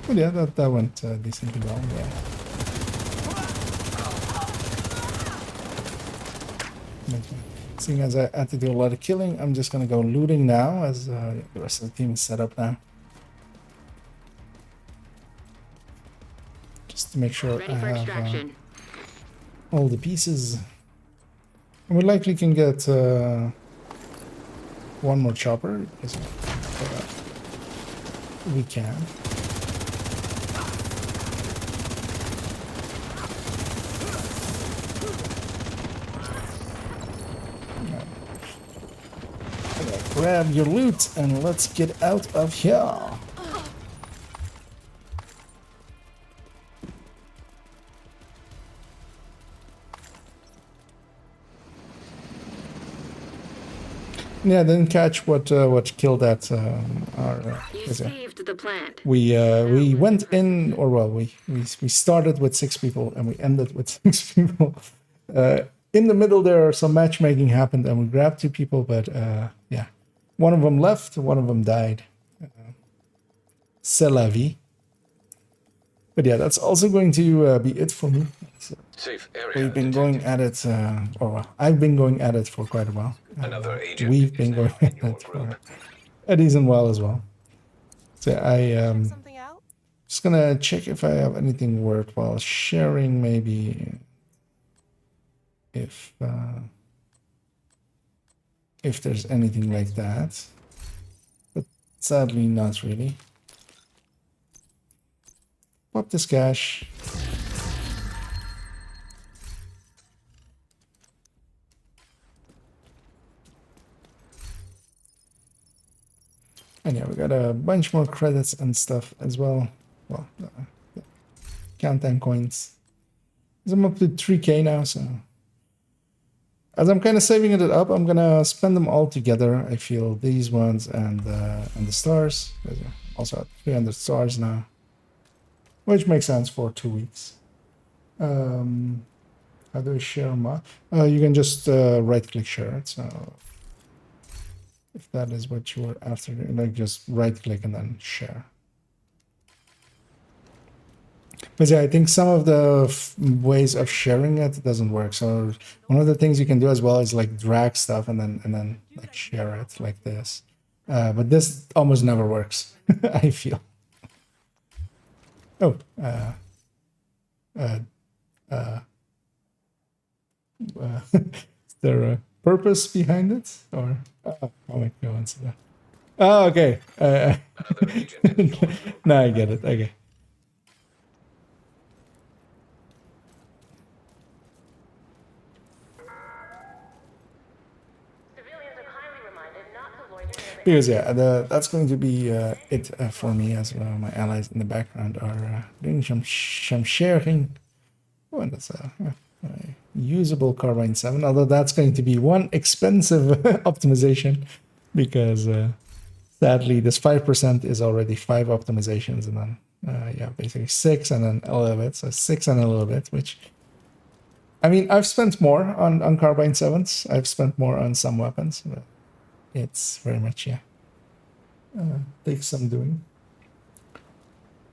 But yeah, that went decently well. Yeah. Okay. Seeing as I had to do a lot of killing, I'm just gonna go looting now as the rest of the team is set up now. Just to make sure I have all the pieces. And we likely can get one more chopper, because we can. Grab your loot and let's get out of here. Yeah, I didn't catch what killed that. You saved the plant. We went in, or well, we started with 6 people and we ended with 6 people. In the middle there, some matchmaking happened and we grabbed 2 people, but yeah, one of them left, one of them died. C'est la vie. But yeah, that's also going to be it for me. So Safe area. we've been going at it, or well, I've been going at it for quite a while. Another agent. We've been going at it for a decent while as well. So I just gonna check if I have anything worthwhile sharing, maybe if there's anything like that, but sadly not really. Pop this cash. And yeah, we got a bunch more credits and stuff as well. Well, countdown coins. I'm up to 3K now, so as I'm kind of saving it up, I'm gonna spend them all together. I feel these ones and the stars. Also at 300 stars now, which makes sense for 2 weeks. How do I share them up? You can just right-click share it. So if that is what you were after, like just right-click and then share. But yeah, I think some of the ways of sharing it doesn't work. So one of the things you can do as well is like drag stuff and then like share it like this. But this almost never works. I feel. Oh, is there a purpose behind it, or oh my god, Oh, okay. No, I get it. Okay. Because yeah, that's going to be it for me, as my allies in the background are doing some sharing. Oh, and that's a usable carbine 7, although that's going to be one expensive optimization, because sadly this 5% is already 5 optimizations, and then yeah, basically 6 and then a little bit, so 6 and a little bit, which, I mean, I've spent more on carbine 7s, I've spent more on some weapons, but it's very much, yeah, takes some doing.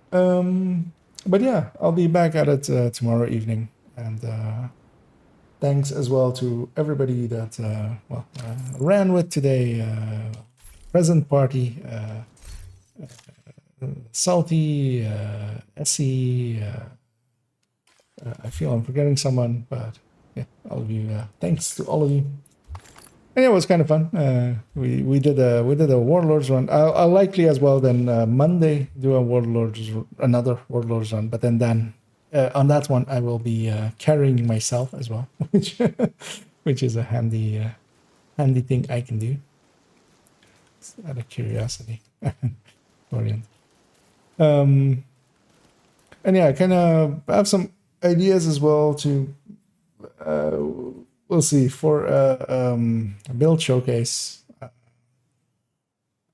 But yeah, I'll be back at it tomorrow evening, and thanks as well to everybody that ran with today. Present party, Salty, Essie. I feel I'm forgetting someone, but yeah, all of you. Thanks to all of you. And it was kind of fun. We did a Warlords run. I'll likely as well then Monday do another Warlords run. But then on that one I will be carrying myself as well, which is a handy thing I can do. Just out of curiosity, brilliant. And yeah, I kind of have some ideas as well to. We'll see for a build showcase.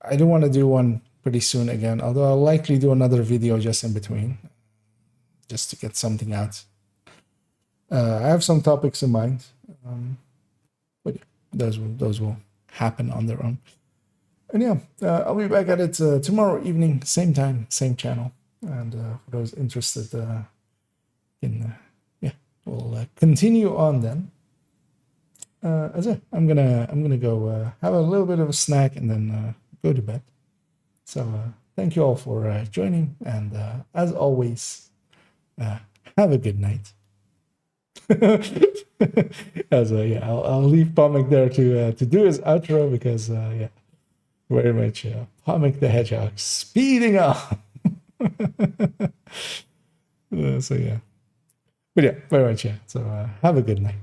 I do want to do one pretty soon again, although I'll likely do another video just in between, just to get something out. I have some topics in mind, but yeah, those will happen on their own. And yeah, I'll be back at it tomorrow evening, same time, same channel. And for those interested, we'll continue on then. I'm gonna go have a little bit of a snack and then go to bed. So thank you all for joining, and as always, have a good night. I'll leave Pomic there to do his outro, because yeah, very much Pomic the Hedgehog speeding up. So yeah, but yeah, very much, yeah. So have a good night.